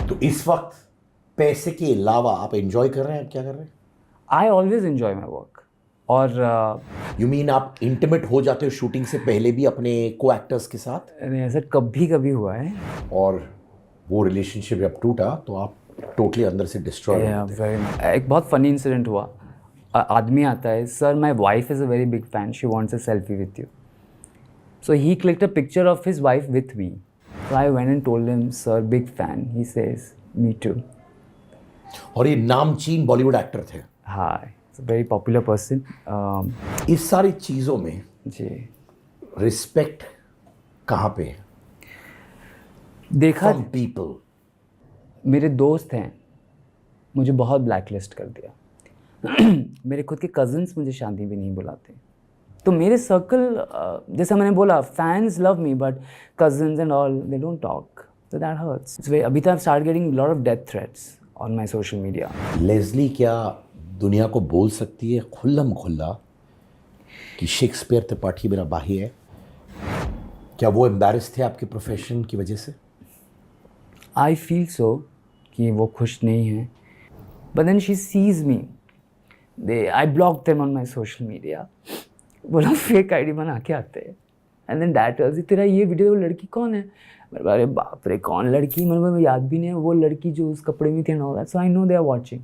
तो इस वक्त पैसे के अलावा आप एंजॉय कर रहे हैं, क्या कर रहे हैं? I always enjoy my work. और यू मीन आप इंटीमेट हो जाते हो शूटिंग से पहले भी अपने को एक्टर्स के साथ? ऐसा कभी कभी हुआ है। और वो रिलेशनशिप जब टूटा तो आप टोटली अंदर से डिस्ट्रॉय हो गए थे। एक बहुत फनी इंसिडेंट हुआ। आदमी आता है, sir my wife is a very big fan, she wants a selfie with you. So he clicked a picture of his wife with me. So I went and told him, sir big fan. He says me too. और ये नामचीन Bollywood actor थे। हाँ, very popular person. इस सारी चीज़ों में जी respect कहाँ पे है? देखा, From people. मेरे दोस्त हैं, मुझे बहुत ब्लैकलिस्ट कर दिया। मेरे खुद के कज़न्स मुझे शादी भी नहीं बुलाते। तो मेरे सर्कल, जैसा मैंने बोला, fans love me but cousins and all they don't talk, so that hurts. अभी तो I've started getting a lot of death threats on my social media. Lazily क्या दुनिया को बोल सकती है खुल्लम खुल्ला कि शेक्सपियर त्रिपाठी मेरा भाई है? क्या वो एम्बैरेस थे आपके प्रोफेशन की वजह से? I feel so कि वो खुश नहीं है, but then she sees me. I blocked them on my social media. बोला फेक आईडी बना के आते हैं, एंड देन दैट वाज, तेरा ये वीडियो वो लड़की कौन है? मेरे अरे बाप रे कौन लड़की, मुझे याद भी नहीं है वो लड़की जो उस कपड़े में थी and all that. So I know they are watching.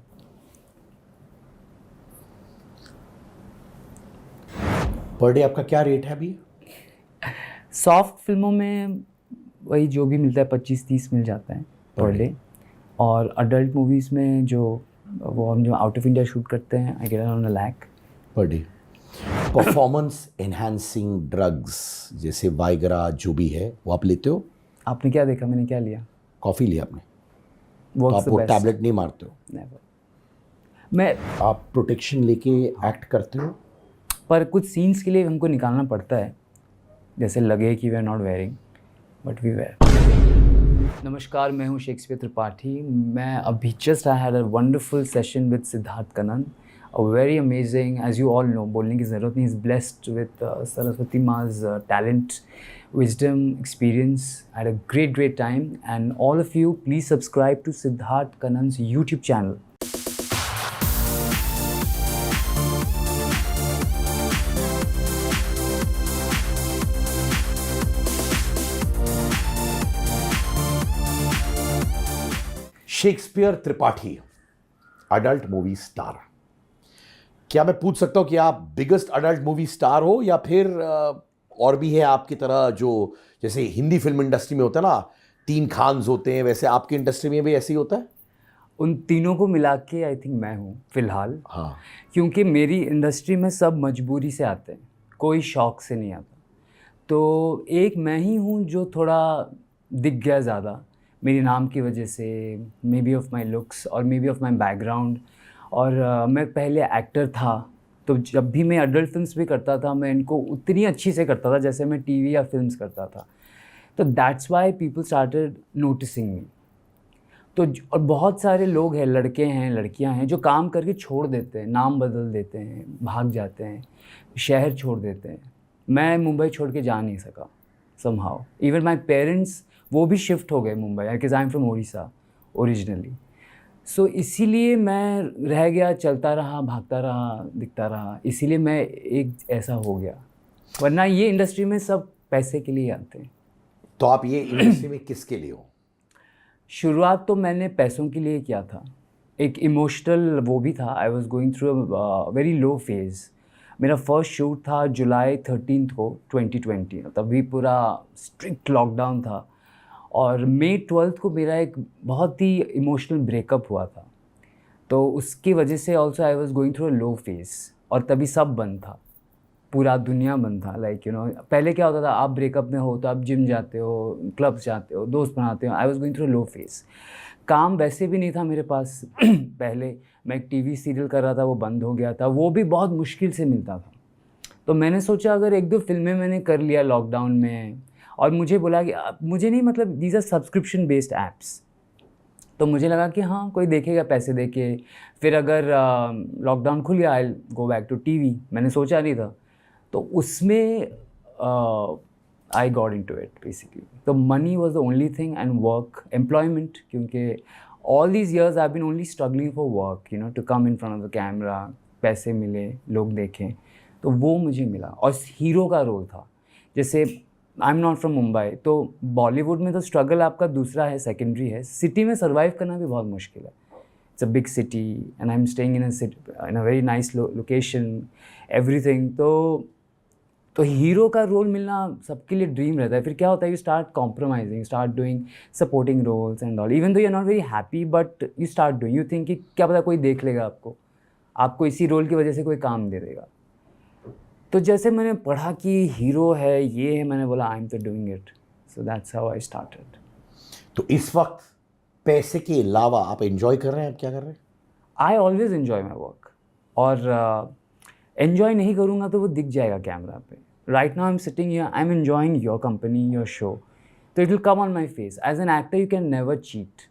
Per day आपका क्या रेट है अभी? सॉफ्ट फिल्मों में वही जो भी मिलता है 25-30 मिल जाता है पर डे। और अडल्ट मूवीज़ में जो वो हम जो आउट ऑफ इंडिया शूट करते हैं, I get around 1 lakh per day. Performance enhancing drugs जैसे वाइग्रा जो भी है वो आप लेते हो? आपने क्या देखा, मैंने क्या लिया? कॉफ़ी लिया आपने? तो Works आप the वो best. टैबलेट नहीं मारते हो? Never. मैं आप प्रोटेक्शन लेके एक्ट करते हो? पर कुछ सीन्स के लिए हमको निकालना पड़ता है, जैसे लगे कि we are not wearing but we wear. नमस्कार, मैं हूँ शेक्सपियर त्रिपाठी। मैं अभी just I had a wonderful session with Siddharth Kannan, a very amazing, as you all know, बोलने की ज़रूरत नहीं, इज़ ब्लेस्ड विद सरस्वती माज talent, wisdom, experience. I had a great time, and all of you please subscribe to Siddharth Kanan's YouTube channel. Shakespeare Tripathi, adult movie star. क्या मैं पूछ सकता हूँ कि आप बिगेस्ट अडल्ट मूवी स्टार हो या फिर और भी है आपकी तरह, जो जैसे हिंदी फिल्म इंडस्ट्री में होता है ना 3 खान्स होते हैं, वैसे आपकी इंडस्ट्री में भी ऐसे ही होता है? उन तीनों को मिला के आई थिंक मैं हूँ फ़िलहाल। हाँ। क्योंकि मेरी इंडस्ट्री में सब मजबूरी से आते हैं, कोई शौक़ से नहीं आता। तो एक मैं ही हूँ जो थोड़ा दिख गया ज़्यादा मेरे नाम की वजह से, maybe of my looks और maybe of my background. और मैं पहले एक्टर था, तो जब भी मैं अडल्ट फिल्म्स भी करता था, मैं इनको उतनी अच्छी से करता था जैसे मैं टीवी या फिल्म्स करता था। तो that's why people started noticing me. तो और बहुत सारे लोग हैं, लड़के हैं, लड़कियां हैं, जो काम करके छोड़ देते हैं, नाम बदल देते हैं, भाग जाते हैं, शहर छोड़ देते हैं। मैं मुंबई छोड़ के जा नहीं सका समहाउ। इवन माई पेरेंट्स, वो भी शिफ्ट हो गए Mumbai, because I am from Orissa originally. So इसीलिए मैं रह गया, चलता रहा, भागता रहा, दिखता रहा, इसीलिए मैं एक ऐसा हो गया। वरना ये इंडस्ट्री में सब पैसे के लिए आते हैं। तो आप ये इंडस्ट्री में किसके लिए हो? शुरुआत तो मैंने पैसों के लिए किया था, एक इमोशनल वो भी था। I was going through a very low phase. मेरा फर्स्ट शूट था जुलाई 13 को 2020, तभी पूरा स्ट्रिक्ट लॉकडाउन था। और मई 12 को मेरा एक बहुत ही इमोशनल ब्रेकअप हुआ था, तो उसकी वजह से also I was going through a low phase. और तभी सब बंद था, पूरा दुनिया बंद था। लाइक यू नो, पहले क्या होता था, आप ब्रेकअप में हो तो आप जिम जाते हो, क्लब्स जाते हो, दोस्त बनाते हो। I was going through low phase. काम वैसे भी नहीं था मेरे पास। पहले मैं एक टीवी सीरियल कर रहा था, वो बंद हो गया था, वो भी बहुत मुश्किल से मिलता था। तो मैंने सोचा अगर 1-2 फिल्में मैंने कर लिया लॉकडाउन में, और मुझे बोला कि मुझे नहीं, मतलब these are subscription based apps, तो मुझे लगा कि हाँ कोई देखेगा पैसे दे के। फिर अगर लॉकडाउन खुल गया, आई गो बैक टू टीवी। मैंने सोचा नहीं था। तो उसमें I got into it basically. The money was the only thing, and work, employment, क्योंकि all these years I've been only struggling for work, to come in front of the camera, पैसे मिले, लोग देखें, तो वो मुझे मिला। और हीरो का रोल था, जैसे आई एम नॉट फ्रॉम मुंबई, तो बॉलीवुड में तो स्ट्रगल आपका दूसरा है, सेकेंडरी है। सिटी में सर्वाइव करना भी बहुत मुश्किल है। It's a big city and I am staying in a very nice location, everything. तो हीरो का रोल मिलना सबके लिए ड्रीम रहता है। फिर क्या होता है, you start compromising, start doing supporting roles and all, even though you are not very happy, but you start doing, you think कि क्या पता कोई देख लेगा आपको इसी रोल की वजह से कोई काम दे देगा। तो जैसे मैंने पढ़ा कि हीरो है, ये है, मैंने बोला आई एम तो doing it, so that's how I started. तो इस वक्त पैसे के अलावा आप एंजॉय कर रहे हैं, आप क्या कर रहे हैं? I always enjoy my work, और एन्जॉय नहीं करूँगा तो वो दिख जाएगा कैमरा पे। Right now I am sitting here, I am enjoying your company, your show, तो it will come on my face. As an actor you can never cheat,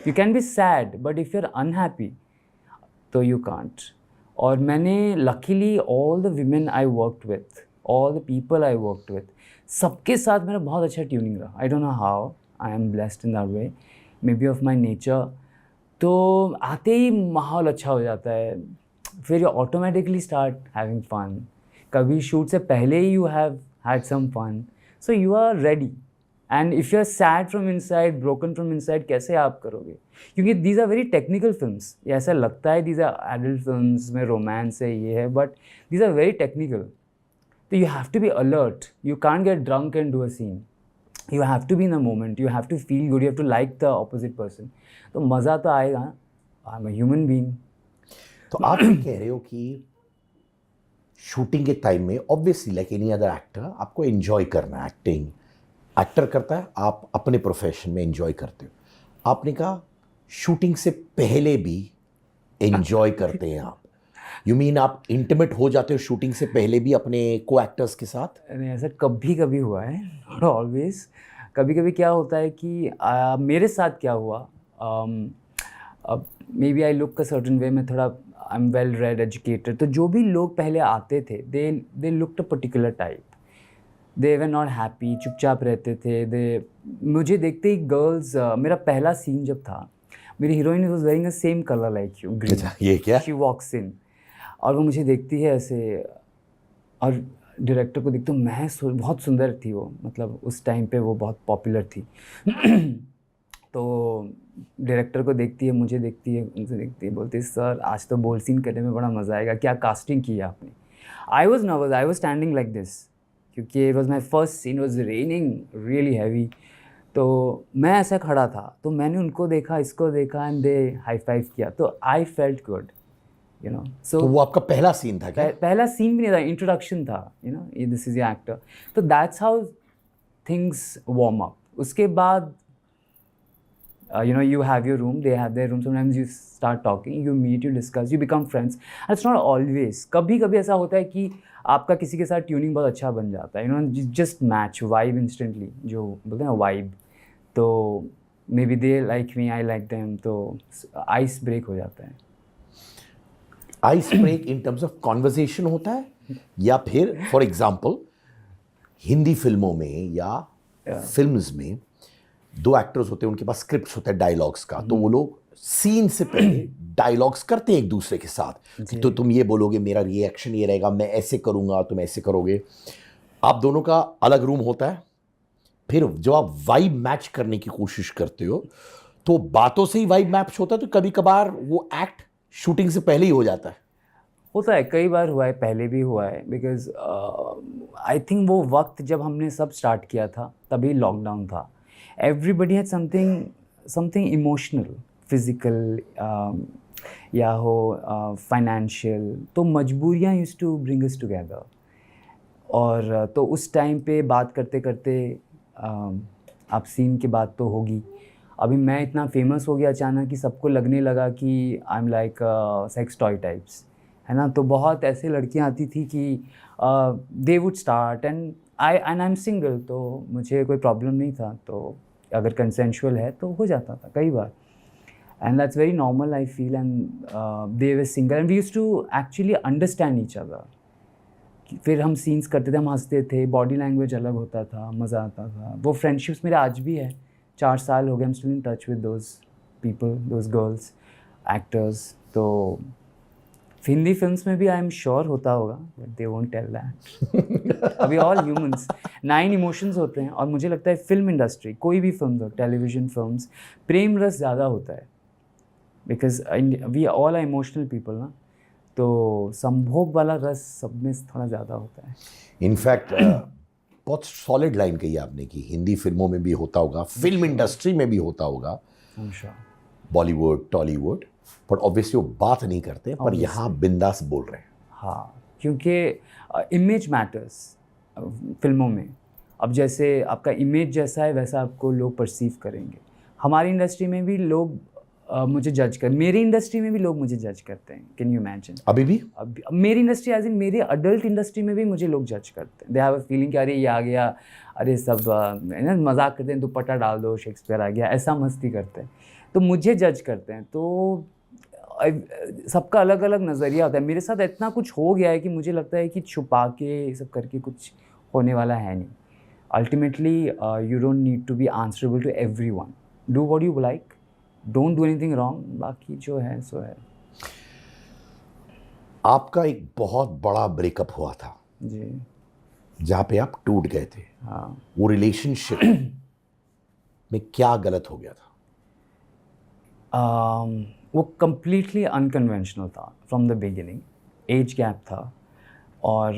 you can be sad, but if you are unhappy तो you can't. और मैंने luckily all the women I worked with, all the people I worked with, सबके साथ मेरा बहुत अच्छा tuning रहा। I don't know how, I am blessed in that way, maybe of my nature. तो आते ही माहौल अच्छा हो जाता है, फिर you automatically start having fun. कभी शूट से पहले ही you have had some fun, so you are ready. And if you are sad from inside, broken from inside, कैसे आप करोगे? क्योंकि these are very technical films. ऐसा लगता है दीज आर एडल्ट फिल्म्स में रोमांस है, ये है, but these are very technical. तो you have to be alert, you can't get drunk and do a scene, you have to be in the moment, you have to feel good, you have to like the opposite person. तो मज़ा तो आएगा, I am a human being. तो आप ये कह रहे हो कि शूटिंग के टाइम में obviously like any other actor आपको एंजॉय करना है, एक्टिंग एक्टर करता है, आप अपने प्रोफेशन में एंजॉय करते हो। आपने कहा शूटिंग से पहले भी एंजॉय करते हैं आप, यू मीन आप इंटीमेट हो जाते हो शूटिंग से पहले भी अपने को एक्टर्स के साथ? नहीं, ऐसा कभी कभी हुआ है, नॉट ऑलवेज। कभी कभी क्या होता है कि मेरे साथ क्या हुआ, अब maybe I look a certain way, मैं थोड़ा I am well read, educated, तो जो भी लोग पहले आते थे they looked a particular type, they were not happy, चुपचाप रहते थे। मुझे देखते ही गर्ल्स, मेरा पहला सीन जब था, मेरी heroine was wearing the same colour like you, green. ये क्या? शी वॉक्स इन और वो मुझे देखती है ऐसे, और डायरेक्टर को देखती हूँ, बहुत सुंदर थी वो, मतलब उस टाइम पे वो बहुत पॉपुलर थी। तो डायरेक्टर को देखती है, मुझे देखती है, उनसे देखती है, बोलती है सर आज तो बोल सीन करने में बड़ा मज़ा आएगा, क्या कास्टिंग की है आपने? I was nervous, I was standing like this, क्योंकि it was my first scene, it was raining really heavy. तो मैं ऐसा खड़ा था, तो मैंने उनको देखा, इसको देखा, एंड दे हाई फाइव किया, तो I felt good, you know. So तो वो आपका पहला सीन था क्या? पहला सीन भी नहीं था, इंट्रोडक्शन था, दिस इज योर एक्टर। तो that's how things warm up. उसके बाद you have your room, they have their room, sometimes you start talking, you meet, you discuss, you become friends, and it's not always, कभी कभी ऐसा होता है कि आपका किसी के साथ ट्यूनिंग बहुत अच्छा बन जाता है, जस्ट मैच वाइब इंस्टेंटली, जो बोलते हैं ना वाइब। तो maybe they like me, I like them, तो आइस ब्रेक हो जाता है। Ice break in terms of conversation होता है, या फिर फॉर एग्जाम्पल हिंदी फिल्मों में या फिल्म्स में दो एक्टर्स होते हैं, उनके पास स्क्रिप्ट्स होता है डायलॉग्स का, तो वो लोग सीन से पहले डायलॉग्स करते हैं एक दूसरे के साथ कि तो तुम ये बोलोगे, मेरा रिएक्शन ये रहेगा, मैं ऐसे करूंगा, तुम ऐसे करोगे। आप दोनों का अलग रूम होता है, फिर जब आप वाइब मैच करने की कोशिश करते हो तो बातों से ही वाइब मैच होता है, तो कभी कभार वो एक्ट शूटिंग से पहले ही हो जाता है। होता है, कई बार हुआ है, पहले भी हुआ है, बिकॉज आई थिंक वो वक्त जब हमने सब स्टार्ट किया था तभी लॉकडाउन था। Everybody had something emotional, physical या हो फाइनेंशियल, तो मजबूरियाँ use to bring us together. और तो उस टाइम पे बात करते करते आप सीन की बात तो होगी। अभी मैं इतना फेमस हो गया अचानक कि सबको लगने लगा कि I am like sex toy types, है ना। तो बहुत ऐसे लड़कियां आती थी कि they would start, and I am single, तो मुझे कोई प्रॉब्लम नहीं था, तो अगर कंसेंशुअल है तो हो जाता था कई बार, and that's very normal I feel. And they were single and we used to actually understand each other फिर हम सीन्स करते थे, हम हंसते थे, बॉडी लैंग्वेज अलग होता था, मज़ा आता था। वो फ्रेंडशिप्स मेरे आज भी है, 4 साल हो गए, I am still in touch with those people, those girls, actors. तो हिंदी फिल्म्स में भी आई एम श्योर होता होगा, but they won't tell that. अभी ऑल ह्यूमंस, 9 इमोशंस होते हैं, और मुझे लगता है फिल्म इंडस्ट्री, कोई भी फिल्म हो, टेलीविजन फिल्म्स, प्रेम रस ज़्यादा होता है, because we all are emotional people ना, तो संभोग वाला रस सब में थोड़ा ज़्यादा होता है। इनफैक्ट बहुत सॉलिड लाइन कही आपने कि हिंदी फिल्मों में भी होता होगा, फिल्म इंडस्ट्री में भी होता होगा, बॉलीवुड, टॉलीवुड, पर ऑब्वियसली वो बात नहीं करते, पर यहाँ बिंदास बोल रहे हैं। हाँ, क्योंकि इमेज मैटर्स फिल्मों में। अब जैसे आपका इमेज जैसा है वैसा आपको लोग परसीव करेंगे। हमारी इंडस्ट्री में भी लोग मुझे जज कर, मेरी इंडस्ट्री में भी लोग मुझे जज करते हैं। Can you imagine? अभी भी? अब मेरी इंडस्ट्री एज इन मेरी अडल्ट इंडस्ट्री में भी मुझे लोग जज करते हैं। दे हैव अ फीलिंग कि अरे ये आ गया, अरे सब मजाक करते हैं, दुपट्टा डाल दो, शेक्सपियर आ गया, ऐसा मस्ती करते हैं, तो मुझे जज करते हैं। तो सबका अलग अलग नज़रिया होता है। मेरे साथ इतना कुछ हो गया है कि मुझे लगता है कि छुपा के सब करके कुछ होने वाला है नहीं। Ultimately you don't need to be answerable to everyone. Do what you like, don't do anything wrong, बाकी जो है सो है। आपका एक बहुत बड़ा ब्रेकअप हुआ था जी, जहाँ पे आप टूट गए थे। हाँ। वो रिलेशनशिप में क्या गलत हो गया था? वो कम्प्लीटली अनकन्वेंशनल था from the beginning. Age gap था, और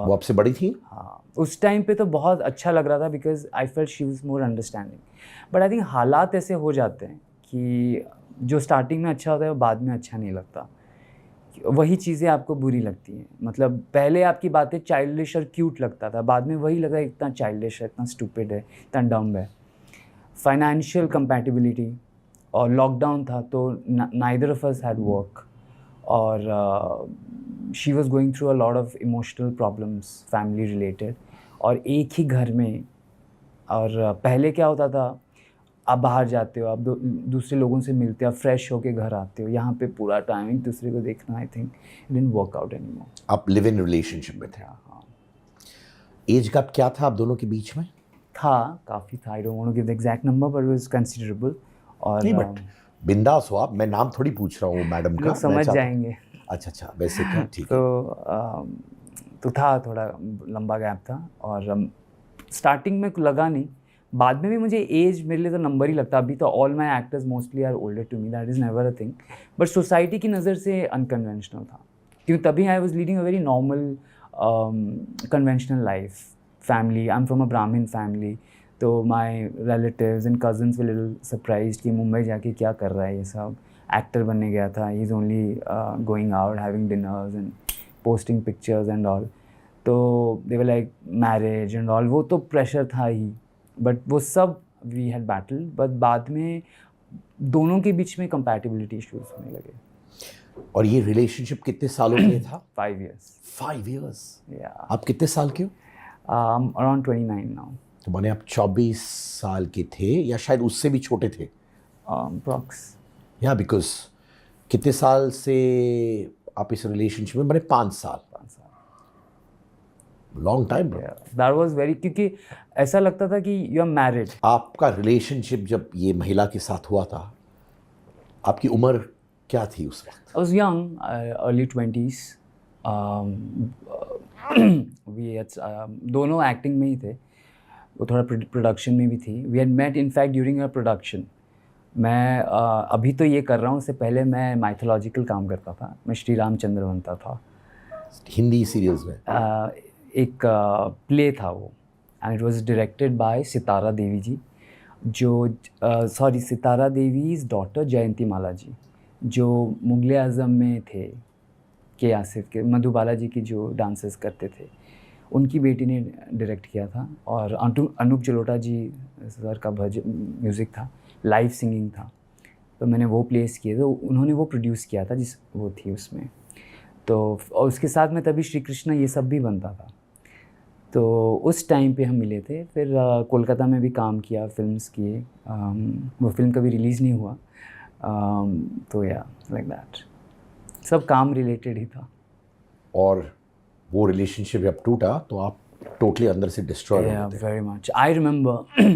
वो आपसे बड़ी थी? हाँ, उस टाइम पे तो बहुत अच्छा लग रहा था, because I felt she was more understanding. But I think हालात ऐसे हो जाते हैं कि जो स्टार्टिंग में अच्छा होता है वो बाद में अच्छा नहीं लगता। वही चीज़ें आपको बुरी लगती हैं। मतलब पहले आपकी बातें चाइल्डिश और क्यूट लगता था, बाद में वही लगा इतना चाइल्डिश है, इतना स्टूपिड है, इतना डम्ब है। फाइनेंशियल कंपैटिबिलिटी, और लॉकडाउन था, तो neither of us had work, और she was going through a lot of emotional problems family related, और एक ही घर में। और पहले क्या होता था, आप बाहर जाते हो, आप दूसरे लोगों से मिलते हो, आप फ्रेश होके घर आते हो, यहाँ पे पूरा टाइमिंग दूसरे को देखना, I think it didn't work out anymore. आप लिव इन रिलेशनशिप में थे? हाँ। एज गैप क्या था आप दोनों के बीच में? था, काफ़ी था। I don't want to give the exact number, but it was considerable. और नहीं, बट बिंदास हो आप, मैं नाम थोड़ी पूछ रहा हूँ मैडम का, लोग समझ जाएंगे। अच्छा, वैसे क्या? ठीक है। तो था, थोड़ा लंबा गैप था, और स्टार्टिंग में लगा नहीं, बाद में भी मुझे एज मेरे लिए तो नंबर ही लगता। अभी तो all my actors mostly are older to me, that is never a thing, but society की नज़र से अनकन्वेंशनल था, क्योंकि तभी I was leading a very normal conventional life. Family, I am from a Brahmin family, तो my relatives and cousins were little surprised कि मुंबई जाके क्या कर रहा है ये सब, एक्टर बनने गया था, he is only going out having dinners and posting pictures and all. तो they were like marriage and all, वो तो प्रेशर था ही, बट वो सब वी हैड बैटल। बट बाद में दोनों के बीच में कंपैटिबिलिटी इश्यूज होने लगे। और ये रिलेशनशिप कितने सालों के लिए था? 5 years। 5 years? Yeah। आप कितने साल के हो? Around 29 now। तो माने आप 24 साल के थे, या शायद उससे भी छोटे थे? Prox। या बिकॉज कितने साल से आप इस रिलेशनशिप में? मैंने 5 साल। Long time. That was very, क्योंकि ऐसा लगता था कि यू आर मैरिड। आपका रिलेशनशिप जब ये महिला के साथ हुआ था, आपकी उम्र क्या थी उस वक्त? I was young, early 20s। दोनों एक्टिंग में ही थे, वो थोड़ा प्रोडक्शन में भी थी। We had met in fact during a production. मैं अभी तो ये कर रहा हूँ, उससे पहले मैं माइथोलॉजिकल काम करता था, मैं श्री रामचंद्र बनता था हिंदी सीरियल्स में। एक प्ले था वो, and it was directed by Sitara Devi ji, जो सितारा देवी इज़ डॉटर जयंती माला जी, जो मुगले आज़म में थे, के आसिफ के, मधुबाला जी की जो डांसेस करते थे, उनकी बेटी ने डायरेक्ट किया था। और अनूप जलोटा जी सर का म्यूज़िक था, लाइव सिंगिंग था, तो मैंने वो प्लेस किए, तो उन्होंने वो प्रोड्यूस किया था वो थी उसमें। तो और उसके साथ में तभी श्री कृष्ण ये सब भी बनता था। तो उस टाइम पे हम मिले थे। फिर कोलकाता में भी काम किया, फिल्म्स किए। वो फिल्म कभी रिलीज़ नहीं हुआ। तो या लाइक दैट, सब काम रिलेटेड ही था। और वो रिलेशनशिप जब टूटा तो आप टोटली अंदर से डिस्ट्रॉय हो Yeah, गए थे। very much. I remember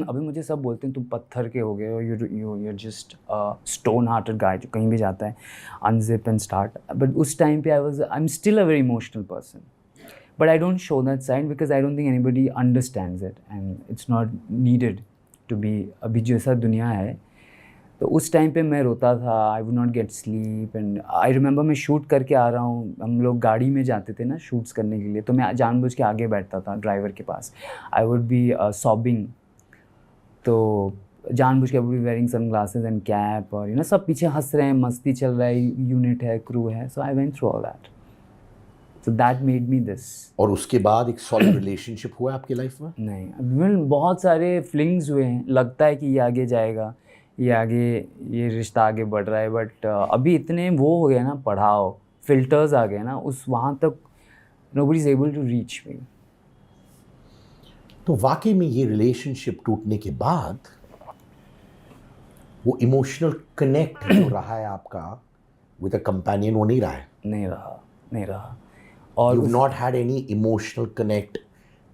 अभी मुझे सब बोलते हैं तुम पत्थर के हो गए हो, you're just a stone hearted guy जो कहीं भी जाता है unzip and start. But उस टाइम पे I'm still a very emotional person. But I don't show that side because I don't think anybody understands it and it's not needed to be अभी जैसा दुनिया है तो उस टाइम पे मैं रोता था, I would not get sleep and I remember मैं शूट करके आ रहा हूँ, हम लोग गाड़ी में जाते थे ना शूट्स करने के लिए, तो मैं जानबूझ के आगे बैठता था ड्राइवर के पास, आई वुड बी सॉबिंग, तो जानबूझ के I would be wearing sunglasses and cap और यू नो सब पीछे हंस रहे हैं, मस्ती चल रहा है, यूनिट है, क्रू है, so I went through all that, so that made me this. और उसके बाद एक सॉलिड रिलेशनशिप हुआ आपकी लाइफ में? नहीं, अभी बहुत सारे फ्लिंग्स हुए हैं, लगता है कि ये आगे जाएगा, ये रिश्ता आगे बढ़ रहा है, बट अभी इतने वो हो गए ना, पढ़ाओ फिल्टर्स आ गए ना, उस वहाँ तक nobody is able to reach me. तो वाकई में ये रिलेशनशिप टूटने के बाद वो इमोशनल कनेक्ट जो रहा है आपका विद अ कंपेनियन, वो नहीं रहा है? नहीं रहा और you not had any emotional connect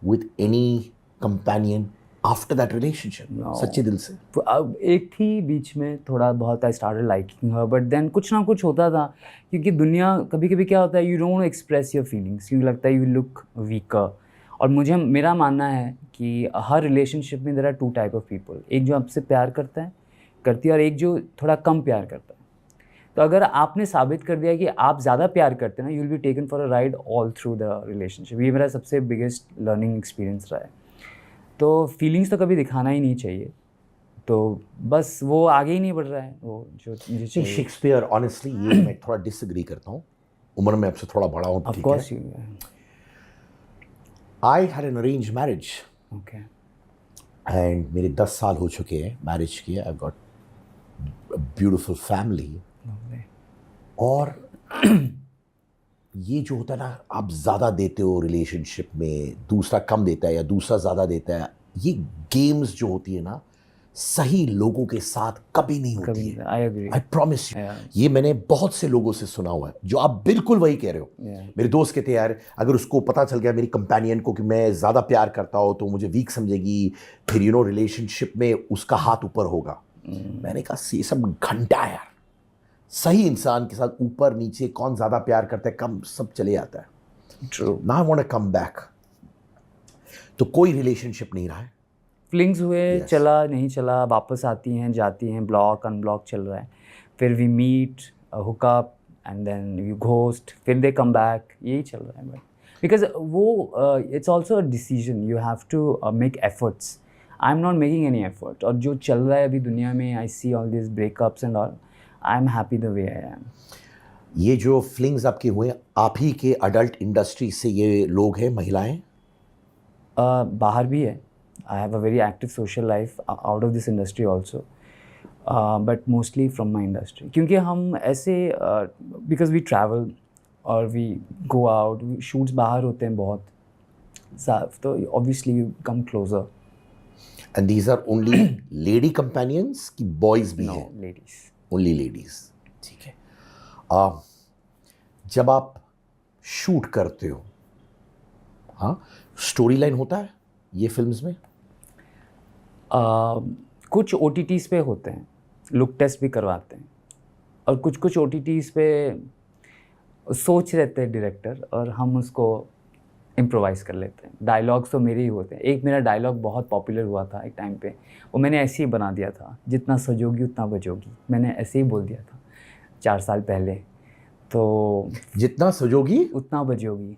with any companion after that relationship? सच्चे दिल से? अब एक थी बीच में थोड़ा बहुत, I started liking her, but then कुछ ना कुछ होता था, क्योंकि दुनिया कभी कभी क्या होता है, you don't express your feelings, क्योंकि लगता है यू लुक वीकर, और मेरा मानना है कि हर रिलेशनशिप में there are two type of people, एक जो आपसे प्यार करती है और एक जो थोड़ा कम प्यार करता है। तो अगर आपने साबित कर दिया कि आप ज़्यादा प्यार करते हैं ना, you will be taken for a ride all through the relationship. ये मेरा सबसे बिगेस्ट लर्निंग एक्सपीरियंस रहा है। तो फीलिंग्स तो कभी दिखाना ही नहीं चाहिए, तो बस वो आगे ही नहीं बढ़ रहा है, वो जो मुझे चाहिए। शेक्सपियर, ऑनेस्टली ये मैं थोड़ा डिसएग्री करता हूँ, उम्र में आपसे थोड़ा बड़ा हूँ, ऑफ ठीक कोर्स है। You, I had an arrange marriage okay, and मेरे 10 साल हो चुके हैं मैरिज किए, आई गॉट ब्यूटिफुल फैमिली। और ये जो होता है ना, आप ज़्यादा देते हो रिलेशनशिप में, दूसरा कम देता है या दूसरा ज़्यादा देता है, ये गेम्स जो होती है ना, सही लोगों के साथ कभी नहीं होती है। I agree, I promise you, Yeah. ये मैंने बहुत से लोगों से सुना हुआ है, जो आप बिल्कुल वही कह रहे हो। Yeah. मेरे दोस्त कहते हैं यार, अगर उसको पता चल गया मेरी कंपेनियन को कि मैं ज़्यादा प्यार करता हूँ तो मुझे वीक समझेगी, फिर यू नो रिलेशनशिप में उसका हाथ ऊपर होगा। मैंने कहा ये सब घंटा है यार, सही इंसान के साथ ऊपर नीचे कौन ज़्यादा प्यार करता है कम सब चले आता है। True. Now I want to come back. तो कोई रिलेशनशिप नहीं रहा है? फ्लिंग्स हुए, Yes. चला नहीं चला, वापस आती हैं जाती हैं, ब्लॉक अनब्लॉक चल रहा है, फिर we meet, hook up and then you ghost, फिर दे कम बैक, यही चल रहा है। बट बिकॉज वो it's also a decision, you have to make efforts. I am not making any effort, और जो चल रहा है अभी दुनिया में, I see all this breakups and all, I am happy the way I am. ये जो फ्लिंग्स आपके हुए, आप ही के अडल्ट इंडस्ट्री से ये लोग हैं, महिलाएं? बाहर भी है, I have a very active social life out of this industry also, but mostly from my industry, क्योंकि हम ऐसे because we travel और we go out, shoots बाहर होते हैं बहुत, तो obviously you come closer. And these are only lady companions कि boys भी No, हैं? ladies. Only ladies, ठीक है। जब आप शूट करते हो, हाँ, स्टोरी लाइन होता है ये फिल्म्स में? कुछ OTTs पे होते हैं, लुक टेस्ट भी करवाते हैं, और कुछ OTTs पे सोच रहते हैं डायरेक्टर और हम उसको इम्प्रोवाइज़ कर लेते हैं। डायलॉग्स तो मेरे ही होते हैं। एक मेरा डायलॉग बहुत पॉपुलर हुआ था एक टाइम पे, वो मैंने ऐसे ही बना दिया था, जितना सजोगी उतना बजोगी, मैंने ऐसे ही बोल दिया था 4 साल पहले। तो जितना सजोगी उतना बजोगी,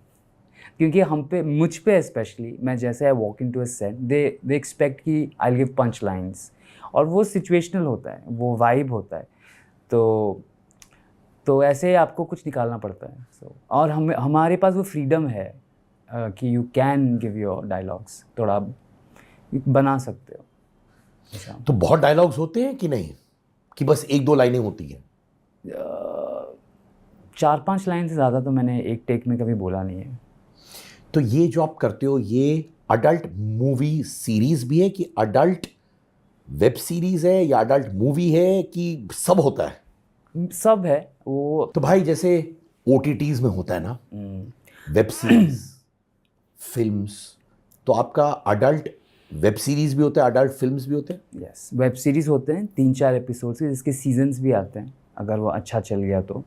क्योंकि मुझ पे स्पेशली, मैं जैसे I walk into a set, they expect कि I will give punch lines, और वो सिचुएशनल होता है, वो वाइब होता है, तो ऐसे आपको कुछ निकालना पड़ता है। और हमारे पास वो फ्रीडम है कि you can give your dialogues, थोड़ा बना सकते हो ऐसा। तो बहुत डायलॉग्स होते हैं कि नहीं, कि बस 1-2 लाइनें होती हैं? 4-5 लाइन से ज़्यादा तो मैंने एक टेक में कभी बोला नहीं है। तो ये जो आप करते हो, ये अडल्ट मूवी सीरीज भी है कि अडल्ट वेब सीरीज है या अडल्ट मूवी है कि सब होता है? सब है वो। तो भाई जैसे OTTs में होता है ना वेब सीरीज, फिल्म्स, तो आपका अडल्ट वेब सीरीज़ भी होता है, अडल्ट फिल्म्स भी होते हैं? यस, वेब सीरीज़ होते हैं 3-4 एपिसोड्स के, जिसके सीजन्स भी आते हैं अगर वो अच्छा चल गया तो।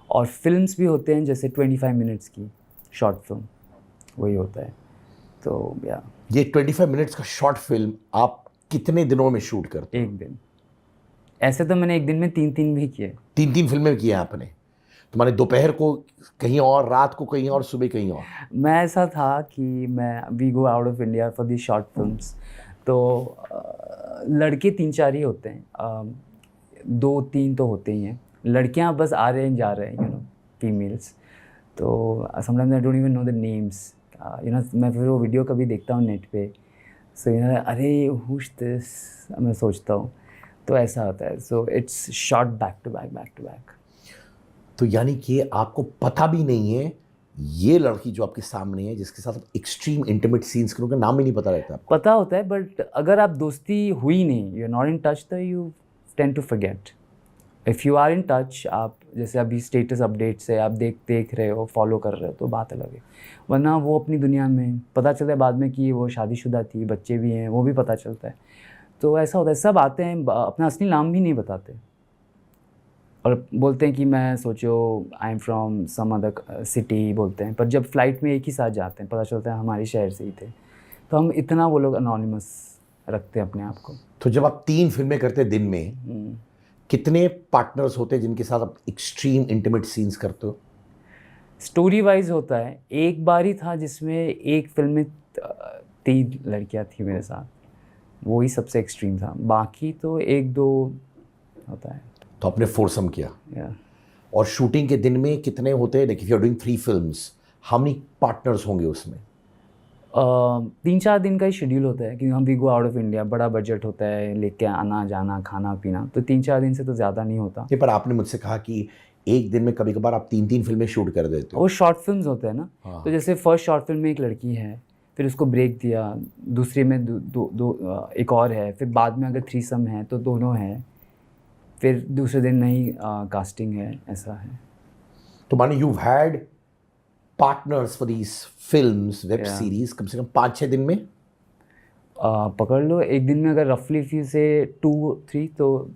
और फिल्म्स भी होते हैं जैसे 25 मिनट्स की शॉर्ट फिल्म, वही होता है। तो या ये 25 मिनट्स का शॉर्ट फिल्म आप कितने दिनों में शूट करते हो? एक दिन, ऐसे तो मैंने एक दिन में 3-3 भी किए। 3-3 फिल्में की हैं आपने? तो माने दोपहर को कहीं और, रात को कहीं और, सुबह कहीं और? मैं ऐसा था कि मैं we go out of India for the short films, तो लड़के 3-4 ही होते हैं, 2-3 तो होते ही हैं, लड़कियां बस आ रहे हैं जा रहे हैं, यू नो, फीमेल्स। तो sometimes I don't even know the names, you know. मैं फिर वो वीडियो कभी देखता हूँ नेट पे, सो यू नो, अरे हुश दिस, मैं सोचता हूँ। तो ऐसा होता है। So it's shot back to back, back to back. तो यानी कि आपको पता भी नहीं है ये लड़की जो आपके सामने है, जिसके साथ आप एक्सट्रीम इंटीमेट सीन्स करोगे, नाम ही नहीं पता रहता आपको? पता होता है, बट अगर आप दोस्ती हुई नहीं, you are not in touch, तो you tend to forget. If you are in touch, आप जैसे अभी स्टेटस अपडेट से आप देख रहे हो, फॉलो कर रहे हो, तो बात अलग है। वरना वो अपनी दुनिया में, पता चलता है बाद में कि वो शादीशुदा थी, बच्चे भी हैं, वो भी पता चलता है। तो ऐसा होता है, सब आते हैं, अपना असली नाम भी नहीं बताते और बोलते हैं कि मैं सोचो I am from some other city बोलते हैं, पर जब फ्लाइट में एक ही साथ जाते हैं पता चलता है हमारे शहर से ही थे। तो हम इतना, वो लोग अनोनिमस रखते हैं अपने आप को। तो जब आप 3 फिल्में करते हैं दिन में, कितने पार्टनर्स होते हैं जिनके साथ आप एक्सट्रीम इंटीमेट सीन्स करते हो? स्टोरी वाइज होता है। एक बार ही था जिसमें एक फिल्म में 3 लड़कियां थी मेरे साथ, वो ही सबसे एक्सट्रीम था। बाकी तो 1-2 होता है। तो आपने फोरसम किया। या और शूटिंग के दिन में कितने होते हैं? If you are doing 3 films, how many partners होंगे उसमें? 3-4 दिन का ही शेड्यूल होता है, क्योंकि हम we go out of India, बड़ा बजट होता है, लेके आना जाना, खाना पीना, तो 3-4 दिन से तो ज़्यादा नहीं होता। नहीं, पर आपने मुझसे कहा कि एक दिन में कभी कभार आप 3-3 फिल्में शूट कर देते हो। वो शॉर्ट फिल्म्स होते हैं ना। हाँ। तो जैसे फर्स्ट शॉर्ट फिल्म में एक लड़की है, फिर उसको ब्रेक दिया, दूसरे में एक और है, फिर बाद में अगर थ्रीसम है तो दोनों हैं, फिर दूसरे दिन नई कास्टिंग है, ऐसा है। तो माने you had partners for these films, web Yeah. Series, कम से कम 5-6 दिन में? पकड़ लो एक दिन में अगर रफली फी से 2-3, तो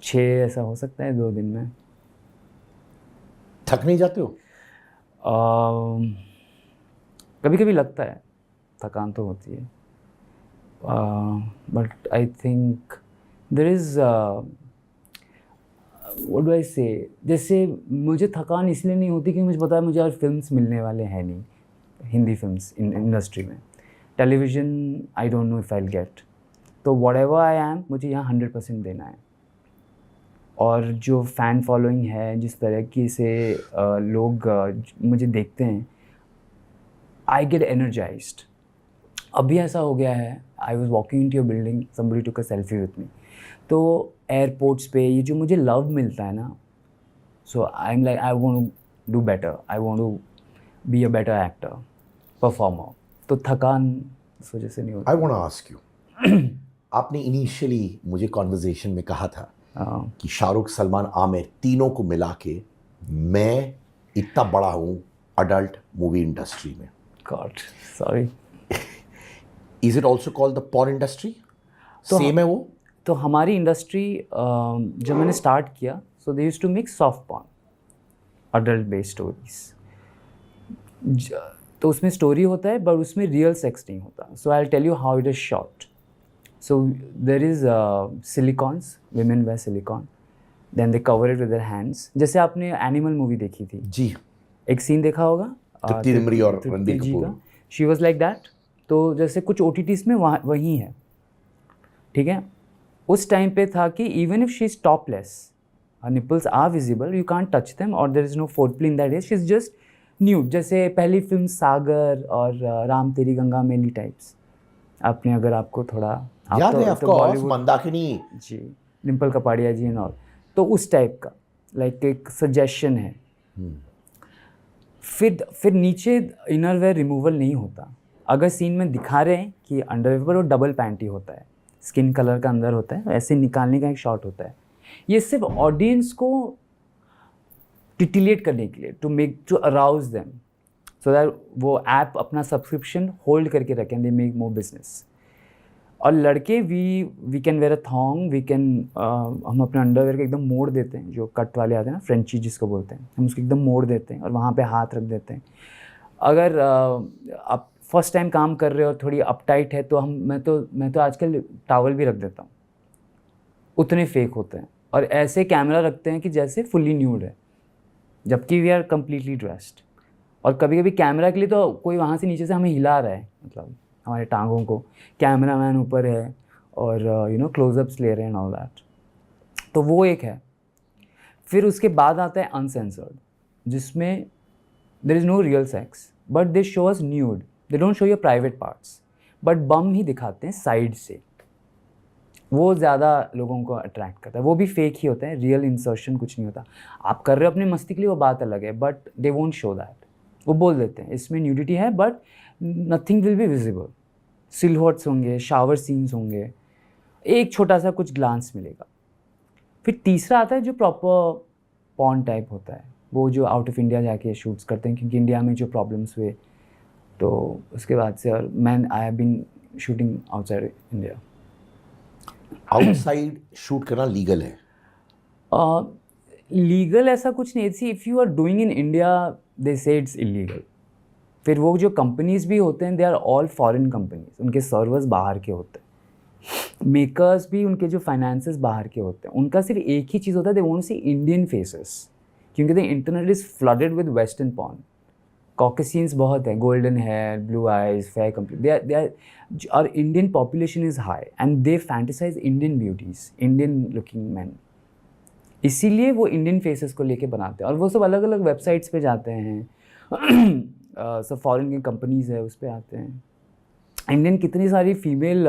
6 ऐसा हो सकता है 2 दिन में। थक नहीं जाते हो? कभी कभी लगता है, थकान तो होती है, but I think there is, what do I say, जैसे मुझे थकान इसलिए नहीं होती कि मुझे पता है मुझे और फिल्म्स मिलने वाले हैं नहीं, हिंदी फिल्म्स इंडस्ट्री में। Television I don't know if I will get, तो व्हाट एवर आई एम, मुझे यहाँ 100% देना है। और जो फ़ैन फॉलोइंग है, जिस तरीके से लोग मुझे देखते हैं, आई गेट एनर्जाइज्ड। अभी ऐसा हो गया है, I was walking into your building, somebody took a selfie with me. तो एयरपोर्ट्स पे ये जो मुझे लव मिलता है ना, so I am like I want to do better, I want to be a better actor, performer. तो थकान इस वजह से नहीं होती। I want to ask you, आपने इनिशियली मुझे कॉन्वर्जेशन में कहा था कि शाहरुख, सलमान, आमिर तीनों को मिला के मैं इतना बड़ा हूँ अडल्ट मूवी इंडस्ट्री में। God sorry. Is it also called the porn industry? तो सेम है वो? तो हमारी इंडस्ट्री जब मैंने स्टार्ट किया, so they used to make soft porn, adult based stories. तो उसमें स्टोरी होता है बट उसमें रियल सेक्स नहीं होता। So I will tell you how it is shot. So there is silicons, women wear silicon, then they cover it with their hands. जैसे आपने animal movie देखी थी, जी, एक सीन देखा होगा तृप्ति डिमरी और तृप्ति रणबीर जी कपूर। का, शी वॉज लाइक दैट। तो जैसे कुछ OTTs में वही है, ठीक है। उस टाइम पे था कि even if she is topless, her nipples are visible, you can't touch them or there is no foreplay in that age, she's just nude। जैसे पहली फिल्म सागर और राम तेरी गंगा मैली टाइप्स, आपने अगर आपको थोड़ा याद है of course, Mandakini ji, Dimple Kapadia ji and all, तो उस टाइप का लाइक एक सजेशन है। फिर नीचे इनरवेयर रिमूवल नहीं होता। अगर सीन में दिखा रहे हैं कि अंडरवेयर पर वो डबल पैंटी होता है, स्किन कलर का अंदर होता है, ऐसे निकालने का एक शॉट होता है। ये सिर्फ ऑडियंस को टिटिलेट करने के लिए, to arouse them. So that वो ऐप अपना सब्सक्रिप्शन होल्ड करके रखें, दे मेक मोर बिजनेस। और लड़के we can wear a thong, we can हम अपने अंडरवेयर को एकदम मोड़ देते हैं, जो कट वाले आते हैं ना, फ्रेंची जिसको बोलते हैं, हम उसको एकदम मोड़ देते हैं और वहाँ पे हाथ रख देते हैं। अगर आप फर्स्ट टाइम काम कर रहे हो और थोड़ी अपटाइट है तो मैं तो आजकल टॉवल भी रख देता हूँ, उतने फेक होते हैं। और ऐसे कैमरा रखते हैं कि जैसे फुल्ली न्यूड है, जबकि वी आर कम्प्लीटली ड्रेस्ड। और कभी कभी कैमरा के लिए तो कोई वहाँ से नीचे से हमें हिला रहा है, मतलब हमारे टांगों को, कैमरामैन ऊपर है और क्लोजअप्स ले रहे हैं ऑल दैट। तो वो एक है। फिर उसके बाद आता है अनसेंसर्ड, जिसमें there is no real sex but they show us nude, they don't show your private parts but bum ही दिखाते हैं साइड से। वो ज़्यादा लोगों को अट्रैक्ट करता है, वो भी फेक ही होता है, रियल इंसर्शन कुछ नहीं होता। आप कर रहे हो अपने मस्ती के लिए, वो बात अलग है, but they won't show that. वो बोल देते हैं इसमें न्यूडिटी है but nothing will be visible, silhouettes होंगे, शावर सीन्स होंगे, एक छोटा सा कुछ ग्लांस मिलेगा। फिर तीसरा आता है जो प्रॉपर पॉर्न टाइप होता है, वो जो आउट ऑफ इंडिया जाके शूट्स करते हैं, क्योंकि इंडिया में जो प्रॉब्लम्स हुए तो उसके बाद से। और I have been shooting outside India. Outside shoot करना लीगल है? लीगल ऐसा कुछ नहीं, see if you are doing in India they say it's illegal. फिर वो जो कंपनीज भी होते हैं they are all foreign companies, उनके सर्वर्स बाहर के होते हैं, मेकर्स भी उनके जो फाइनेंसेस बाहर के होते हैं। उनका सिर्फ एक ही चीज़ होता है, they want to see Indian faces, क्योंकि the internet is flooded with western porn. Caucasians बहुत है, golden hair, blue eyes, fair complete, they are और Indian population is high and they fantasize Indian beauties, Indian looking man. इसीलिए वो Indian faces को लेके बनाते हैं और वो सब अलग अलग वेबसाइट्स पे जाते हैं। सब फॉरेन की कंपनीज़ है उस पर आते हैं। इंडियन कितनी सारी फीमेल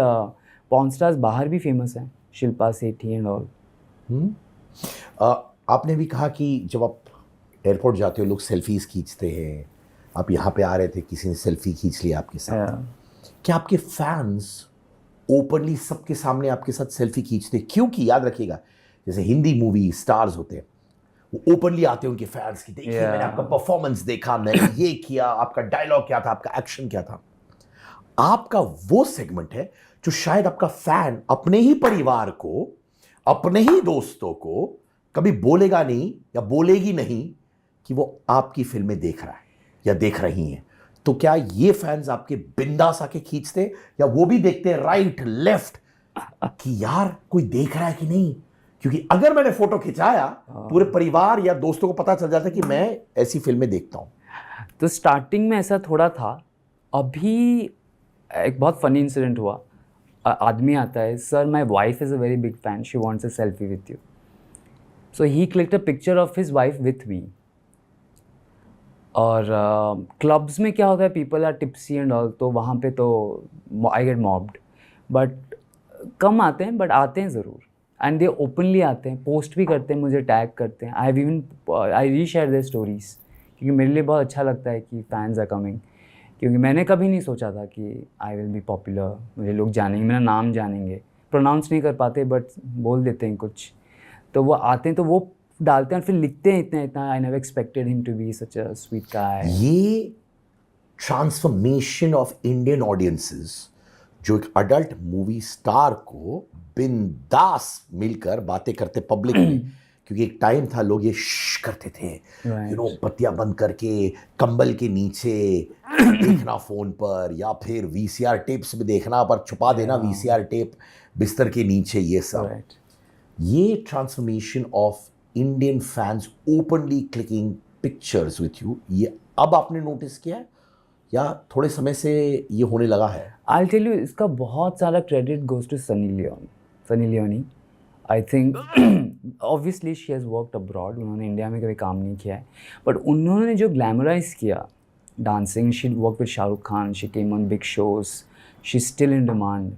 पॉर्न स्टार्स बाहर भी फेमस हैं, शिल्पा सेठी एंड ऑल। आपने भी कहा कि जब आप एयरपोर्ट जाते हो लोग सेल्फीज़ खींचते हैं, आप यहाँ पे आ रहे थे, किसी ने सेल्फी खींच लिया आपके साथ। क्या आपके फैंस ओपनली सबके सामने आपके साथ सेल्फी खींचते? क्योंकि याद रखिएगा, जैसे हिंदी मूवी स्टार्स होते हैं, वो ओपनली आते हैं उनके फैंस की, देखिए मैंने आपका परफॉर्मेंस देखा, मैंने ये किया, आपका डायलॉग क्या था, आपका एक्शन क्या था। आपका वो सेगमेंट है जो शायद आपका फैन अपने ही परिवार को, अपने ही दोस्तों को कभी बोलेगा नहीं या बोलेगी नहीं कि वो आपकी फिल्में देख रहा है या देख रही हैं। तो क्या ये फैंस आपके बिंदास आके खींचते, या वो भी देखते हैं राइट लेफ्ट कि यार कोई देख रहा है कि नहीं? क्योंकि अगर मैंने फोटो खिंचाया, पूरे परिवार या दोस्तों को पता चल जाता है कि मैं ऐसी फिल्में देखता हूं। तो स्टार्टिंग में ऐसा थोड़ा था। अभी एक बहुत फनी इंसिडेंट हुआ। आदमी आता है, sir my wife is a very big fan, she wants a selfie with you. So he clicked a picture of his wife with me. और क्लब्स में क्या होता है, people are tipsy and all, तो वहाँ पे तो आई गेट मॉब्ड। बट कम आते हैं, बट आते हैं ज़रूर, एंड दे ओपनली आते हैं, पोस्ट भी करते हैं, मुझे टैग करते हैं। आई री शेयर देयर स्टोरीज़, क्योंकि मेरे लिए बहुत अच्छा लगता है कि फैंस आर कमिंग। क्योंकि मैंने कभी नहीं सोचा था कि आई विल बी पॉपुलर, मुझे लोग जानेंगे, मेरा नाम जानेंगे। प्रोनाउंस नहीं कर पाते बट बोल देते हैं कुछ, तो वो आते हैं, तो वो डालते हैं और फिर लिखते हैं इतना इतना, I never expected him to be such a sweet guy. ये ट्रांसफॉर्मेशन ऑफ इंडियन ऑडियंसेस जो एक अडल्ट मूवी स्टार को बिंदास मिलकर बातें करते पब्लिक में, क्योंकि एक टाइम था लोग ये करते थे, बत्तियां बंद करके कंबल के नीचे देखना फोन पर, या फिर वीसीआर टेप्स में देखना पर छुपा देना वीसीआर टेप बिस्तर के नीचे, ये सब। ये transformation of Indian fans openly clicking pictures with you, ये अब आपने नोटिस किया है या थोड़े समय से ये होने लगा है? I'll tell you, इसका बहुत सारा credit goes to Sunny Leone. I think obviously she has worked abroad, उन्होंने इंडिया में कभी काम नहीं किया है, बट उन्होंने जो ग्लैमराइज किया dancing, she work with Shahrukh Khan, she came on big shows, she still in demand,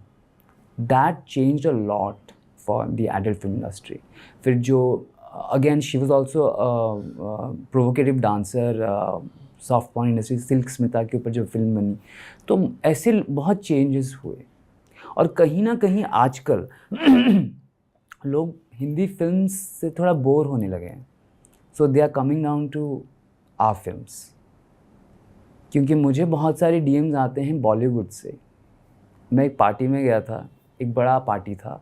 that changed a lot for the adult film industry. फिर जो again she was also provocative dancer, soft porn industry, silk Smita के ऊपर जो film बनी, तो ऐसे बहुत changes हुए। और कहीं ना कहीं आजकल लोग हिंदी फिल्म्स से थोड़ा बोर होने लगे हैं, so they are coming down to our films. क्योंकि मुझे बहुत सारे डीएम्स आते हैं बॉलीवुड से। मैं एक पार्टी में गया था, एक बड़ा पार्टी था।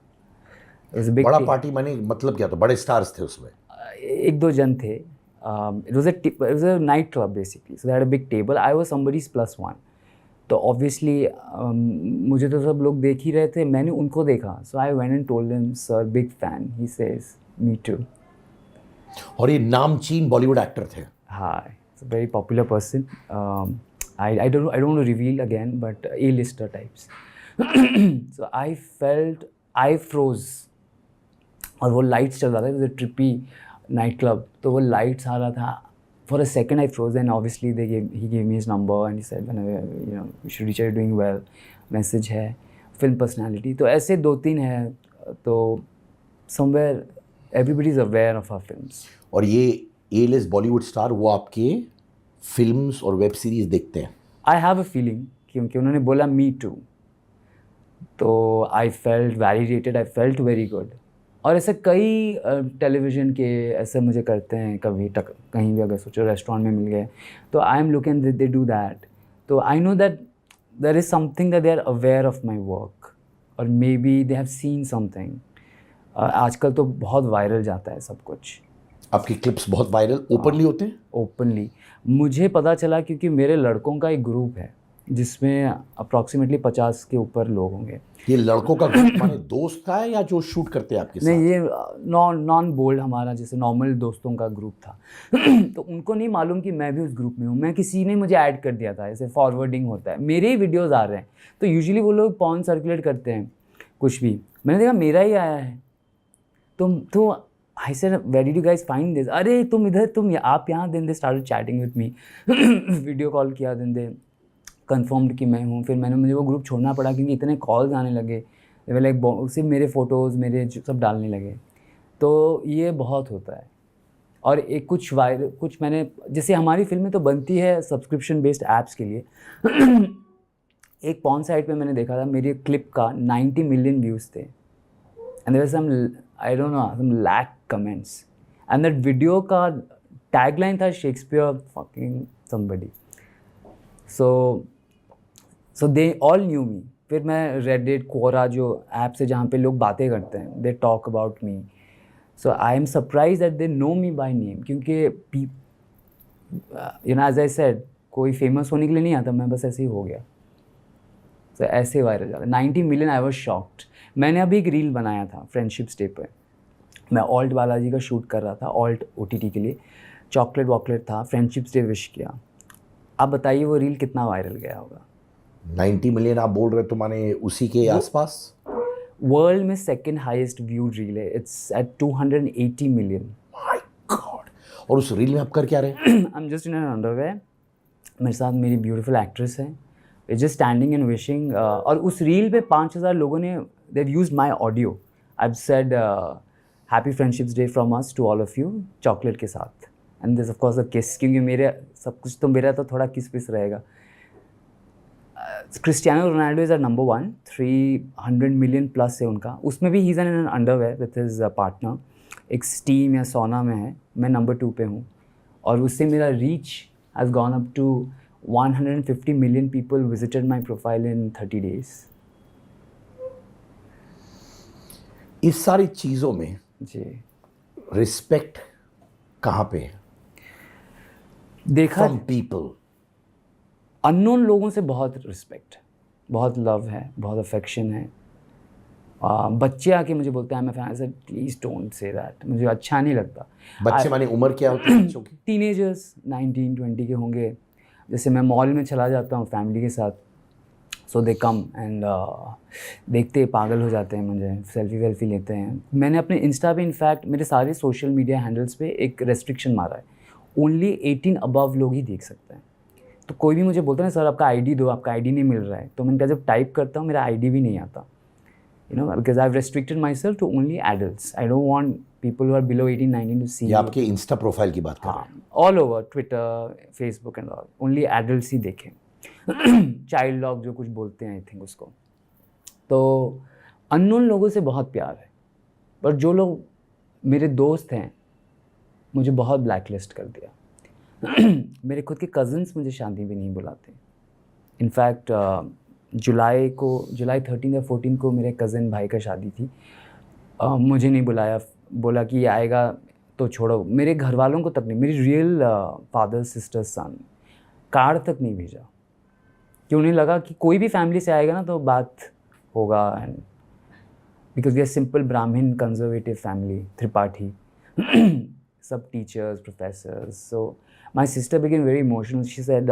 It was a big बड़ा tea- पार्टी माने मतलब क्या था, बड़े स्टार्स थे उसमें? एक दो जन थे। it was a night club basically, so they had a big table. I was somebody's plus one. तो ऑब्वियसली मुझे तो सब लोग देख ही रहे थे, मैंने उनको देखा। So I went and told him, sir big fan. He says me too. और ये नामचीन बॉलीवुड एक्टर थे? हाँ, it's a very popular person. I don't want to reveal again, but A-lister types. So I froze। और वो lights चल रहा था, it was a trippy night club, तो वो लाइट्स आ रहा था। For a second I froze, and obviously he gave me his number and he said you should reach, are doing well, message है, फिल्म पर्सनालिटी। तो ऐसे दो तीन है, तो somewhere everybody is aware of our films. और ये ए list Bollywood star वो आपके फिल्म्स और वेब सीरीज देखते हैं? आई हैव अ फीलिंग, क्योंकि उन्होंने बोला मी टू, तो I felt validated, I felt very good. और ऐसे कई टेलीविज़न के ऐसे मुझे करते हैं, कभी कहीं भी अगर सोचो रेस्टोरेंट में मिल गए, तो I am looking they do that. तो I know that there is something that they are aware of my work, और maybe they have seen something. आजकल तो बहुत वायरल जाता है सब कुछ। आपकी क्लिप्स बहुत वायरल ओपनली होते हैं? ओपनली मुझे पता चला, क्योंकि मेरे लड़कों का एक ग्रुप है जिसमें अप्रॉक्सीमेटली 50 के ऊपर लोग होंगे। ये लड़कों का ग्रुप माने दोस्त का है या जो शूट करते हैं आपके साथ? नहीं, ये नॉन बोल्ड हमारा जैसे नॉर्मल दोस्तों का ग्रुप था। तो उनको नहीं मालूम कि मैं भी उस ग्रुप में हूँ। मैं किसी ने मुझे ऐड कर दिया था, ऐसे फॉरवर्डिंग होता है, मेरे ही वीडियोस आ रहे हैं। तो यूजुअली वो लोग पॉर्न सर्कुलेट करते हैं कुछ भी, मैंने देखा मेरा ही आया है। तो I said where did you guys find this? अरे तुम इधर, आप यहाँ। Then they started chatting with me, video call किया, देन दे कंफर्म्ड कि मैं हूँ। फिर मुझे वो ग्रुप छोड़ना पड़ा, क्योंकि इतने कॉल्स आने लगे, लाइक सिर्फ मेरे फ़ोटोज़ मेरे सब डालने लगे। तो ये बहुत होता है। और एक कुछ मैंने, जैसे हमारी फिल्में तो बनती है सब्सक्रिप्शन बेस्ड ऐप्स के लिए। एक पॉर्न साइट पे मैंने देखा था, मेरी क्लिप का 90 मिलियन व्यूज़ थे, and there were some, I don't know, some lakh comments, एंड दैट वीडियो का टैगलाइन था Shakespeare fucking somebody. So they all knew me. फिर मैं रेडिट, क्वोरा जो ऐप्स है जहाँ पे लोग बातें करते हैं, they talk about me. So I am surprise that they know me by name, क्योंकि you know as I said, कोई फेमस होने के लिए नहीं आता, मैं बस ऐसे ही हो गया। तो ऐसे वायरल जाता। 90 मिलियन, आई वॉज शॉक्ड। मैंने अभी एक रील बनाया था फ्रेंडशिप्स डे पर, मैं ऑल्ट बालाजी का शूट कर रहा था, ऑल्ट OTT के लिए। चॉकलेट वॉकलेट था, फ्रेंडशिप्स डे विश किया। आप बताइए वो रील कितना वायरल गया होगा? 90 मिलियन आप बोल रहे तो माने उसी के आसपास? वर्ल्ड में सेकंड हाईएस्ट व्यू रील है, it's at 280 million. My God! और उस रील में आप कर क्या रहे हैं? I am just in an underwear, मेरे साथ मेरी ब्यूटीफुल एक्ट्रेस है, we just standing and wishing. और उस रील पे 5000 लोगों ने, they have used my audio. I have said happy friendships day from us to all of you, chocolate के साथ, एंड दिस ऑफ कोर्स अ किस, क्योंकि मेरे सब कुछ तो मेरा तो थोड़ा किस पिस रहेगा। Cristiano Ronaldo is number 1, 300 million plus है उनका, उसमें भी he is in underwear with his partner, एक स्टीम या सोना में है, मैं नंबर 2 पे हूँ। और उससे मेरा reach has gone up to 150 million people visited my profile in 30 days. इस सारी चीज़ों में जी, रिस्पेक्ट कहाँ पे है देखा फ्रॉम पीपल? अननोन लोगों से बहुत रिस्पेक्ट है, बहुत लव है, बहुत अफेक्शन है। बच्चे आके मुझे बोलते हैं, मैं फैन से, प्लीज़ डोंट से दैट, मुझे अच्छा नहीं लगता। बच्चे माने उम्र क्या होती है बच्चों की? टीनेजर्स 19-20 के होंगे। जैसे मैं मॉल में चला जाता हूँ फैमिली के साथ, सो दे कम एंड देखते पागल हो जाते हैं मुझे, सेल्फी वेल्फी लेते हैं। मैंने अपने इंस्टा पे, इनफैक्ट मेरे सारे सोशल मीडिया हैंडल्स पे एक रेस्ट्रिक्शन मारा है, ओनली 18 अबव लोग ही देख सकते हैं। तो कोई भी मुझे बोलता है ना, सर आपका आईडी दो, आपका आईडी नहीं मिल रहा है, तो मैंने कहा जब टाइप करता हूँ मेरा आईडी भी नहीं आता, you know, because I have restricted myself to only adults. I don't want people who are below 18-19 to see. ये आपके इंस्टा प्रोफाइल की बात कर रहे हैं? All over Twitter, Facebook and all, only adults ही देखें। चाइल्ड लॉक जो कुछ बोलते हैं, आई थिंक उसको। तो अननोन लोगों से बहुत प्यार है, पर जो लोग मेरे दोस्त हैं मुझे बहुत ब्लैकलिस्ट कर दिया। मेरे खुद के कज़न्स मुझे शादी में नहीं बुलाते। इनफैक्ट जुलाई 13 या 14 को मेरे कज़न भाई का शादी थी, मुझे नहीं बुलाया, बोला कि ये आएगा तो छोड़ो। मेरे घर वालों को तक नहीं, मेरी real father sister son card तक नहीं भेजा, कि उन्हें लगा कि कोई भी फैमिली से आएगा ना तो बात होगा, and because we are simple Brahmin conservative family, Tripathi, सब teachers professors. So my sister became very emotional, she said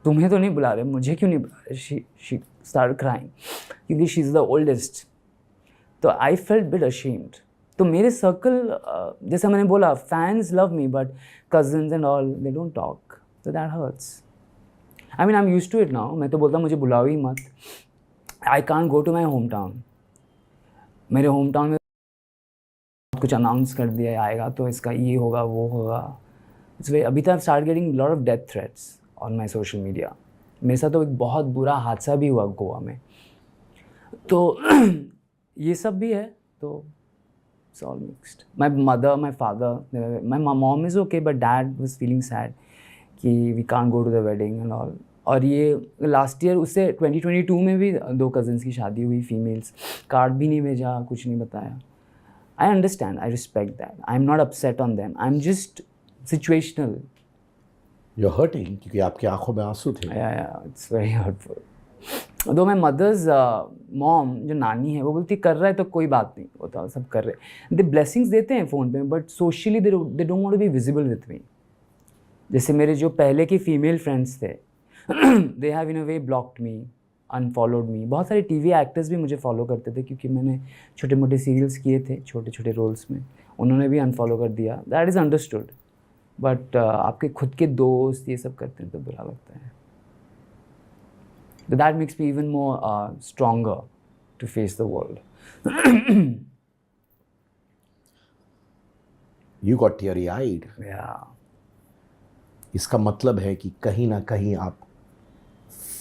तुम्हें तो नहीं बुला रहे, मुझे क्यों नहीं बुला रहे? शी स्टार्ट क्राइंग, क्योंकि शी इज़ द ओल्डेस्ट। तो आई फेल्ट बिट अशेम्ड। तो मेरे सर्कल, जैसा मैंने बोला, fans love me but cousins and all they don't talk, तो that hurts. I mean I am used to it now. मैं तो बोलता मुझे बुलाओ ही मत। I can't go to my home town. मेरे होम टाउन में कुछ अनाउंस कर दिया आएगा तो इसका ये होगा वो होगा। इट्स वे अभी तक start getting lot of death threats on my social media. मेरे साथ तो एक बहुत बुरा हादसा भी हुआ गोवा में, तो ये सब भी है। तो it's all mixed. My mother, my father, my mom is okay but dad was feeling sad कि we can't go to the wedding and all. और ये लास्ट ईयर, उससे 2022 में भी 2 कज़न्स की शादी हुई, फीमेल्स, कार्ड भी नहीं भेजा, कुछ नहीं बताया। I understand, I respect that, I am not upset on them, I am just situational. You are hurting क्योंकि आपकी आंखों में आंसू थे। It's very hurtful. Though my mother's mom, जो नानी है, वो बोलती कर रहा है तो कोई बात नहीं होता, सब कर रहे। दे ब्लेसिंग्स देते हैं फ़ोन पे but socially they don't want to be visible with me. जैसे मेरे जो पहले के फीमेल फ्रेंड्स थे, they have in a way blocked me, unfollowed me. बहुत सारे टीवी एक्टर्स भी मुझे फॉलो करते थे क्योंकि मैंने छोटे मोटे सीरियल्स किए थे छोटे छोटे रोल्स में, उन्होंने भी अनफॉलो कर दिया। That is understood. बट आपके खुद के दोस्त ये सब करते हैं तो बुरा लगता है। That makes me even more stronger to face the world. You got teary eyed. इसका मतलब है कि कहीं ना कहीं आप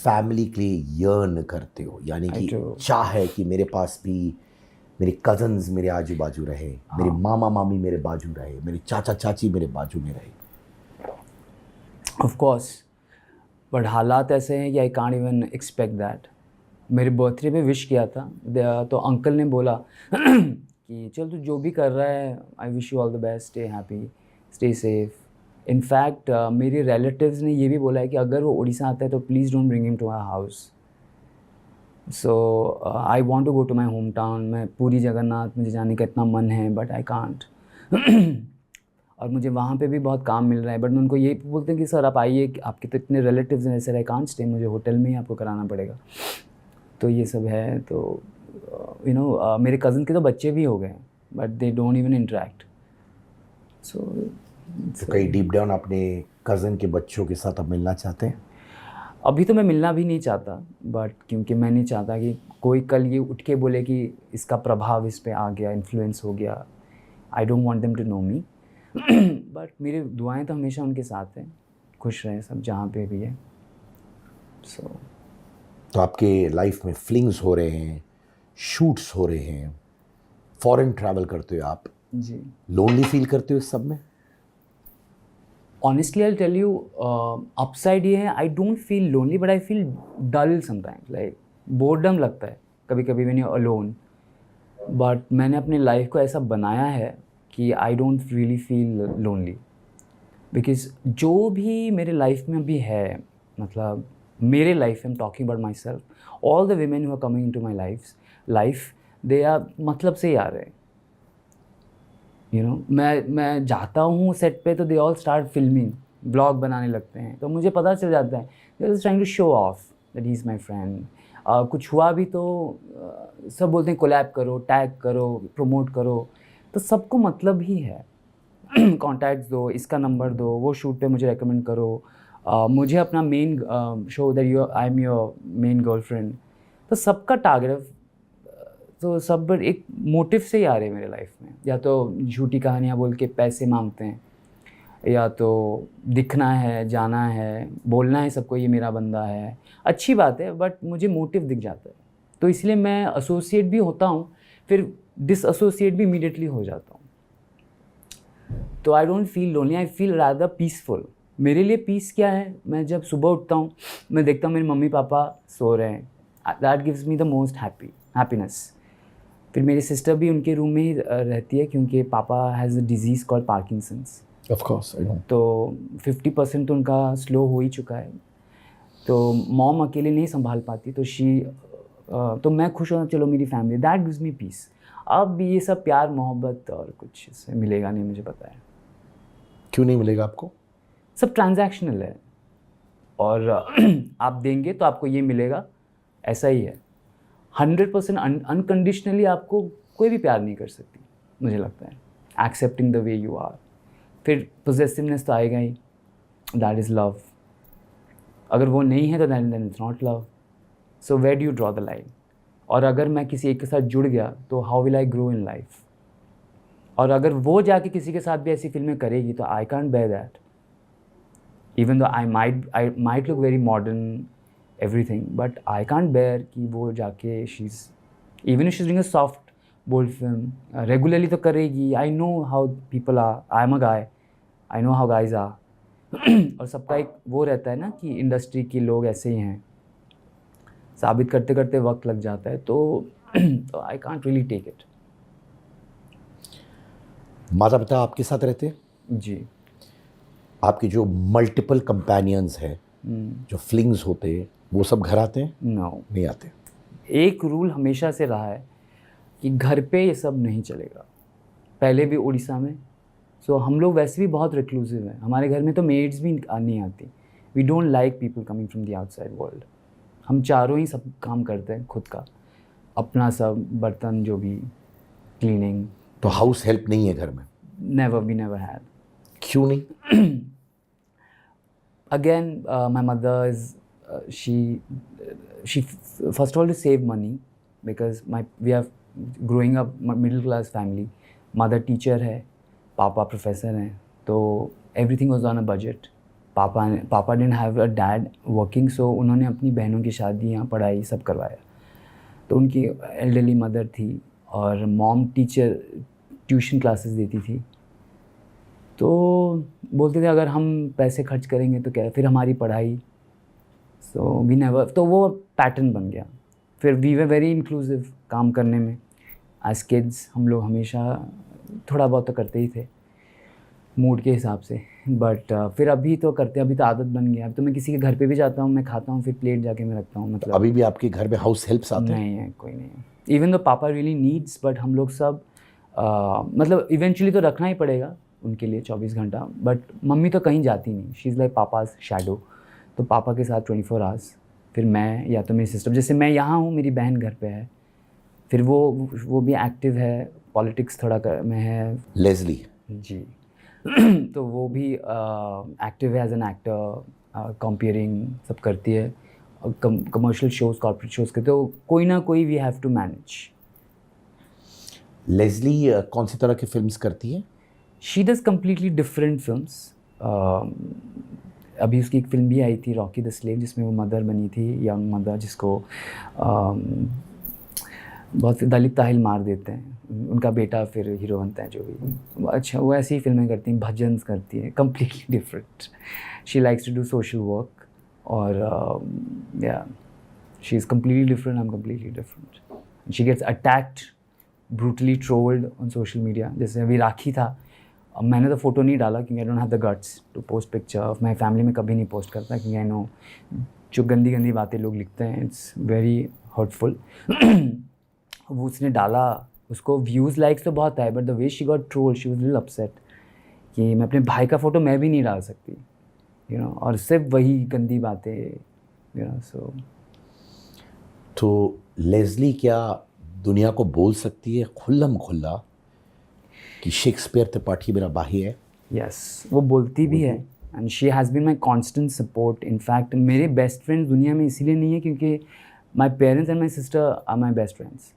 फैमिली के लिए यर्न करते हो, यानी कि चाह है कि मेरे पास भी मेरे कज़न्स मेरे आजू बाजू रहे, मेरे मामा मामी मेरे बाजू रहे, मेरे चाचा चाची मेरे बाजू में रहे। ऑफ कोर्स, बट हालात ऐसे हैं कि I can't even expect that. मेरे बर्थडे पे विश किया था तो अंकल ने बोला कि चल तू जो भी कर रहा है, आई wish you all the best, stay happy, stay safe. In fact मेरे रिलेटिव्स ने ये भी बोला है कि अगर वो उड़ीसा आता है तो please don't bring him to our house. So I want to go to my hometown. मैं पूरी जगन्नाथ मुझे जाने का इतना मन है बट आई कांट। और मुझे वहाँ पे भी बहुत काम मिल रहा है बट मैं उनको ये बोलते हैं कि सर आप आइए, आपके तो इतने रिलेटिव्स हैं, सर आई कांट स्टे, मुझे होटल में ही आपको कराना पड़ेगा। तो ये सब है। तो यू नो मेरे कज़न के तो बच्चे भी हो गए but they don't even interact. So तो कई डीप डाउन अपने कज़न के बच्चों के साथ अब मिलना चाहते हैं? अभी तो मैं मिलना भी नहीं चाहता, बट क्योंकि मैं नहीं चाहता कि कोई कल ये उठ के बोले कि इसका प्रभाव इस पे आ गया, इन्फ्लुएंस हो गया। I don't want them to know me. But मेरी दुआएं तो हमेशा उनके साथ हैं, खुश रहें सब जहाँ पे भी है। सो तो आपके लाइफ में फ्लिंग्स हो रहे हैं, शूट्स हो रहे हैं, फॉरेन ट्रैवल करते हो आप जी। लोनली फील करते हो इस सब में? Honestly I tell you, upside ये है, I don't feel lonely but I feel dull sometimes, like boredom लगता है कभी कभी when you are alone. But मैंने अपनी लाइफ को ऐसा बनाया है कि I don't really feel lonely, because जो भी मेरे लाइफ में अभी है, मतलब मेरे लाइफ में, talking about myself, all the women who are coming into my life they are मतलब से ही आ रहे हैं। यू नो मैं जाता हूँ सेट पे तो they all start filming, blog बनाने लगते हैं, तो मुझे पता चल जाता है they are trying to show off that he is my friend. कुछ हुआ भी तो सब बोलते हैं कोलैब करो, टैग करो, प्रमोट करो, तो सबको मतलब ही है। कॉन्टैक्ट्स दो, इसका नंबर दो, वो शूट पे मुझे रेकमेंड करो, मुझे अपना main show that you I am your main girlfriend. तो सबका टारगेट, तो सब एक मोटिव से ही आ रहे हैं मेरे लाइफ में। या तो झूठी कहानियाँ बोल के पैसे मांगते हैं, या तो दिखना है, जाना है, बोलना है सबको ये मेरा बंदा है। अच्छी बात है बट मुझे मोटिव दिख जाता है, तो इसलिए मैं एसोसिएट भी होता हूँ, फिर डिसएसोसिएट भी इमीडिएटली हो जाता हूँ। तो I don't feel lonely, I feel rather peaceful मेरे लिए पीस क्या है, मैं जब सुबह उठता हूँ मैं देखता हूँ मेरे मम्मी पापा सो रहे हैं, that gives me the most happiness. फिर मेरी सिस्टर भी उनके रूम में ही रहती है क्योंकि पापा has a disease called Parkinson's. Of course I know. तो 50% तो उनका स्लो हो ही चुका है, तो मॉम अकेले नहीं संभाल पाती, तो मैं खुश हूँ, चलो मेरी family, that gives me peace. अब ये सब प्यार मोहब्बत और कुछ इससे मिलेगा नहीं, मुझे पता है। क्यों नहीं मिलेगा आपको? सब ट्रांजैक्शनल है, और आप देंगे तो आपको ये मिलेगा, ऐसा ही है। 100% अनकंडीशनली आपको कोई भी प्यार नहीं कर सकती, मुझे लगता है, accepting the way you are. फिर पोजेसिवनेस तो आएगा ही, दैट इज़ लव। अगर वो नहीं है तो then it's not love. So where do you draw the line? और अगर मैं किसी एक के साथ जुड़ गया तो how will I grow in life? और अगर वो जाके किसी के साथ भी ऐसी फिल्में करेगी तो I can't bear that. Even though I might look very modern everything, but I can't bear कि वो जाके even if she is doing a soft bold film regularly तो करेगी। I know how people are, I am a guy, I know how guys are. और सबका एक वो रहता है ना कि इंडस्ट्री के लोग ऐसे ही हैं, साबित करते करते वक्त लग जाता है, तो I can't really take it. माता पिता आपके साथ रहते हैं? जी। आपके जो मल्टीपल कंपेनियंस हैं, जो फ्लिंग्स होते हैं, वो सब घर आते हैं? नो, नहीं आते। एक रूल हमेशा से रहा है कि घर पे ये सब नहीं चलेगा। पहले भी उड़ीसा में, सो हम लोग वैसे भी बहुत रिक्लूसिव हैं, हमारे घर में तो मेड्स भी नहीं आती। We don't like people coming from the outside world. हम चारों ही सब काम करते हैं खुद का, अपना सब, बर्तन जो भी, क्लीनिंग। तो हाउस हेल्प नहीं है घर में? Never, we never had. क्यों नहीं? Again, my mother is she first of all to save money, because we are growing up middle class family. Mother teacher है, पापा professor हैं, तो everything was on a budget. पापा didn't have a dad working, so उन्होंने अपनी बहनों की शादियाँ, पढ़ाई सब करवाया। तो उनकी elderly mother थी, और mom टीचर, ट्यूशन क्लासेस देती थी। तो बोलते थे अगर हम पैसे खर्च करेंगे तो क्या, फिर हमारी पढ़ाई, सो वी नेवर, तो वो पैटर्न बन गया। फिर वी वर वेरी इंक्लूसिव काम करने में, एज किड्स हम लोग हमेशा थोड़ा बहुत तो करते ही थे मूड के हिसाब से, बट फिर अभी तो करते हैं, अभी तो आदत बन गया। अब तो मैं किसी के घर पे भी जाता हूँ, मैं खाता हूँ, फिर प्लेट जाके मैं रखता हूँ। मतलब अभी भी आपके घर में हाउस हेल्प्स आते हैं? नहीं है, कोई नहीं है। इवन दो पापा रियली नीड्स, बट हम लोग सब मतलब इवेंचुअली तो रखना ही पड़ेगा उनके लिए 24 घंटा। बट मम्मी तो कहीं जाती नहीं, she is like papa's shadow. तो पापा के साथ 24 आवर्स, फिर मैं या तो मेरी सिस्टर, जैसे मैं यहाँ हूँ, मेरी बहन घर पे है, फिर वो भी एक्टिव है, पॉलिटिक्स थोड़ा में है। लेज़ली जी। तो वो भी एक्टिव है एज एन एक्टर, कंपेयरिंग सब करती है, कमर्शियल शोज़, कॉर्पोरेट शोज़ के, तो कोई ना कोई we have to manage. Lesley कौन सी तरह की फिल्म्स करती है? She does completely different films. अभी उसकी एक फिल्म भी आई थी, रॉकी द स्लेव, जिसमें वो मदर बनी थी, यंग मदर, जिसको बहुत दलित ताहिल मार देते हैं, उनका बेटा फिर हीरो बनता है, जो भी। अच्छा, वो ऐसी ही फिल्में करती हैं, भजन करती हैं, completely different. She likes to do social work, और या she is completely different, I am completely different. She gets attacked, brutally trolled on social media. जैसे अभी राखी था, अब मैंने तो फ़ोटो नहीं डाला क्योंकि I don't have the guts to post picture of my family. में कभी नहीं पोस्ट करता क्योंकि आई नो जो गंदी गंदी बातें लोग लिखते हैं, इट्स वेरी हर्टफुल। वो उसने डाला, उसको व्यूज़ लाइक्स तो बहुत आए, but the way she got trolled, she was little upset कि मैं अपने भाई का फ़ोटो मैं भी नहीं डाल सकती, यू नो, और सिर्फ वही गंदी बातें, यू नो। सो तो लेज़ली क्या दुनिया को बोल सकती है खुल्लम खुल्ला कि शेक्सपियर त्रिपाठी मेरा भाई है? यस, वो बोलती भी है, and she has been my constant support. In fact मेरे बेस्ट फ्रेंड्स दुनिया में इसीलिए नहीं है क्योंकि my parents and my sister are my best friends.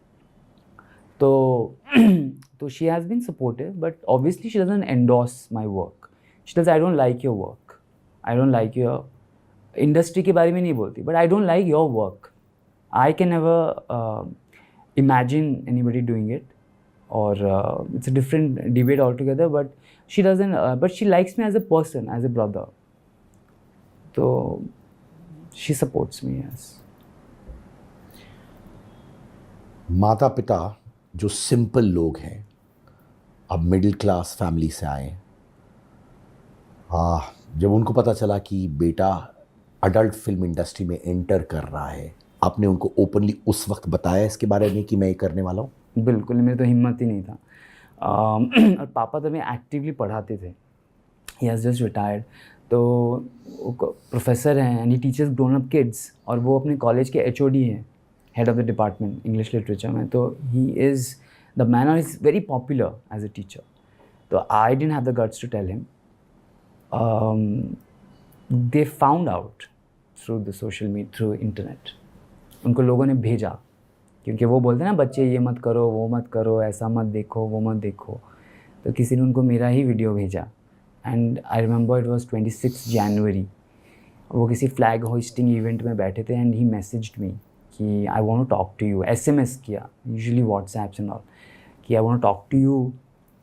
तो she has been supportive, but obviously she doesn't endorse my work. She does, I don't like your work, I don't like your, industry के बारे में नहीं बोलती, but I don't like your work. I can never imagine anybody doing it, or it's a different debate altogether, but she doesn't, but she likes me as a person, as a brother, तो she supports me, yes. माता पिता जो simple लोग हैं, अब middle class family से आए, जब उनको पता चला कि बेटा अडल्ट फिल्म इंडस्ट्री में एंटर कर रहा है, आपने उनको ओपनली उस वक्त बताया इसके बारे में कि मैं ये करने वाला हूँ? बिल्कुल, मेरे तो हिम्मत ही नहीं था। और पापा तो हमें एक्टिवली पढ़ाते थे। ही हैज़ जस्ट रिटायर्ड, तो वो प्रोफेसर हैं and he teachers grown up kids, और वो अपने कॉलेज के एचओडी हैं, head of the department English literature में। तो ही इज़ द मैन और is very popular as a teacher. तो I didn't have the guts to tell him. They found out through the social media, through internet. उनको लोगों ने भेजा, क्योंकि वो बोलते हैं ना बच्चे ये मत करो, वो मत करो, ऐसा मत देखो, वो मत देखो। तो किसी ने उनको मेरा ही वीडियो भेजा and I remember it was 26 जनवरी। वो किसी फ्लैग होइस्टिंग इवेंट में बैठे थे एंड ही मैसेज्ड मी कि I want to talk to you. SMS किया, यूजुअली व्हाट्सएप्स एंड ऑल, कि I want to talk to you,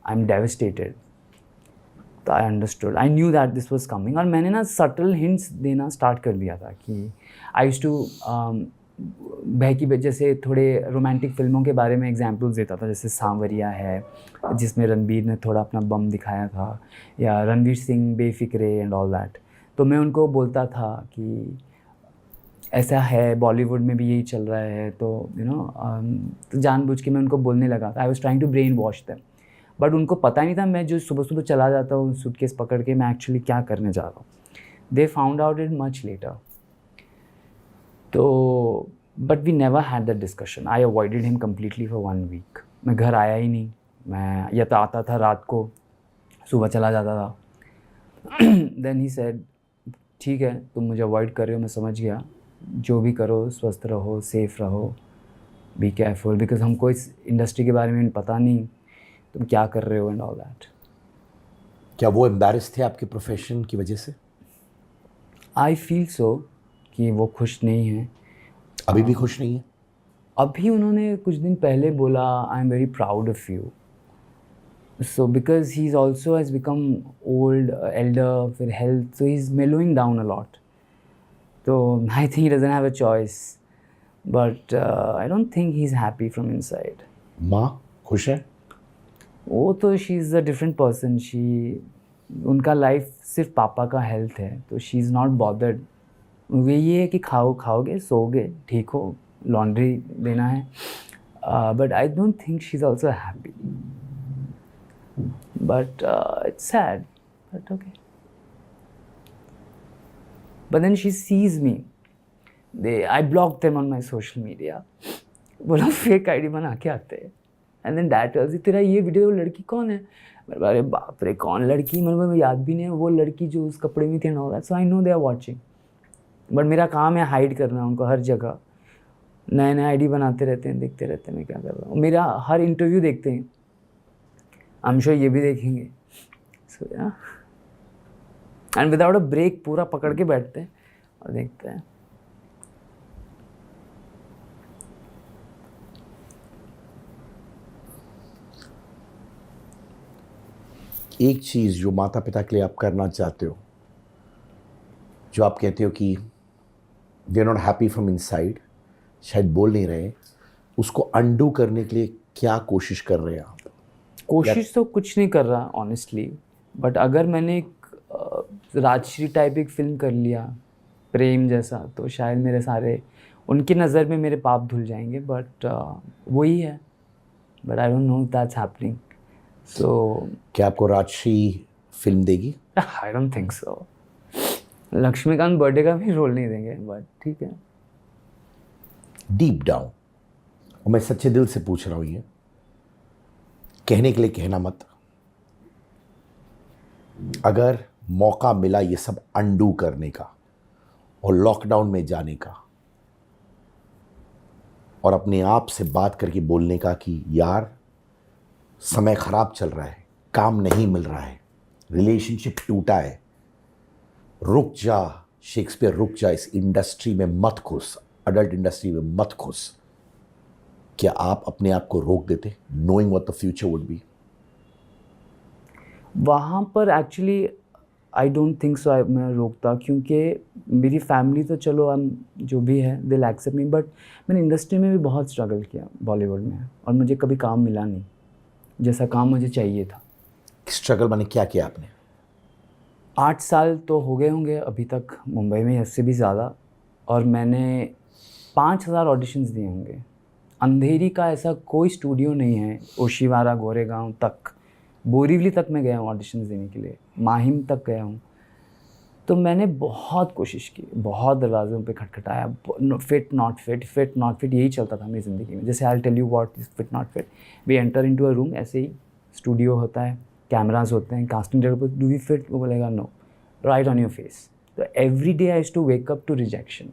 I am devastated. तो I understood, I knew that this was coming. और मैंने ना subtle hints देना start कर दिया था कि आई यूज्ड टू बहकी, जैसे थोड़े रोमांटिक फिल्मों के बारे में एग्जांपल्स देता था, जैसे सांवरिया है जिसमें रणबीर ने थोड़ा अपना बम दिखाया था, या Ranveer Singh Befikre and all that. तो मैं उनको बोलता था कि ऐसा है, बॉलीवुड में भी यही चल रहा है। तो तो जानबूझ के मैं उनको बोलने लगा था। I was trying to brainwash them, but उनको पता नहीं था मैं जो सुबह सुबह चला जाता हूँ सूटकेस पकड़ के, मैं एक्चुअली क्या करने जा रहा हूँ। They found out it much later. तो but we never had that discussion. I avoided him completely for 1 week. मैं घर आया ही नहीं। मैं या तो आता था रात को, सुबह चला जाता था। देन ही सेड, ठीक है तुम मुझे अवॉइड कर रहे हो, मैं समझ गया, जो भी करो स्वस्थ रहो, सेफ रहो, बी केयरफुल, बिकॉज हमको इस इंडस्ट्री के बारे में पता नहीं तुम क्या कर रहे हो एंड ऑल दैट। क्या वो एम्बैरेस थे आपके प्रोफेशन की वजह से? आई फील सो कि वो खुश नहीं हैं। अभी भी खुश नहीं है? अभी उन्होंने कुछ दिन पहले बोला, I am very proud of you. So because he is also has become old, elder, फिर health, so he is mellowing down a lot. तो I think he doesn't have a choice, but I don't think he is happy from inside. माँ खुश है? वो तो she is a different person. उनका life सिर्फ पापा का हेल्थ है, तो शी इज़ नॉट बॉदर्ड। वे ये है कि खाओगे, सोओगे, ठीक हो, लॉन्ड्री देना है, but I don't think she is also happy. But it's sad, but okay. But then she sees me, I block them on my social media. बोला फेक आईडी बना के आते हैं। And then that tells me, तेरा ये video, वो लड़की कौन है? मेरे अरे बाप रे, कौन लड़की? मुझे याद भी नहीं है। वो लड़की जो उस कपड़े में थी and all that. So I know they are watching, but मेरा काम है हाइड करना उनको हर जगह। नए नए आईडी बनाते रहते हैं, देखते रहते हैं मैं क्या कर रहा हूँ। मेरा हर इंटरव्यू देखते हैं, आई एम श्योर ये भी देखेंगे। सो या, एंड विदाउट अ ब्रेक पूरा पकड़ के बैठते हैं और देखते हैं। एक चीज़ जो माता पिता के लिए आप करना चाहते हो, जो आप कहते हो कि they are not happy from inside, शायद बोल नहीं रहे, उसको अंडू करने के लिए क्या कोशिश कर रहे हैं आप? कोशिश तो कुछ नहीं कर रहा ऑनेस्टली, बट अगर मैंने एक राजश्री टाइप एक फिल्म कर लिया, प्रेम जैसा, तो शायद मेरे सारे उनकी नज़र में मेरे पाप धुल जाएंगे। बट वही है, but I don't know that's happening. So क्या आपको राजश्री फिल्म देगी? I don't think so. Laxmikant birthday का भी रोल नहीं देंगे, बट ठीक है। डीप डाउन, और मैं सच्चे दिल से पूछ रहा हूँ, ये कहने के लिए कहना मत, अगर मौका मिला ये सब अंडू करने का और लॉकडाउन में जाने का और अपने आप से बात करके बोलने का कि यार समय खराब चल रहा है, काम नहीं मिल रहा है, रिलेशनशिप टूटा है, रुक जा शेक्सपियर, रुक जा, इस इंडस्ट्री में मत घुस, अडल्ट इंडस्ट्री में मत घुस, क्या आप अपने आप को रोक देते, knowing what the future would be? वहाँ पर एक्चुअली आई डोंट थिंक सो मैं रोकता, क्योंकि मेरी फैमिली तो चलो हम जो भी है दिल एक्सेप्ट मी, बट मैंने इंडस्ट्री में भी बहुत स्ट्रगल किया बॉलीवुड में, और मुझे कभी काम मिला नहीं जैसा काम मुझे चाहिए था। स्ट्रगल मैंने क्या किया आपने? 8 साल तो हो गए होंगे अभी तक मुंबई में, उससे भी ज़्यादा, और मैंने 5000 ऑडिशंस दिए होंगे। अंधेरी का ऐसा कोई स्टूडियो नहीं है, ओशिवारा, गोरेगांव तक, बोरीवली तक मैं गया हूँ ऑडिशंस देने के लिए, माहिम तक गया हूँ। तो मैंने बहुत कोशिश की, बहुत दरवाज़ों पे खटखटाया, fit not fit, fit not fit, यही चलता था मेरी ज़िंदगी में। जैसे I tell you what is fit not fit, we enter into a room, ऐसे ही स्टूडियो होता है, कैमराज होते हैं, casting director, do we fit, वो बोलेगा no, right on your face. तो every day I used to wake up to rejection,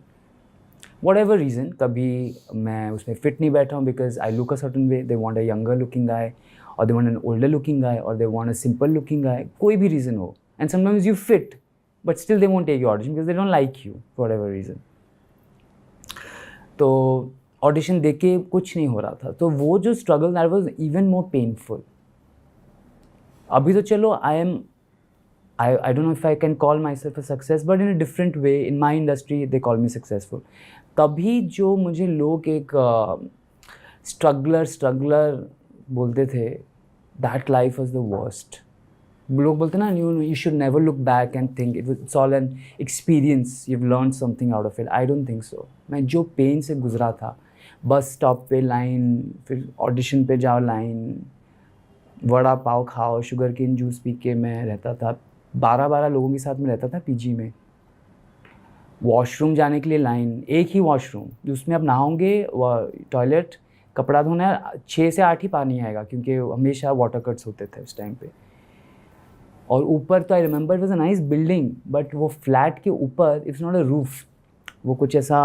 whatever reason. कभी मैं उसमें फिट नहीं बैठा हूँ because I look a certain way, they want a younger looking guy, और they want an older looking guy, और they want a simple looking guy, कोई भी रीज़न हो, and sometimes you fit but still they won't take you audition because they don't like you for ever reason. तो audition दे के कुछ नहीं हो रहा था, तो वो जो struggle that was even more painful. अभी तो चलो आई don't know if I can call myself a success, but in a different way, in my industry they call me successful. तभी जो मुझे लोग एक स्ट्रगलर बोलते थे, that life was the worst. लोग बोलते ना, you should never look back and think it's all an experience, you've learned something out of it. I don't think so. मैं जो पेन से गुजरा था, बस स्टॉप पे लाइन, फिर ऑडिशन पे जाओ लाइन, वड़ा पाव खाओ, शुगर केन जूस पी के मैं रहता था, 12 लोगों के साथ में रहता था पीजी में। वॉशरूम जाने के लिए लाइन, एक ही वॉशरूम, उसमें आप नहाओगे, टॉयलेट, कपड़ा धोना है, 6 से 8 ही पानी आएगा, क्योंकि हमेशा वाटर कट्स होते थे उस टाइम पे। और ऊपर तो I remember it was a nice building, but वो फ्लैट के ऊपर इट्स नॉट अ रूफ, वो कुछ ऐसा,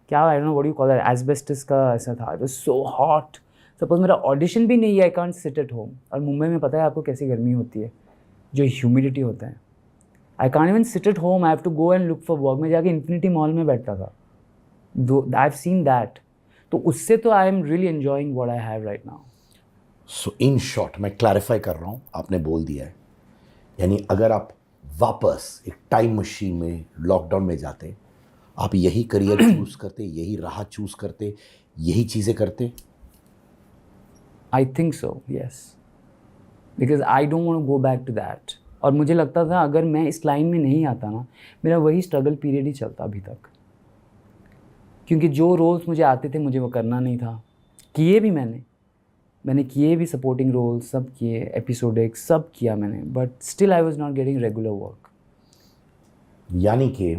क्या, आई don't know what you call that, asbestos का ऐसा था। It was so hot. Suppose मेरा ऑडिशन भी नहीं है, I can't sit at home. और मुंबई में पता है आपको कैसी गर्मी होती है, जो ह्यूमिडिटी होता है, I can't even sit at home, I have to go and look for work. मैं जाके इन्फिनिटी मॉल में बैठता था, आई हैव सीन दैट। तो उससे तो I am really enjoying what I have right now. So in short, मैं clarify कर रहा हूँ, आपने बोल दिया है, यानी अगर आप वापस एक टाइम मशीन में लॉकडाउन में जाते, आप यही करियर चूज़ करते, यही राह चूज़ करते, यही चीज़ें करते? I think so, yes, because I don't want to go back to that. और मुझे लगता था अगर मैं इस लाइन में नहीं आता ना, मेरा वही स्ट्रगल पीरियड ही चलता अभी तक, क्योंकि जो रोल्स मुझे आते थे मुझे वो करना नहीं था। किए भी मैंने किए भी, सपोर्टिंग रोल सब किए, एपिसोडिक सब किया मैंने, but still I was not getting regular work. यानी कि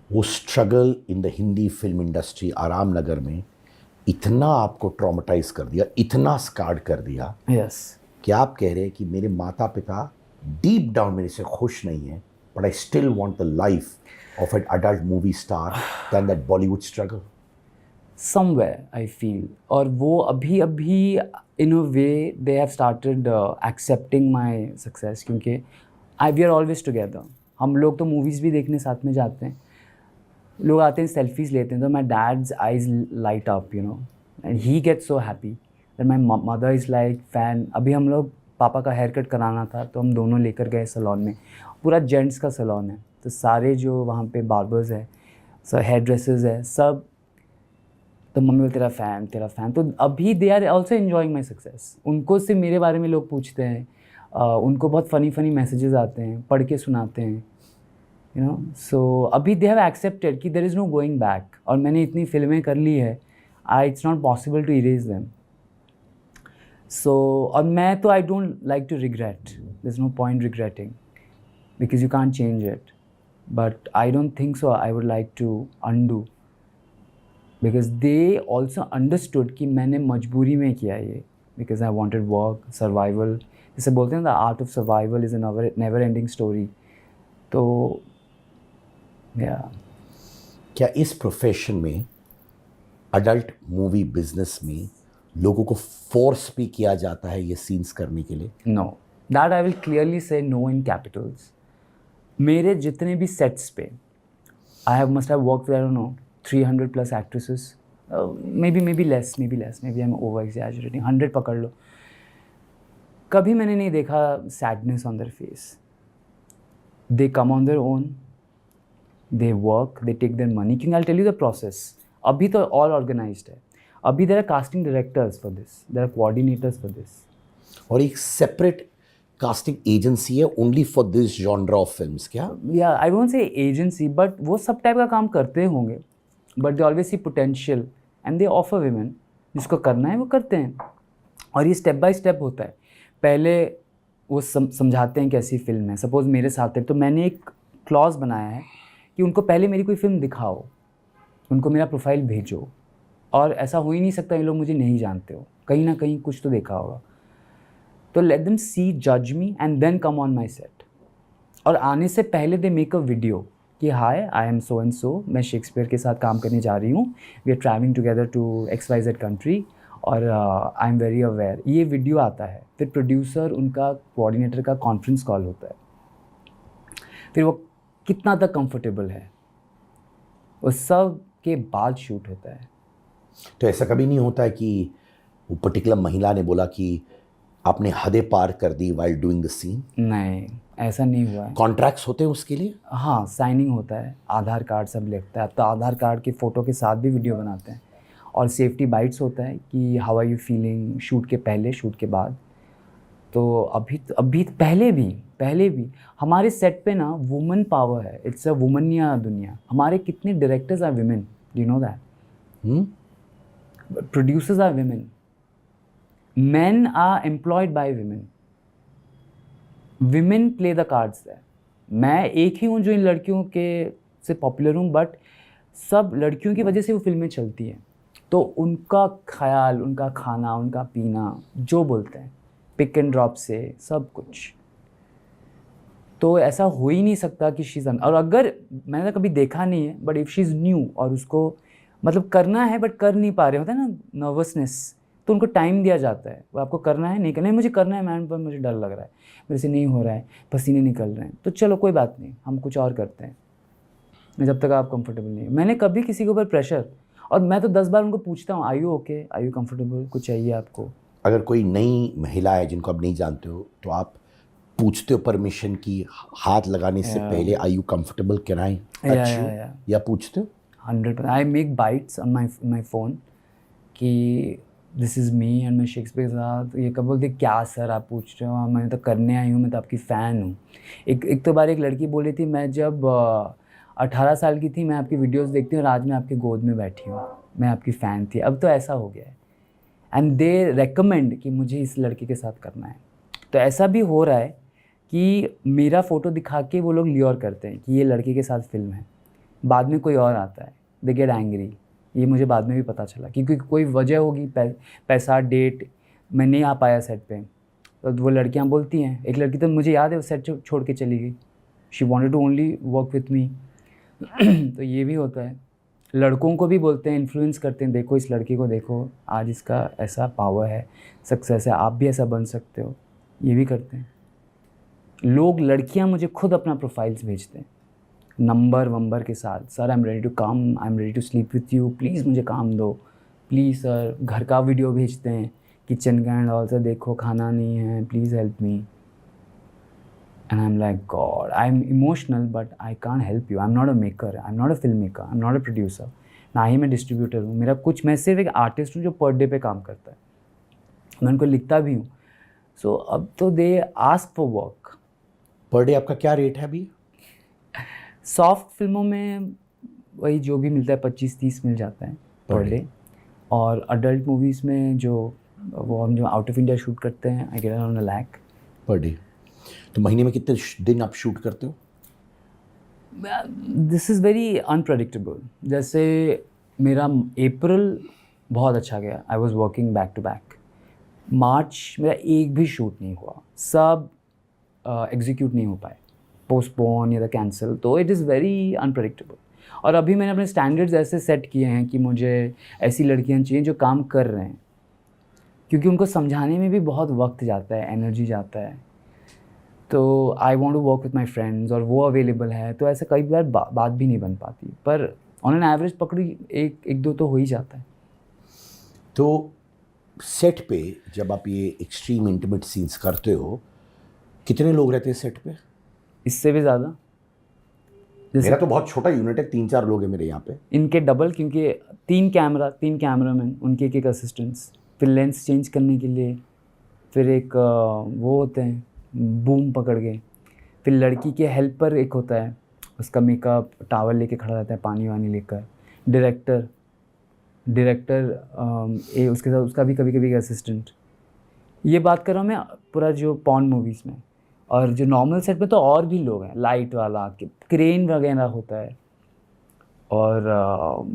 वो struggle in the Hindi film industry आराम नगर में इतना आपको ट्रॉमेटाइज कर दिया, इतना स्कार्ड कर दिया, यस, कि आप कह रहे हैं कि मेरे माता पिता डीप डाउन मेरे से खुश नहीं हैं, but I still want the life of an adult movie star than that Bollywood struggle somewhere I feel. और वो अभी in a way they have started accepting my success, क्योंकि वी आर ऑलवेज टुगेदर। हम लोग तो मूवीज़ भी देखने साथ में जाते हैं, लोग आते हैं सेल्फीज़ लेते हैं, तो my dad's eyes light up, you know, and he gets so happy that my mother is like fan. अभी हम लोग, पापा का हेयर कट कराना था, तो हम दोनों लेकर गए सैलून में, पूरा जेंट्स का सैलून है, तो सारे जो वहाँ पे बार्बर्स है, सब हेयर ड्रेसेस है सब, तो मम्मी बोलती तेरा फ़ैन। तो अभी they are also enjoying my success. उनको सिर्फ मेरे बारे में लोग पूछते हैं, उनको बहुत फ़नी मैसेजेस आते हैं, पढ़ के सुनाते हैं, यू नो। सो अभी दे हैव एक्सेप्टेड कि there is no going back, और मैंने इतनी फिल्में कर ली है, it's not possible to erase them. So और मैं तो I don't like to regret, there is no point regretting because you can't change it, but I don't think so I would like to undo, because they also understood कि मैंने मजबूरी में किया ये, because I wanted work, survival, जैसे बोलते हैं the art of survival is a never ending story. तो क्या इस प्रोफेशन में, अडल्ट मूवी बिजनेस में, लोगों को फोर्स भी किया जाता है ये सीन्स करने के लिए? No, that I will clearly say no in capitals. मेरे जितने भी सेट्स पे I must have worked with, I don't know, 300+ actresses, maybe less, maybe I am over exaggerating, 100 पकड़ लो, कभी मैंने नहीं देखा sadness on their face. they come on their own, they work, they take their money. क्योंकि I'll tell you the process. अभी तो all organized है. अभी there are casting directors for this, there are coordinators for this. और एक separate casting agency है only for this genre of films क्या? Yeah, I won't say agency, but वो सब टाइप का काम करते होंगे. But they always see potential and they offer women. जिसको करना है वो करते हैं. और ये स्टेप बाय स्टेप होता है. पहले वो समझाते हैं कैसी फिल्म है. सपोज मेरे साथ है तो मैंने एक क्लॉज बनाया है कि उनको पहले मेरी कोई फिल्म दिखाओ, उनको मेरा प्रोफाइल भेजो. और ऐसा हो ही नहीं सकता ये लोग मुझे नहीं जानते हो, कहीं ना कहीं कुछ तो देखा होगा. तो लेट देम सी, जज me and then come on my set. और आने से पहले दे मेक अ वीडियो कि हाय I am so and so, मैं शेक्सपियर के साथ काम करने जा रही हूँ, we are travelling together to XYZ country और आई एम वेरी अवेयर. ये वीडियो आता है. फिर प्रोड्यूसर उनका कोऑर्डिनेटर का कॉन्फ्रेंस कॉल होता है. फिर वो कितना तक कंफर्टेबल है उस सब के बाद शूट होता है. तो ऐसा कभी नहीं होता है कि वो पर्टिकुलर महिला ने बोला कि आपने हदें पार कर दी वाइल डूइंग द सीन? नहीं, ऐसा नहीं हुआ है. कॉन्ट्रैक्ट्स होते हैं उसके लिए? हाँ, साइनिंग होता है, आधार कार्ड सब लिखता है. अब तो आधार कार्ड के फ़ोटो के साथ भी वीडियो बनाते हैं. और सेफ्टी बाइट्स होता है कि how are you feeling, shoot के पहले, शूट के बाद. तो अभी पहले भी हमारे सेट पे ना वुमन पावर है. इट्स अ वुमनिया दुनिया. हमारे कितने directors are women, do you know that? Producers are women. Men are employed by women. Women play the cards there. मैं एक ही हूँ जो इन लड़कियों के से पॉपुलर हूँ, बट सब लड़कियों की वजह से वो फिल्में चलती हैं. तो उनका ख्याल, उनका खाना, उनका पीना, जो बोलते हैं पिक एंड ड्रॉप से सब कुछ. तो ऐसा हो ही नहीं सकता कि शी इज़. और अगर मैंने तो कभी देखा नहीं है, but if she is new और उसको मतलब करना है बट कर नहीं पा रहे होते हैं ना, नर्वसनेस, तो उनको टाइम दिया जाता है. वो आपको करना है, नहीं करना है, मुझे करना है मैम, पर मुझे डर लग रहा है, मेरे से नहीं हो रहा है, पसीने निकल रहे हैं, तो चलो कोई बात नहीं, हम कुछ और करते हैं जब तक आप कंफर्टेबल नहीं. मैंने कभी किसी के ऊपर प्रेशर, और मैं तो 10 बार उनको पूछता हूँ, are you okay, are you comfortable, कुछ चाहिए आपको? अगर कोई नई महिला है जिनको आप नहीं जानते हो तो आप पूछते हो परमिशन की, हाथ लगाने से पहले are you comfortable, can I touch you, या पूछते हो? 100%. I make bytes on my phone कि दिस इज़ मी एंड मैं शेक्सपियर के साथ. ये कब बोलते क्या सर आप पूछ रहे हो, मैं तो करने आई हूँ, मैं तो आपकी फ़ैन हूँ. एक तो बार एक लड़की बोली थी, मैं जब 18 साल की थी मैं आपकी वीडियोस देखती हूँ और आज मैं आपकी गोद में बैठी हूँ, मैं आपकी फ़ैन थी. अब तो ऐसा हो गया है एंड दे रेकमेंड कि मुझे इस लड़के के साथ करना है. तो ऐसा भी हो रहा है कि मेरा फ़ोटो दिखा के वो लोग ल्योर करते हैं कि ये लड़के के साथ फिल्म है. बाद में कोई और आता है, दे गेट एंग्री. ये मुझे बाद में भी पता चला क्योंकि कोई वजह होगी, पैसा, डेट, मैं नहीं आ पाया सेट पे. तो वो लड़कियां बोलती हैं. एक लड़की तो मुझे याद है वो सेट छोड़ के चली गई. She wanted to only work with me. तो ये भी होता है. लड़कों को भी बोलते हैं, इन्फ्लुएंस करते हैं, देखो इस लड़की को देखो, आज इसका ऐसा पावर है, सक्सेस है, आप भी ऐसा बन सकते हो. ये भी करते हैं लोग. लड़कियाँ मुझे खुद अपना प्रोफाइल्स भेजते हैं नंबर के साथ. Sir I am ready to come, I am ready to sleep with you, please मुझे काम दो, प्लीज़ सर. घर का वीडियो भेजते हैं, किचन का एंड ऑल, सर देखो खाना नहीं है, please help me. And I am like God, I am emotional but I can't help you. I am not a maker, I am not a film maker, I am not a producer, ना ही मैं distributor हूँ. मेरा कुछ, मैं सिर्फ एक artist हूँ जो पर डे पे काम करता है. मैं उनको लिखता भी हूँ. सो अब तो दे आस्क फॉर वर्क. पर डे आपका क्या रेट है अभी? सॉफ्ट फिल्मों में वही जो भी मिलता है 25-30 मिल जाता है पर डे. और अडल्ट मूवीज़ में जो वो हम जो आउट ऑफ इंडिया शूट करते हैं, I get around 1 lakh per day. तो महीने में कितने दिन आप शूट करते हो? This is very unpredictable. जैसे मेरा अप्रैल बहुत अच्छा गया, I was working back to back. March मेरा एक भी शूट नहीं हुआ, सब एग्जीक्यूट नहीं हो पाए, पोस्टपोन या कैंसिल. तो इट इज़ वेरी अनप्रडिक्टेबल. और अभी मैंने अपने स्टैंडर्ड्स ऐसे सेट किए हैं कि मुझे ऐसी लड़कियां चाहिए जो काम कर रहे हैं, क्योंकि उनको समझाने में भी बहुत वक्त जाता है, एनर्जी जाता है. तो I want to work with my friends और वो अवेलेबल है, तो ऐसे कई बार बात भी नहीं बन पाती. पर ऑन एन एवरेज पकड़ी एक दो तो हो ही जाता है. तो सेट पे जब आप ये एक्सट्रीम इंटीमेट सीन्स करते हो, कितने लोग रहते हैं सेट पे? इससे भी ज़्यादा. मेरा तो बहुत छोटा यूनिट है, 3-4 लोग हैं मेरे यहाँ पे। इनके डबल, क्योंकि 3 कैमरामैन, उनके एक असिस्टेंट्स, फिर लेंस चेंज करने के लिए, फिर एक वो होते हैं बूम पकड़ के, फिर लड़की के हेल्पर एक होता है, उसका मेकअप टावल लेके खड़ा रहता है, पानी वानी लेकर। डायरेक्टर उसके साथ उसका भी कभी कभी एक असिस्टेंट। ये बात कर रहा हूँ मैं पूरा जो पॉर्न मूवीज़ में। और जो नॉर्मल सेट में तो और भी लोग हैं, लाइट वाला, क्रेन वगैरह होता है, और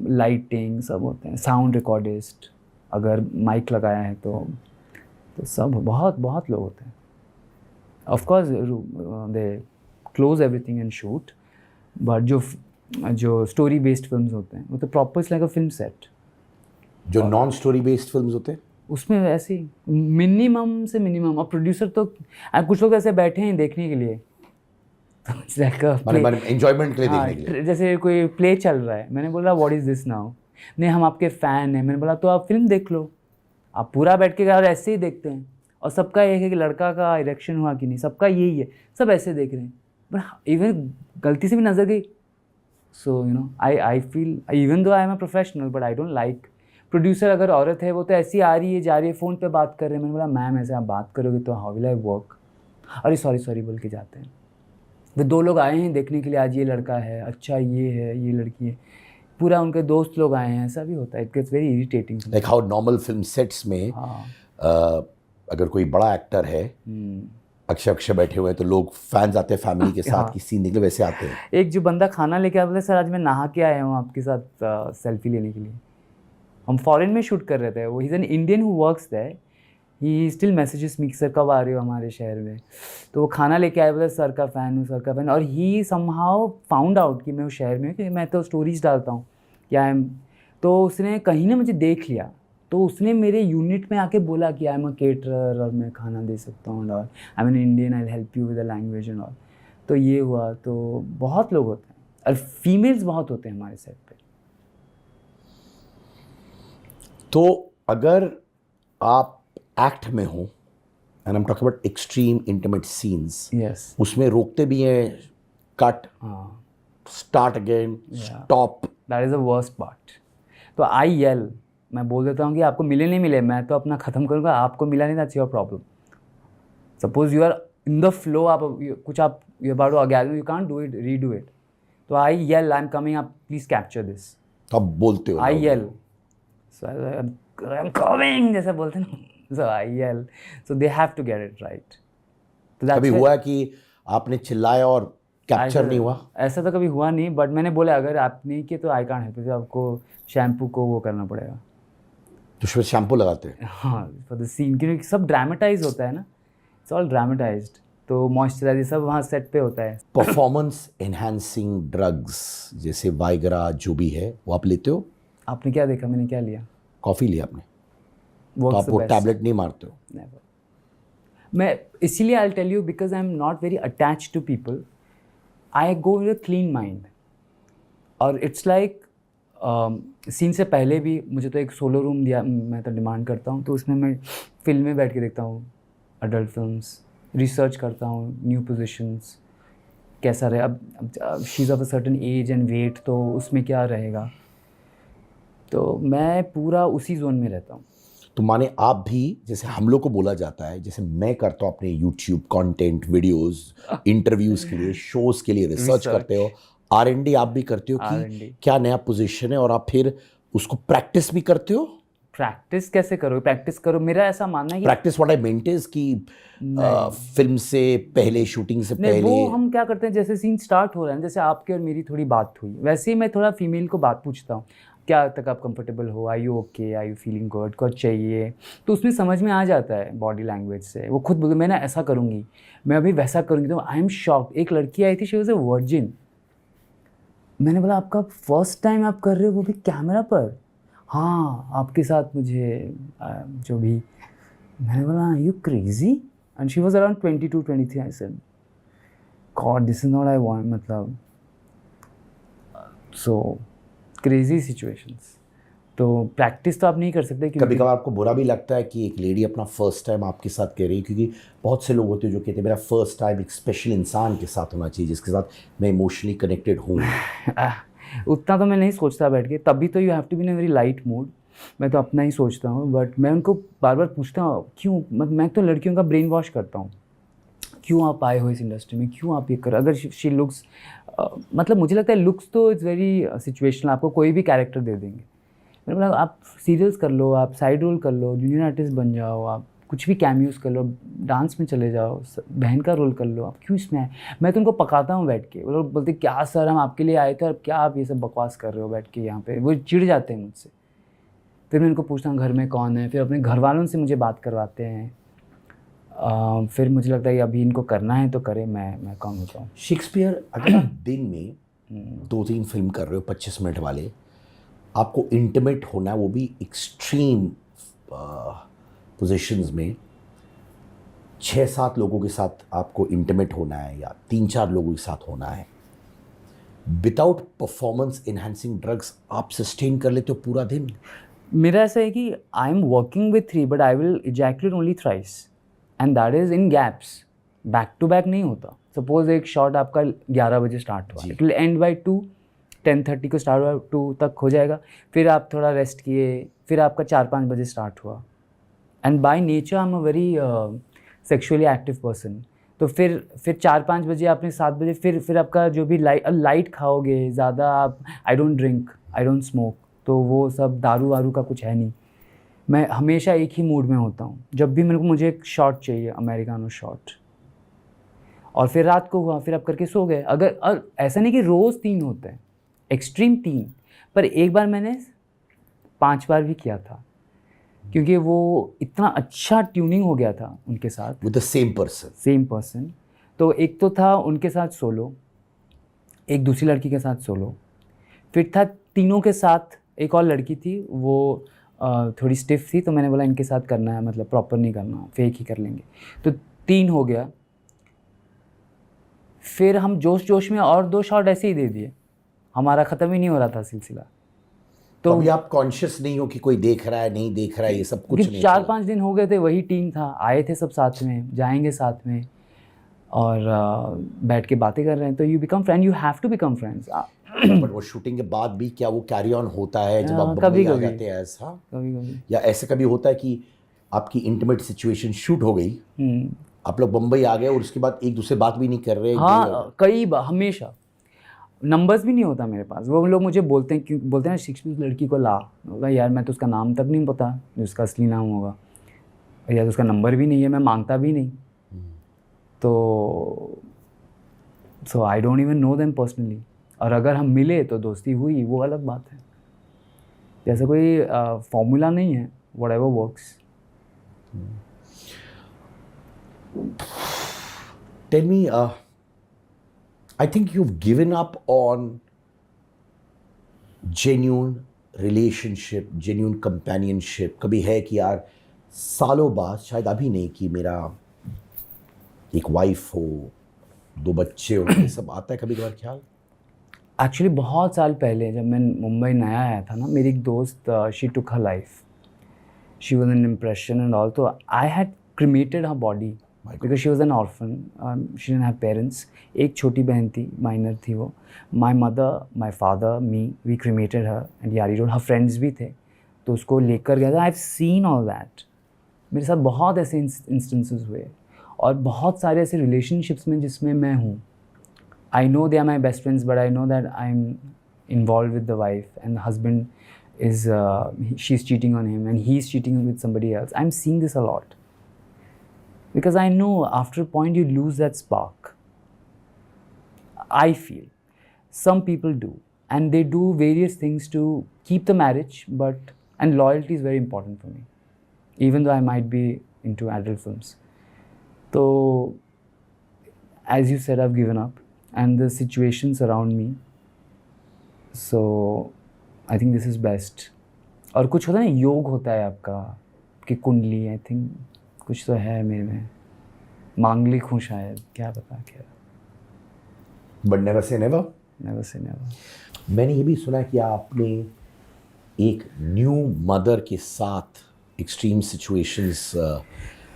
लाइटिंग सब होते हैं, साउंड रिकॉर्डिस्ट, अगर माइक लगाया है तो सब बहुत बहुत लोग होते हैं। Of course they close everything and shoot, but जो स्टोरी बेस्ड फिल्म्स होते हैं वो तो proper like a film set. जो नॉन स्टोरी बेस्ड फिल्म्स होते हैं उसमें वैसे ही मिनिमम से मिनिमम, और प्रोड्यूसर तो कुछ लोग ऐसे बैठे हैं देखने के लिए, तो माने एंजॉयमेंट के लिए, हाँ, देखने के लिए। जैसे कोई प्ले चल रहा है, मैंने बोला व्हाट इज़ दिस नाउ, नहीं हम आपके फ़ैन हैं, मैंने बोला तो आप फिल्म देख लो। आप पूरा बैठ के और ऐसे ही देखते हैं, और सबका एक है कि लड़का का इरेक्शन हुआ कि नहीं, सबका यही है, सब ऐसे देख रहे हैं, बट इवन गलती से भी नज़र गई, so you know I feel even though I am a professional but I don't like. Producer अगर औरत है वो तो ऐसी आ रही है जा रही है, फ़ोन पे बात कर रहे हैं, मैंने बोला मैम ऐसे आप बात करोगे तो हाउ विल आई वर्क, अरे सॉरी बोल के जाते हैं। वो 2 लोग आए हैं देखने के लिए, आज ये लड़का है, अच्छा ये है, ये लड़की है, पूरा उनके दोस्त लोग आए हैं, ऐसा भी होता है। It gets very irritating. Like how normal film sets में अगर कोई बड़ा एक्टर है, अक्षय बैठे हुए हैं, तो लोग फैंस आते हैं फैमिली के साथ कि सीन निकले, वैसे आते हैं। एक जो बंदा खाना लेके आता है, सर आज मैं नहा के आया हूँ आपके साथ सेल्फी लेने के लिए। हम फॉरेन में शूट कर रहे थे, वो he is an Indian who works there, he still messages me sir कब आ रहे हो हमारे शहर में, तो वो खाना लेके आया, बोला सर का फ़ैन हूँ, सर का फ़ैन। और ही समहाउ फाउंड आउट कि मैं उस शहर में हूँ, कि मैं तो स्टोरीज डालता हूँ क्या आई एम, तो उसने कहीं ना मुझे देख लिया, तो उसने मेरे यूनिट में आके बोला कि आई एम अ केटरर और मैं खाना दे सकता हूँ, और I M an Indian, I help you with the language and all. तो ये हुआ, तो बहुत लोग होते हैं, और फीमेल्स बहुत होते हैं हमारे सेट पे। तो अगर आप एक्ट में हो, and I am talking about extreme intimate scenes, yes, उसमें रोकते भी हैं, कट, हाँ, start again, stop, that is the worst part. तो आई येल, मैं बोल देता हूँ कि आपको मिले नहीं मिले, मैं तो अपना ख़त्म करूँगा, आपको मिला नहीं, that's your problem. Suppose you are in the flow, आप कुछ आप you about to orgasm, you can't do it, redo it, तो I yell I am coming, आप प्लीज़ कैप्चर दिस, आप बोलते हो I yell, so I am coming, जैसा बोलते हैं ना, so I yell, so they have to get it right. तो कभी हुआ है कि आपने चिल्लाया और कैप्चर नहीं हुआ? ऐसा तो कभी हुआ नहीं, बट मैंने बोला अगर आप नहीं किए तो आई कांट हेल्प यू, आपको शैम्पू को वो करना पड़ेगा। तो उसमें शैम्पू लगाते हैं? हाँ, फॉर द सीन, क्योंकि सब ड्रामेटाइज होता है ना, इट्स ऑल ड्रामेटाइज्ड, तो मॉइस्चराइजर सब वहाँ सेट पे होता है। परफॉर्मेंस एनहांसिंग ड्रग्स जैसे वाइग्रा जो भी है, वो आप लेते हो? आपने क्या देखा, मैंने क्या लिया? कॉफ़ी लिया आपने, तो Works आप the वो best. टैबलेट नहीं मारते हो? Never. मैं इसीलिए I tell you because I am not very attach to people, I go with a clean mind. और इट्स लाइक सीन से पहले भी मुझे तो एक सोलो रूम दिया, मैं तो डिमांड करता हूँ, तो उसमें मैं फिल्में बैठ के देखता हूँ, अडल्ट फिल्म्स, रिसर्च करता हूँ, न्यू पोजीशंस कैसा रहे, अब she is of a certain age and weight, तो उसमें क्या रहेगा, तो मैं पूरा उसी जोन में रहता हूँ। तो माने आप भी, जैसे हम लोग को बोला जाता है, जैसे मैं करता हूँ अपने यूट्यूब कंटेंट वीडियोस, इंटरव्यूज के लिए, शोज के लिए रिसर्च करते हो, R&D आप भी करते हो कि क्या नया पोजीशन है, और आप फिर उसको प्रैक्टिस भी करते हो? प्रैक्टिस कैसे करो, प्रैक्टिस करो, मेरा ऐसा मानना है कि practice what I meant is कि फिल्म से पहले, शूटिंग से नहीं, पहले वो हम क्या करते हैं, जैसे सीन स्टार्ट हो रहा है, जैसे आपके और मेरी थोड़ी बात हुई, वैसे ही मैं थोड़ा फीमेल को बात पूछता हूँ, क्या तक आप कंफर्टेबल हो, are you okay, are you feeling good, कुछ चाहिए, तो उसमें समझ में आ जाता है बॉडी लैंग्वेज से। वो खुद बोलते मैं ना ऐसा करूँगी, मैं अभी वैसा करूँगी, तो आई एम शॉक्ड। एक लड़की आई थी, शी वॉज ए वर्जिन, मैंने बोला आपका फर्स्ट टाइम आप कर रहे हो, वो भी कैमरा पर? हाँ, आपके साथ मुझे जो भी, मैंने बोला you crazy, and she was around 22-23, I said God this is not I want, मतलब सो क्रेजी सिचुएशंस। तो प्रैक्टिस तो आप नहीं कर सकते कभी कभार आपको बुरा भी लगता है कि एक लेडी अपना फर्स्ट टाइम आपके साथ कह रही है, क्योंकि बहुत से लोग होते हैं जो कहते हैं मेरा फर्स्ट टाइम एक स्पेशल इंसान के साथ होना चाहिए जिसके साथ मैं इमोशनली कनेक्टेड हूँ। उतना तो मैं नहीं सोचता बैठ के, तभी तो you have to be in a very light mood. मैं तो अपना ही सोचता हूँ, बट मैं उनको बार बार पूछता हूँ क्यों, मैं तो लड़कियों का ब्रेन वॉश करता हूँ, क्यों आप आए हो इस इंडस्ट्री में, क्यों आप ये कर, अगर शी लुक्स, मतलब मुझे लगता है लुक्स तो इज़ वेरी सिचुएशनल, आपको कोई भी कैरेक्टर दे देंगे। मैंने बोला आप सीरियल्स कर लो, आप साइड रोल कर लो, जूनियर आर्टिस्ट बन जाओ, आप कुछ भी कैमियोज कर लो, डांस में चले जाओ, बहन का रोल कर लो, आप क्यों इसमें आए। मैं तो उनको पकाता हूँ बैठ के, वो लोग बोलते क्या सर हम आपके लिए आए थे और क्या आप ये सब बकवास कर रहे हो बैठ के यहाँ पे, वो चिढ़ जाते हैं मुझसे। फिर मैं उनको पूछता हूँ घर में कौन है, फिर अपने घर वालों से मुझे बात करवाते हैं। फिर मुझे लगता है कि अभी इनको करना है तो करें, मैं कौन होता हूँ। शेक्सपियर, अगर आप दिन में 2-3 फिल्म कर रहे हो 25 मिनट वाले, आपको इंटीमेट होना है, वो भी एक्सट्रीम पोजीशंस में, 6-7 लोगों के साथ आपको इंटीमेट होना है या 3-4 लोगों के साथ होना है, विदाउट परफॉर्मेंस एनहांसिंग ड्रग्स आप सस्टेन कर लेते हो पूरा दिन? मेरा ऐसा है कि I am working with 3 but I will ejaculate only thrice and that is in gaps, back to back नहीं होता। सपोज एक शॉट आपका 11 बजे स्टार्ट हुआ, इट विल एंड बाई 2, 10:30 को स्टार्ट हुआ, 2 तक हो जाएगा, फिर आप थोड़ा रेस्ट किए, फिर आपका 4-5 बजे स्टार्ट हुआ। And by nature I am a very sexually active person, तो फिर 4-5 बजे आपने 7 बजे फिर आपका जो भी लाइट खाओगे ज़्यादा, आप आई don't drink, I don't smoke, तो वो सब दारू वारू का कुछ है नहीं। मैं हमेशा एक ही मूड में होता हूँ, जब भी मुझे एक शॉट चाहिए, अमेरिकानो शॉट, और फिर रात को हुआ, फिर आप करके सो गए। अगर ऐसा नहीं कि रोज़ 3 होते हैं, एक्सट्रीम 3, पर एक बार मैंने 5 बार भी किया था, क्योंकि वो इतना अच्छा ट्यूनिंग हो गया था उनके साथ, विद द सेम पर्सन। तो एक तो था उनके साथ सोलो, एक दूसरी लड़की के साथ सोलो, फिर था तीनों के साथ एक और लड़की थी, वो थोड़ी स्टिफ थी, तो मैंने बोला इनके साथ करना है, मतलब प्रॉपर नहीं करना, फेक ही कर लेंगे, तो 3 हो गया। फिर हम जोश में और 2 शॉट ऐसे ही दे दिए, हमारा ख़त्म ही नहीं हो रहा था सिलसिला। तो अभी आप कॉन्शियस नहीं हो कि कोई देख रहा है नहीं देख रहा है, ये सब कुछ नहीं? 4-5 दिन हो गए थे, वही टीम था, आए थे सब साथ में, जाएंगे साथ में, और बैठ के बातें कर रहे हैं, तो you become friend, you have to become friends. But वो शूटिंग के बाद भी क्या वो कैरी ऑन होता है जब आप बम्बई आ जाते हैं ऐसा? कभी या ऐसे कभी होता है कि आपकी इंटीमेट सिचुएशन शूट हो गई, आप लोग बम्बई आ गए और उसके बाद एक दूसरे बात भी नहीं कर रहे? हाँ, कई बार, हमेशा नंबर्स भी नहीं होता मेरे पास। वो लोग मुझे बोलते हैं, क्यों बोलते हैं ना, शेक्सपियर लड़की को ला, बोला यार मैं तो उसका नाम तक नहीं पता जो उसका असली नाम होगा, या तो उसका नंबर भी नहीं है, मैं मांगता भी नहीं, तो so I don't even know them personally. और अगर हम मिले तो दोस्ती हुई, वो अलग बात है। जैसे कोई फॉर्मूला नहीं है, whatever works. Tell me, I think you've given up on genuine relationship, genuine companionship. कभी है कि यार सालों बाद, शायद अभी नहीं, कि मेरा एक वाइफ हो, 2 बच्चे हो, ये सब आता है कभी कभार ख्याल? एक्चुअली बहुत साल पहले जब मैं मुंबई नया आया था ना, मेरी एक दोस्त, she took her life, she was an impression and all, तो I had cremated her body because she was an orphan, she didn't have parents. एक छोटी बहन थी, माइनर थी वो। My mother, my father, me, we cremated her and Yari Road, her friends भी थे, तो उसको लेकर गया था। I have seen all that, मेरे साथ बहुत ऐसे इंस्टेंसेस हुए, और बहुत सारे ऐसे रिलेशनशिप्स में जिसमें मैं हूँ। I know they are my best friends, but I know that I am involve with the wife and the husband is she's cheating on him and he's cheating with somebody else. I'm seeing this a lot because I know after a point you lose that spark. I feel some people do, and they do various things to keep the marriage, and loyalty is very important for me, even though I might be into adult films. So as you said, I've given up and the situations around me, so I think this is best. और कुछ होता है ना, योग होता है आपका कि कुंडली, आई थिंक कुछ तो है मेरे में, मांगलिक हूँ शायद, क्या पता क्या। But never say never. Never say never. मैंने ये भी सुना कि आपने एक न्यू मदर के साथ एक्सट्रीम सिचुएशंस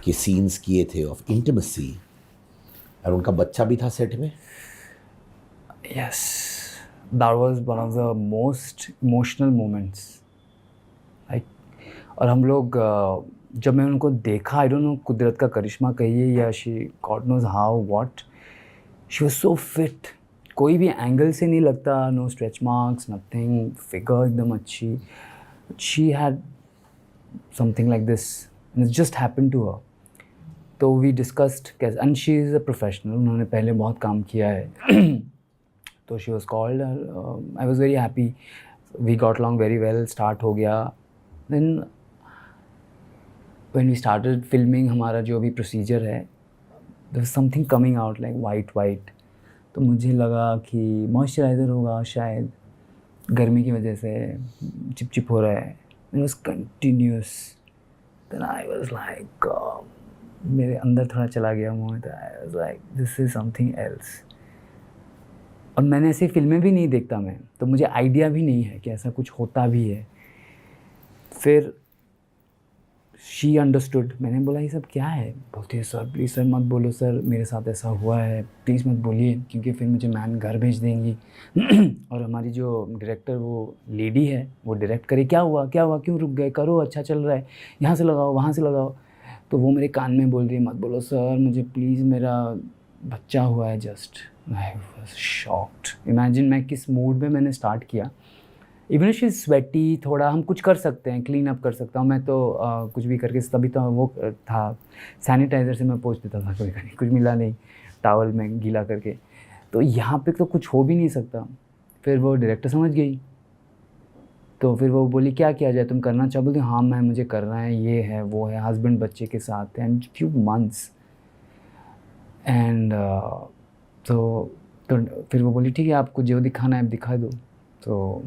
के सीन्स किए थे ऑफ इंटिमेसी, और उनका बच्चा भी था सेट में। Yes, that was one of the most emotional moments. Like, और हम लोग जब मैं उनको देखा, आई डोंट नो कुदरत का करिश्मा कहिए या she god knows how what, she was so fit, कोई भी एंगल से नहीं लगता, no stretch marks nothing, figure एकदम अच्छी, she had something like this and it just happened to her. तो वी डिस्कस्ड कैसे, and she is a professional, उन्होंने पहले बहुत काम किया है। तो she was called, I was very happy, we got along very well, start हो गया। Then when we started filming, हमारा जो भी प्रोसीजर है, there was something coming out like white, तो मुझे लगा कि मॉइस्चराइज़र होगा शायद, गर्मी की वजह से चिपचिप हो रहा है। It was continuous. Then I was like, मेरे अंदर थोड़ा चला गया Mohit, I was like this is something else. और मैंने ऐसी फिल्में भी नहीं देखता मैं, तो मुझे आइडिया भी नहीं है कि ऐसा कुछ होता भी है। फिर शी अंडरस्टूड, मैंने बोला ये सब क्या है, बोलती है सर प्लीज़ सर मत बोलो सर, मेरे साथ ऐसा हुआ है, प्लीज़ मत बोलिए, क्योंकि फिर मुझे मैम घर भेज देंगी। और हमारी जो डायरेक्टर वो लेडी है, वो डायरेक्ट करे, क्या हुआ क्यों रुक गए, करो अच्छा चल रहा है, यहाँ से लगाओ वहाँ से लगाओ। तो वो मेरे कान में बोल रही है मत बोलो सर, मुझे प्लीज़, मेरा बच्चा हुआ है just. I was shocked. Imagine मैं किस मूड में मैंने स्टार्ट किया। इवन शी इज़ स्वेटी, थोड़ा हम कुछ कर सकते हैं, क्लीन अप कर सकता हूँ मैं, तो कुछ भी करके, तभी तो वो था सैनिटाइज़र से मैं पोंछ देता था कभी कभी, कुछ मिला नहीं, टॉवल में गीला करके। तो यहाँ पे तो कुछ हो भी नहीं सकता। फिर वो डायरेक्टर समझ गई, तो फिर वो बोली क्या किया जाए, तुम करना चाहो? बोलती हाँ मैम मुझे करना है, ये है वो है, हस्बैंड बच्चे के साथ है, एंड फ्यू मंथ्स। एंड तो फिर वो बोली ठीक है, आपको जो दिखाना है आप दिखा दो। तो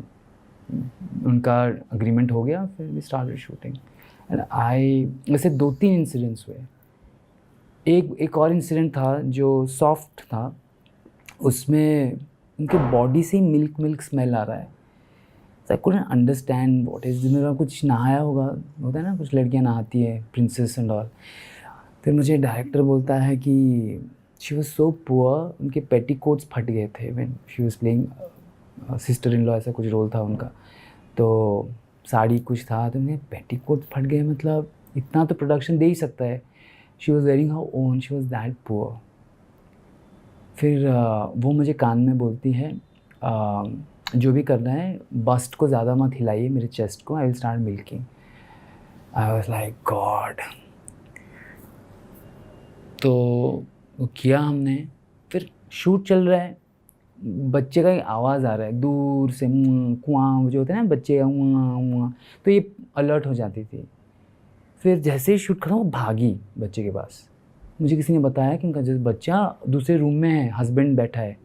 उनका अग्रीमेंट हो गया, फिर वी स्टार्टेड शूटिंग। एंड ऐसे 2-3 इंसिडेंट्स हुए। एक और इंसिडेंट था जो सॉफ्ट था, उसमें उनके बॉडी से ही मिल्क स्मेल आ रहा है। I couldn't understand what is, मेरा कुछ नहाया होगा, होता है ना कुछ लड़कियां नहाती है, प्रिंसेस एंड ऑल। फिर मुझे डायरेक्टर बोलता है कि शी वाज सो पुअर, उनके पेटीकोट्स फट गए थे when she was playing sister in law, ऐसा कुछ रोल था उनका। तो साड़ी कुछ था, तो उन्हें पेटीकोट फट गए, मतलब इतना तो प्रोडक्शन दे ही सकता है। She was wearing her own, she was that poor. फिर वो मुझे कान में बोलती है जो भी करना है बस्ट को ज़्यादा मत हिलाइए, मेरे चेस्ट को, I will start milking. I was like God. तो वो किया हमने। फिर शूट चल रहा है, बच्चे का आवाज़ आ रहा है दूर से, कुआं जो होते हैं ना बच्चे का, उआ, तो ये अलर्ट हो जाती थी। फिर जैसे ही शूट खत्म, वो भागी बच्चे के पास। मुझे किसी ने बताया कि उनका जैसे बच्चा दूसरे रूम में है, हस्बैंड बैठा है।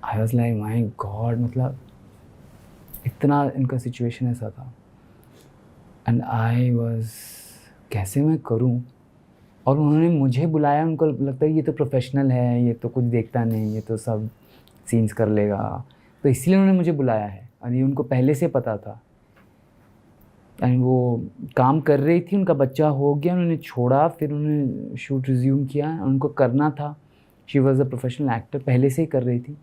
I was like my God, मतलब इतना इनका सिचुएशन ऐसा था। एंड आई वाज, कैसे मैं करूं? और उन्होंने मुझे बुलाया, उनको लगता है ये तो प्रोफेशनल है, ये तो कुछ देखता नहीं, ये तो सब सीन्स कर लेगा, तो इसलिए उन्होंने मुझे बुलाया है। और ये उनको पहले से पता था। एंड वो काम कर रही थी, उनका बच्चा हो गया, उन्होंने छोड़ा, फिर उन्होंने शूट रिज्यूम किया, उनको करना था। She was a professional actor, पहले से ही कर रही थी।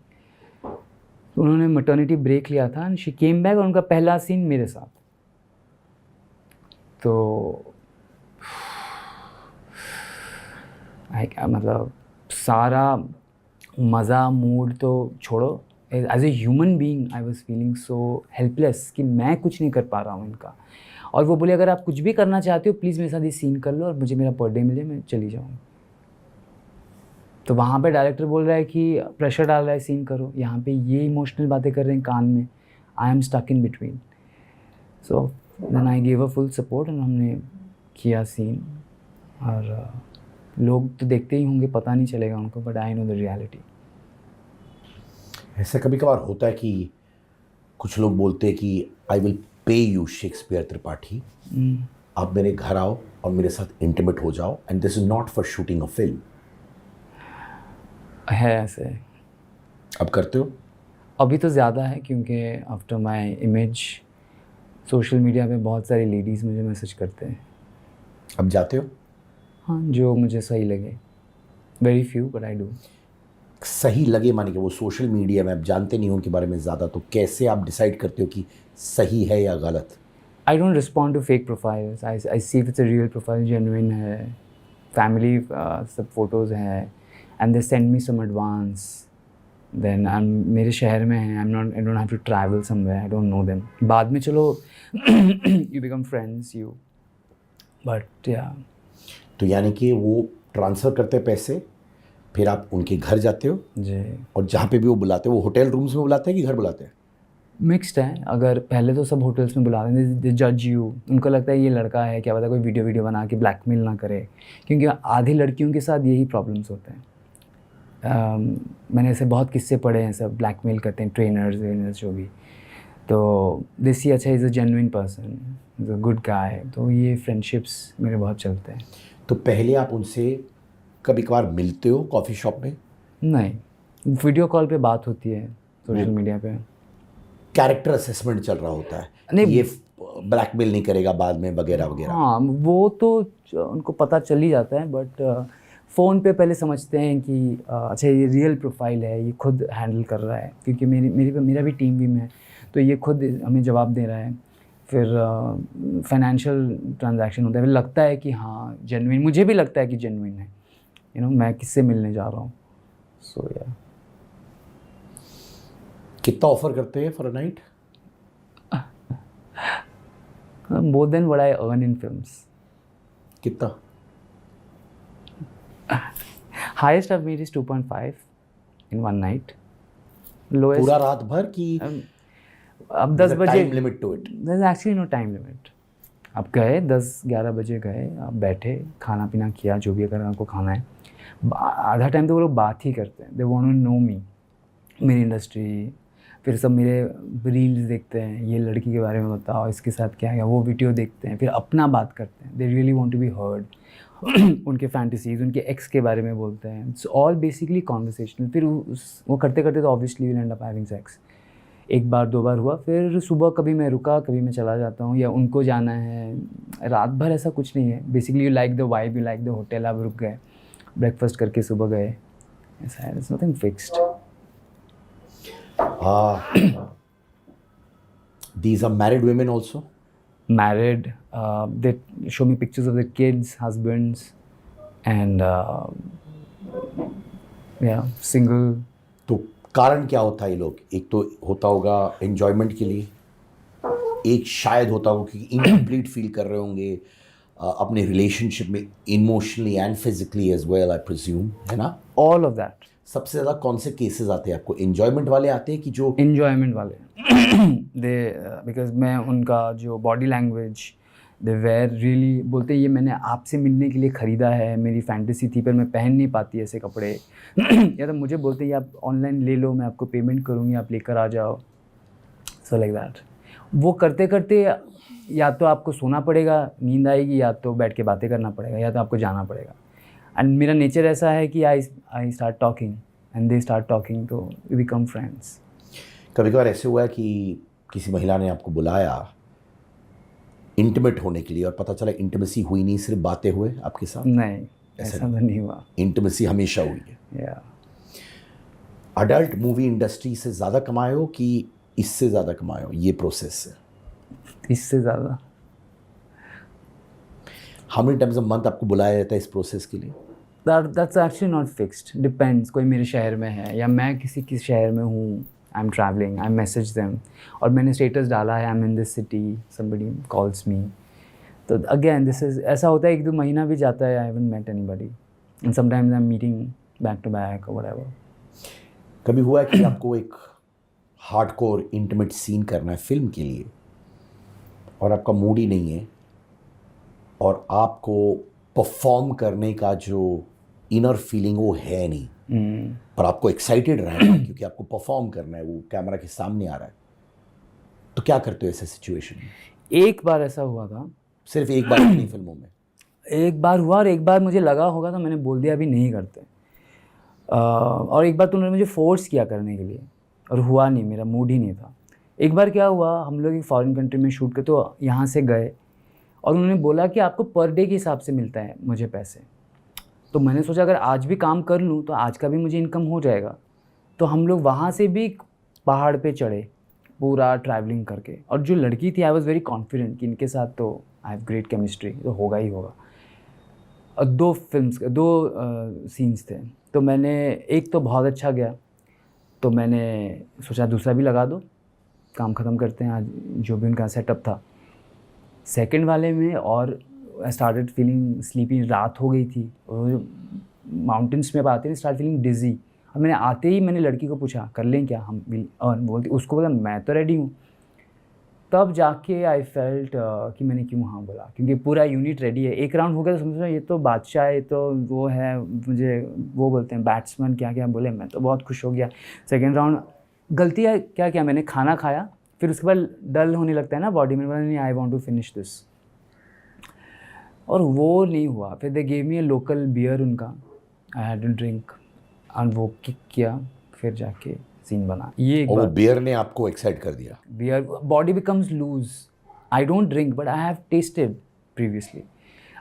तो उन्होंने मैटरनिटी ब्रेक लिया था, एंड शी केम बैक, और उनका पहला सीन मेरे साथ। तो मतलब सारा मज़ा, मूड तो छोड़ो, as a human being I was feeling so helpless कि मैं कुछ नहीं कर पा रहा हूँ इनका। और वो बोले अगर आप कुछ भी करना चाहते हो प्लीज़ मेरे साथ ये सीन कर लो और मुझे मेरा पर डे मिले, मैं चली जाऊँगी। तो वहाँ पे डायरेक्टर बोल रहा है कि प्रेशर डाल रहा है, सीन करो। यहाँ पे ये इमोशनल बातें कर रहे हैं कान में, I am stuck in between. So then I give a full support, and हमने किया सीन। और लोग तो देखते ही होंगे, पता नहीं चलेगा उनको, but I know the reality. ऐसा कभी कभार होता है कि कुछ लोग बोलते हैं कि I will pay you Shakespeare Tripathi, आप मेरे घर आओ और मेरे साथ इंटीमेट हो जाओ, and this is not for shooting a film. है ऐसे। अब करते हो? अभी तो ज़्यादा है, क्योंकि after my image social media पे बहुत सारी लेडीज़ मुझे मैसेज करते हैं। अब जाते हो? हाँ, जो मुझे सही लगे। Very few but I do. सही लगे माने कि वो सोशल मीडिया में आप जानते नहीं हो उनके बारे में ज़्यादा, तो कैसे आप डिसाइड करते हो कि सही है या गलत? I don't respond to fake profiles. I see if it's a real profile, genuine है, फैमिली सब फोटोज़ हैं, and they send me some advance, then I मेरे शहर में हैं, I don't have to travel somewhere, I don't know them. बाद में चलो you become friends you, but yeah. तो यानी कि वो ट्रांसफ़र करते हैं पैसे, फिर आप उनके घर जाते हो, जी, और जहाँ पे भी वो बुलाते हैं वो होटल रूम्स में बुलाते हैं कि घर बुलाते हैं? मिक्स्ड है। अगर पहले तो सब होटल्स में बुलाते हैं, दे जज यू, उनको लगता है ये लड़का है, क्या पता कोई वीडियो बना के ब्लैकमेल ना करे, क्योंकि आधी लड़कियों के साथ यही प्रॉब्लम्स होते हैं। मैंने ऐसे बहुत किस्से पढ़े हैं, सब ब्लैकमेल करते हैं, ट्रेनर्स जो भी। तो दे सी अच्छा is a genuine person, is a good guy, तो ये फ्रेंडशिप्स मेरे बहुत चलते हैं। तो पहले आप उनसे कभी कभार मिलते हो कॉफ़ी शॉप में? नहीं, वीडियो कॉल पे बात होती है सोशल मीडिया पे। कैरेक्टर असेसमेंट चल रहा होता है नहीं, कि ये ब्लैकमेल नहीं करेगा बाद में वगैरह वगैरह? हाँ, वो तो उनको पता चल ही जाता है, बट फ़ोन पे पहले समझते हैं कि अच्छा ये रियल प्रोफाइल है, ये खुद हैंडल कर रहा है, क्योंकि मेरा भी टीम भी है, तो ये खुद हमें जवाब दे रहा है। फिर फाइनेंशियल ट्रांजैक्शन होता है, फिर लगता है कि हाँ जेन्युइन, मुझे भी लगता है कि जेन्युइन है, मैं किससे मिलने जा रहा हूँ। सो या। कितना ऑफर करते हैं for a night? More than what I earn in films. कितना? Highest I've made is 2.5 in one night. Lowest, पूरा रात भर की? अब 10 बजे, time limit to it? there's actually no time limit. आप गए 10-11 बजे गए, आप बैठे, खाना पीना किया, जो भी अगर आपको खाना है। आधा टाइम तो वो लोग बात ही करते हैं, दे वांट टू नो मी, मेरी इंडस्ट्री। फिर सब मेरे रील्स देखते हैं, ये लड़की के बारे में बताओ, इसके साथ क्या है, वो वीडियो देखते हैं, फिर अपना बात करते हैं, they really want to be heard. उनके फैंटेसीज, उनके एक्स के बारे में बोलते हैं, इट्स ऑल बेसिकली कॉन्वर्सेशनल। फिर वो करते करते तो obviously will and up having sex. एक बार 2 बार हुआ, फिर सुबह कभी मैं रुका, कभी मैं चला जाता हूँ, या उनको जाना है। रात भर ऐसा कुछ नहीं है, basically you like the vibe, you like the hotel, आप रुक गए, ब्रेकफास्ट करके सुबह गए, ऐसा है, it's nothing fixed. These are married women also? Married, they show me pictures of their kids, husbands, and yeah, single. तो कारण क्या होता है? ये लोग, एक तो होता होगा एन्जॉयमेंट के लिए, एक शायद होता होगा कि इनकम्प्लीट फील कर रहे होंगे अपने रिलेशनशिप में, emotionally and physically as well, I presume, है ना? All of that. सबसे ज़्यादा कौन से केसेस आते हैं आपको? एन्जॉयमेंट वाले आते हैं कि जो Enjoyment वाले दे, बिकॉज मैं उनका जो body language, they were really, बोलते ये मैंने आपसे मिलने के लिए ख़रीदा है, मेरी फैंटेसी थी पर मैं पहन नहीं पाती ऐसे कपड़े। या तो मुझे बोलते हैं आप ऑनलाइन ले लो, मैं आपको पेमेंट करूँगी, आप लेकर आ जाओ, सो लाइक दैट। वो करते करते या तो आपको सोना पड़ेगा, नींद आएगी, या तो बैठ के बातें करना पड़ेगा, या तो आपको जाना पड़ेगा। एंड मेरा नेचर ऐसा है कि I start talking and they start talking, तो वी बिकम फ्रेंड्स। कभी कभार ऐसे हुआ है कि किसी महिला ने आपको बुलाया इंटीमेट होने के लिए और पता चला इंटीमेसी हुई नहीं, सिर्फ बातें हुए आपके साथ? नहीं, ऐसा तो नहीं हुआ। इंटीमेसी हमेशा हुई है। या अडल्ट मूवी इंडस्ट्री से ज़्यादा कमाए हो कि इससे ज़्यादा कमाए हो ये प्रोसेस से? इससे ज़्यादा। How many times a month आपको बुलाया जाता है इस प्रोसेस के लिए? That's actually not fixed, depends. कोई मेरे शहर में है या मैं किसी शहर में हूँ, I am travelling, I message them, और मैंने स्टेटस डाला है I am in this city, somebody calls me, तो अगेन दिस इज़, ऐसा होता है 1-2 महीना भी जाता है, I haven't met anybody, and sometimes I am meeting back to back और व्हाटएवर। कभी हुआ है कि आपको एक हार्डकोर इंटीमेट सीन करना है फिल्म के लिए और आपका मूड ही नहीं है, और आपको परफॉर्म करने का जो इनर फीलिंग वो है नहीं, पर आपको एक्साइटेड रहना है क्योंकि आपको परफॉर्म करना है, वो कैमरा के सामने आ रहा है, तो क्या करते हो ऐसे सिचुएशन में? एक बार ऐसा हुआ था, सिर्फ एक बार अपनी फिल्मों में? एक बार हुआ, और एक बार मुझे लगा होगा तो मैंने बोल दिया अभी नहीं करते। और एक बार तो उन्होंने मुझे फोर्स किया करने के लिए, और हुआ नहीं, मेरा मूड ही नहीं था। एक बार क्या हुआ, हम लोग एक फॉरेन कंट्री में शूट करते, तो यहाँ से गए और उन्होंने बोला कि आपको पर डे के हिसाब से मिलता है मुझे पैसे। तो मैंने सोचा अगर आज भी काम कर लूँ तो आज का भी मुझे इनकम हो जाएगा। तो हम लोग वहाँ से भी पहाड़ पे चढ़े पूरा ट्रैवलिंग करके, और जो लड़की थी आई वॉज़ वेरी कॉन्फिडेंट कि इनके साथ तो आई हैव ग्रेट केमिस्ट्री, तो होगा ही होगा। और 2 सीन्स थे, तो मैंने एक तो बहुत अच्छा गया, तो मैंने सोचा दूसरा भी लगा दो, काम ख़त्म करते हैं आज, जो भी उनका सेटअप था। सेकंड वाले में और आई स्टार्टेड फीलिंग स्लीपी, रात हो गई थी और माउंटेन्स में आते हैं स्टार्ट फीलिंग डिज़ी। और मैंने आते ही मैंने लड़की को पूछा कर लें क्या हम विल अर्न, बोलती, उसको बोला मैं तो रेडी हूँ। तब जाके आई फेल्ट कि मैंने क्यों हाँ बोला, क्योंकि पूरा यूनिट रेडी है। एक राउंड हो गया तो समझ लो ये तो बादशाह है, तो वो है, मुझे वो बोलते हैं बैट्समैन, क्या क्या बोले, मैं तो बहुत खुश हो गया। सेकेंड राउंड गलती है क्या क्या, मैंने खाना खाया, फिर उसके बाद डल होने लगता है ना बॉडी में, बोला नहीं I want to finish this, और वो नहीं हुआ। फिर they gave me a local beer उनका, आई हैड टू ड्रिंक, और वो किक किया, फिर जाके सीन बना। ये एक और वो बार बियर ने आपको एक्साइट कर दिया? Beer, body becomes loose. I don't drink but I have tasted previously,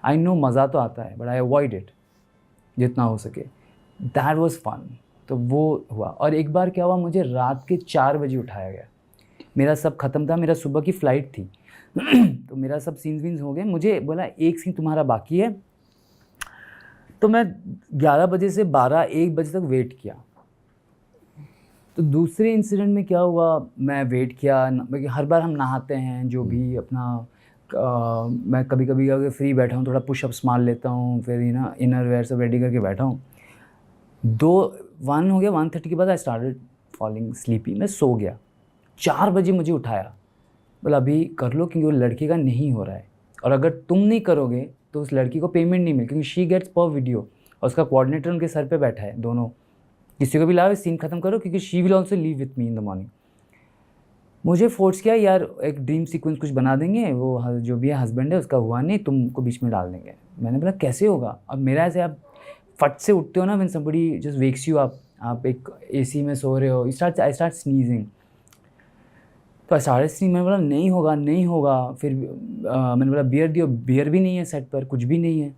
I know मज़ा तो आता है बट आई अवॉइड इट जितना हो सके। That was fun. तो वो हुआ। और एक बार क्या हुआ, मुझे रात के 4 बजे उठाया गया, मेरा सब ख़त्म था, मेरा सुबह की फ़्लाइट थी तो मेरा सब सीन्स वीन्स हो गए, मुझे बोला एक सीन तुम्हारा बाकी है। तो मैं 11 बजे से 12-1 बजे तक वेट किया। तो दूसरे इंसिडेंट में क्या हुआ, मैं वेट किया, हर बार हम नहाते हैं जो भी अपना मैं कभी कभी अगर फ्री बैठा हूँ थोड़ा पुशअप्स मार लेता हूँ, फिर ना इनर वेयर सब रेडी करके बैठा हूँ। 1 हो गया, 1:30 के बाद आई स्टार्टेड फॉलिंग स्लीपी, मैं सो गया। 4 बजे मुझे उठाया, बोला अभी कर लो क्योंकि वो लड़के का नहीं हो रहा है, और अगर तुम नहीं करोगे तो उस लड़की को पेमेंट नहीं मिले, क्योंकि शी गेट्स पर वीडियो और उसका कोऑर्डिनेटर उनके सर पे बैठा है, दोनों किसी को भी लाओ सीन ख़त्म करो, क्योंकि she will also leave with me in the morning. मुझे फोर्स किया, यार एक ड्रीम सीक्वेंस कुछ बना देंगे, वो जो भी है हस्बैंड है उसका हुआ नहीं, तुमको बीच में डाल देंगे। मैंने बोला कैसे होगा, अब मेरा ऐसे आप फट से उठते हो ना, when somebody just wakes you, आप एक एसी में सो रहे हो, आई स्टार्ट स्नीजिंग, तो साढ़े स्नीज, मैंने बोला नहीं होगा नहीं होगा। फिर मैंने बोला बियर दियो, बियर भी नहीं है सेट पर, कुछ भी नहीं है।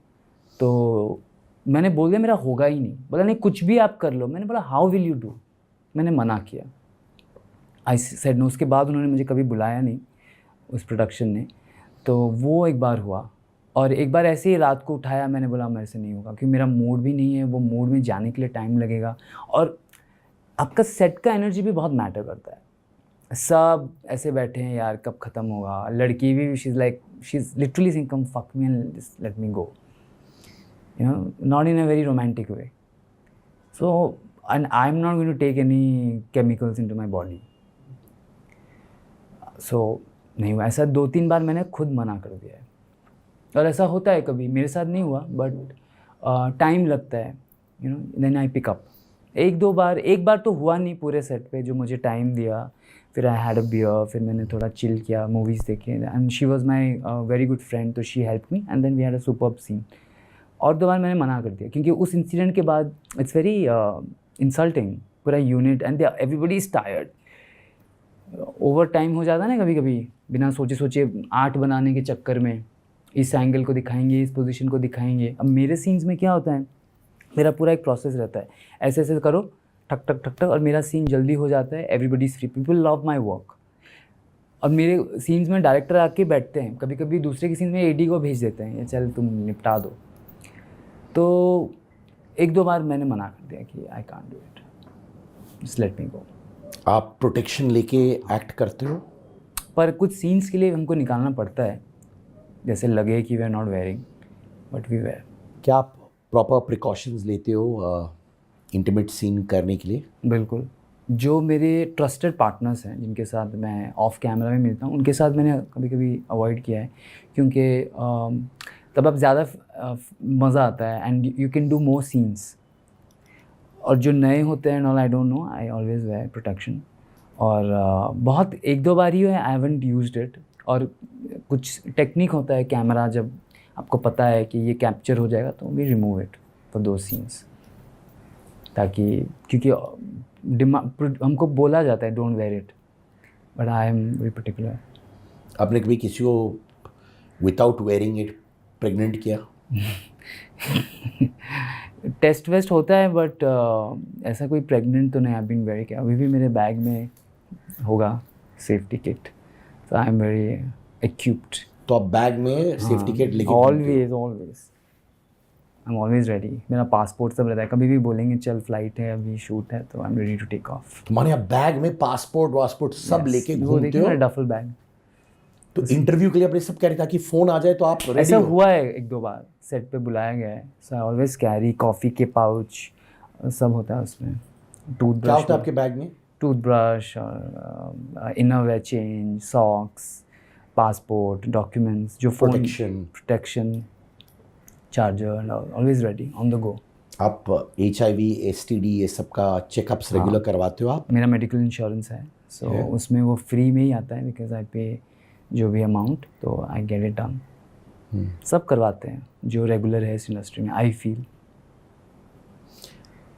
तो मैंने बोल दिया मेरा होगा ही नहीं, बोला नहीं कुछ भी आप कर लो। मैंने बोला हाउ विल यू डू, मैंने मना किया, आई सेड नो। उसके बाद उन्होंने मुझे कभी बुलाया नहीं उस प्रोडक्शन ने। तो वो एक बार हुआ, और एक बार ऐसे ही रात को उठाया, मैंने बोला मेरे से नहीं होगा, क्योंकि मेरा मूड भी नहीं है, वो मूड में जाने के लिए टाइम लगेगा, और आपका सेट का एनर्जी भी बहुत मैटर करता है। सब ऐसे बैठे हैं यार कब ख़त्म होगा, लड़की भी she is literally saying come fuck me and just let me go, you know, not in a very romantic way. So and I am not going to take any chemicals into my body. So नहीं हुआ ऐसा, 2-3 बार मैंने खुद मना कर दिया है, और ऐसा होता है, कभी मेरे साथ नहीं हुआ बट टाइम लगता है, you know, then I pick up. एक बार तो हुआ नहीं पूरे सेट पे, जो मुझे टाइम दिया, फिर आई हैड अ बियर, फिर मैंने थोड़ा चिल किया, मूवीज़ देखे, and she was my very good friend, तो she help me and then we had a superb scene. और 2 बार मैंने मना कर दिया, क्योंकि उस इंसिडेंट के बाद इट्स वेरी इंसल्टिंग, पूरा unit and everybody is tired, over time हो जाता है ना कभी कभी, बिना सोचे 8 बनाने के चक्कर में, इस एंगल को दिखाएंगे, इस पोजीशन को दिखाएंगे। अब मेरे सीन्स में क्या होता है, मेरा पूरा एक प्रोसेस रहता है, ऐसे ऐसे करो, ठक ठक ठक ठक, और मेरा सीन जल्दी हो जाता है, everybody is free, people love my work. और मेरे सीन्स में डायरेक्टर आके बैठते हैं, कभी कभी दूसरे के सीन में एडी को भेज देते हैं, चल तुम निपटा दो। तो 1-2 बार मैंने मना कर दिया कि I can't do it, just let me go. आप प्रोटेक्शन लेके एक्ट करते हो? पर कुछ सीन्स के लिए हमको निकालना पड़ता है, जैसे लगे कि we are not wearing but we wear. क्या आप प्रॉपर प्रिकॉशंस लेते हो इंटीमेट सीन करने के लिए? बिल्कुल। जो मेरे ट्रस्टेड पार्टनर्स हैं, जिनके साथ मैं ऑफ कैमरा में मिलता हूँ, उनके साथ मैंने कभी कभी अवॉइड किया है, क्योंकि तब अब ज़्यादा मज़ा आता है and you can do more scenes. और जो नए होते हैं all, I don't no, I always wear protection. और बहुत 1-2 बार ही है, आई हैवंट यूज्ड इट। और कुछ टेक्निक होता है कैमरा, जब आपको पता है कि ये कैप्चर हो जाएगा तो वी रिमूव इट फॉर दो सीन्स, ताकि क्योंकि हमको बोला जाता है don't wear it, but I am very particular. आपने कभी किसी को विदाउट वेयरिंग इट प्रेग्नेंट किया? टेस्ट वेस्ट होता है बट ऐसा कोई प्रेग्नेंट तो नहीं. I been very care. अभी भी मेरे बैग में होगा safety kit. So I am very equipped. तो आप बैग में सेफ्टी किट लेके always I am always ready. मेरा पासपोर्ट सब रहता है. कभी भी बोलेंगे चल फ्लाइट है अभी शूट है तो I am ready to take off. तुम्हारे यहाँ बैग में पासपोर्ट सब लेके वो घूमते देखिए हो? मेरा डफल बैग. तो इंटरव्यू के लिए अपने सब कह रहे ताकि फोन आ जाए तो आप रेडी ऐसा हो? हुआ है एक दो बार. सेट पे बुलाया गया है. So I always carry coffee के पाउच सब होता है उसमें. क्या होता है आपके बैग में? टूथब्रश और innerwear change, socks, passport, documents, जो phone protection, charger, always ready on the go. आप HIV STD ये सब का चेकअप्स रेगुलर करवाते हो आप? मेरा मेडिकल इंश्योरेंस है. सो उसमें वो फ्री में ही आता है बिकॉज आई पे जो भी अमाउंट तो आई गेट इट डन. सब करवाते हैं जो रेगुलर है इस इंडस्ट्री में. आई फील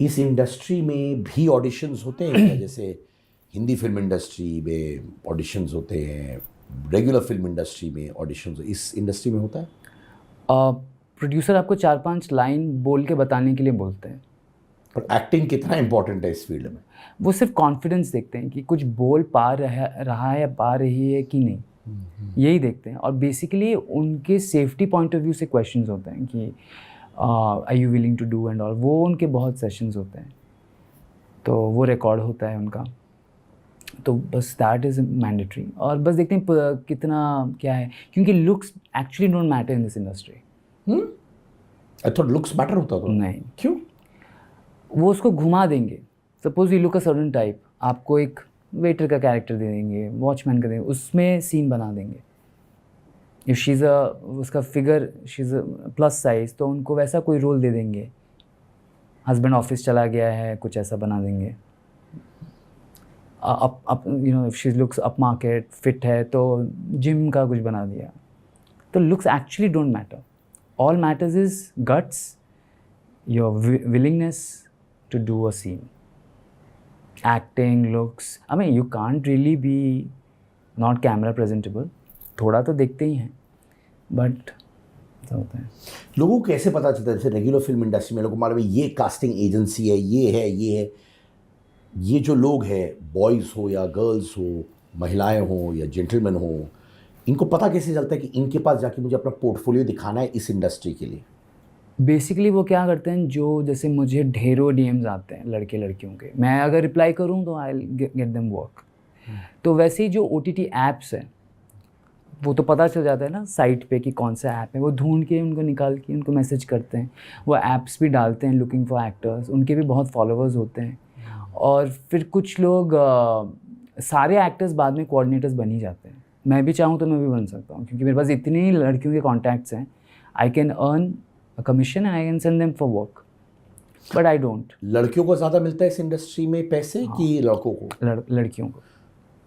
इस इंडस्ट्री में भी ऑडिशंस होते हैं क्या? जैसे हिंदी फिल्म इंडस्ट्री में ऑडिशंस होते हैं, रेगुलर फिल्म इंडस्ट्री में ऑडिशंस इस इंडस्ट्री में होता है? प्रोड्यूसर आपको 4-5 लाइन बोल के बताने के लिए बोलते हैं. पर एक्टिंग कितना इंपॉर्टेंट है इस फील्ड में? वो सिर्फ कॉन्फिडेंस देखते हैं कि कुछ बोल पा रहा है या पा रही है कि नहीं. यही देखते हैं. और बेसिकली उनके सेफ्टी पॉइंट ऑफ व्यू से क्वेश्चंस होते हैं कि are you willing to do and all. वो उनके बहुत सेशंस होते हैं तो वो रिकॉर्ड होता है उनका. तो बस दैट इज़ मैंडेटरी. और बस देखते हैं कितना क्या है क्योंकि looks actually don't matter in this industry. I thought looks matter होता तो. नहीं. क्यों? वो उसको घुमा देंगे. Suppose you look a certain type. आपको एक वेटर का कैरेक्टर दे देंगे, वॉचमैन का देंगे, उसमें सीन बना देंगे. इफ शी इज़ उसका figure she is plus size तो उनको वैसा कोई रोल दे देंगे. हस्बैंड ऑफिस चला गया है कुछ ऐसा बना देंगे. Up you know if she looks upmarket fit है तो जिम का कुछ बना दिया. तो looks actually don't matter. All matters is guts, your willingness to do a scene. Acting, looks, I mean you can't really be not camera presentable. थोड़ा तो देखते ही हैं बट ऐसा होता है. लोगों को कैसे पता चलता है? जैसे रेगुलर फिल्म इंडस्ट्री में लोगों को मालूम है ये कास्टिंग एजेंसी है, ये है. ये जो लोग हैं, बॉयज़ हो या गर्ल्स हो, महिलाएं हो या जेंटलमैन हो, इनको पता कैसे चलता है कि इनके पास जाके मुझे अपना पोर्टफोलियो दिखाना है इस इंडस्ट्री के लिए? बेसिकली वो क्या करते हैं जो जैसे मुझे ढेरों DMs आते हैं लड़के लड़कियों के. मैं अगर रिप्लाई करूँ तो आई गेट देम वर्क. तो वैसे ही जो OTT ऐप्स हैं वो तो पता चल जाता है ना साइट पे कि कौन सा ऐप है. वो ढूंढ के उनको निकाल के उनको मैसेज करते हैं. वो ऐप्स भी डालते हैं लुकिंग फॉर एक्टर्स. उनके भी बहुत फॉलोअर्स होते हैं. और फिर कुछ लोग सारे एक्टर्स बाद में कोऑर्डिनेटर्स बन ही जाते हैं. मैं भी चाहूँ तो मैं भी बन सकता हूँ क्योंकि मेरे पास इतनी लड़कियों के कॉन्टैक्ट्स हैं. I can earn a commission and I can send them for work, but I don't. लड़कियों को ज़्यादा मिलता है इस इंडस्ट्री में पैसे कि लड़कों को? लड़कियों को.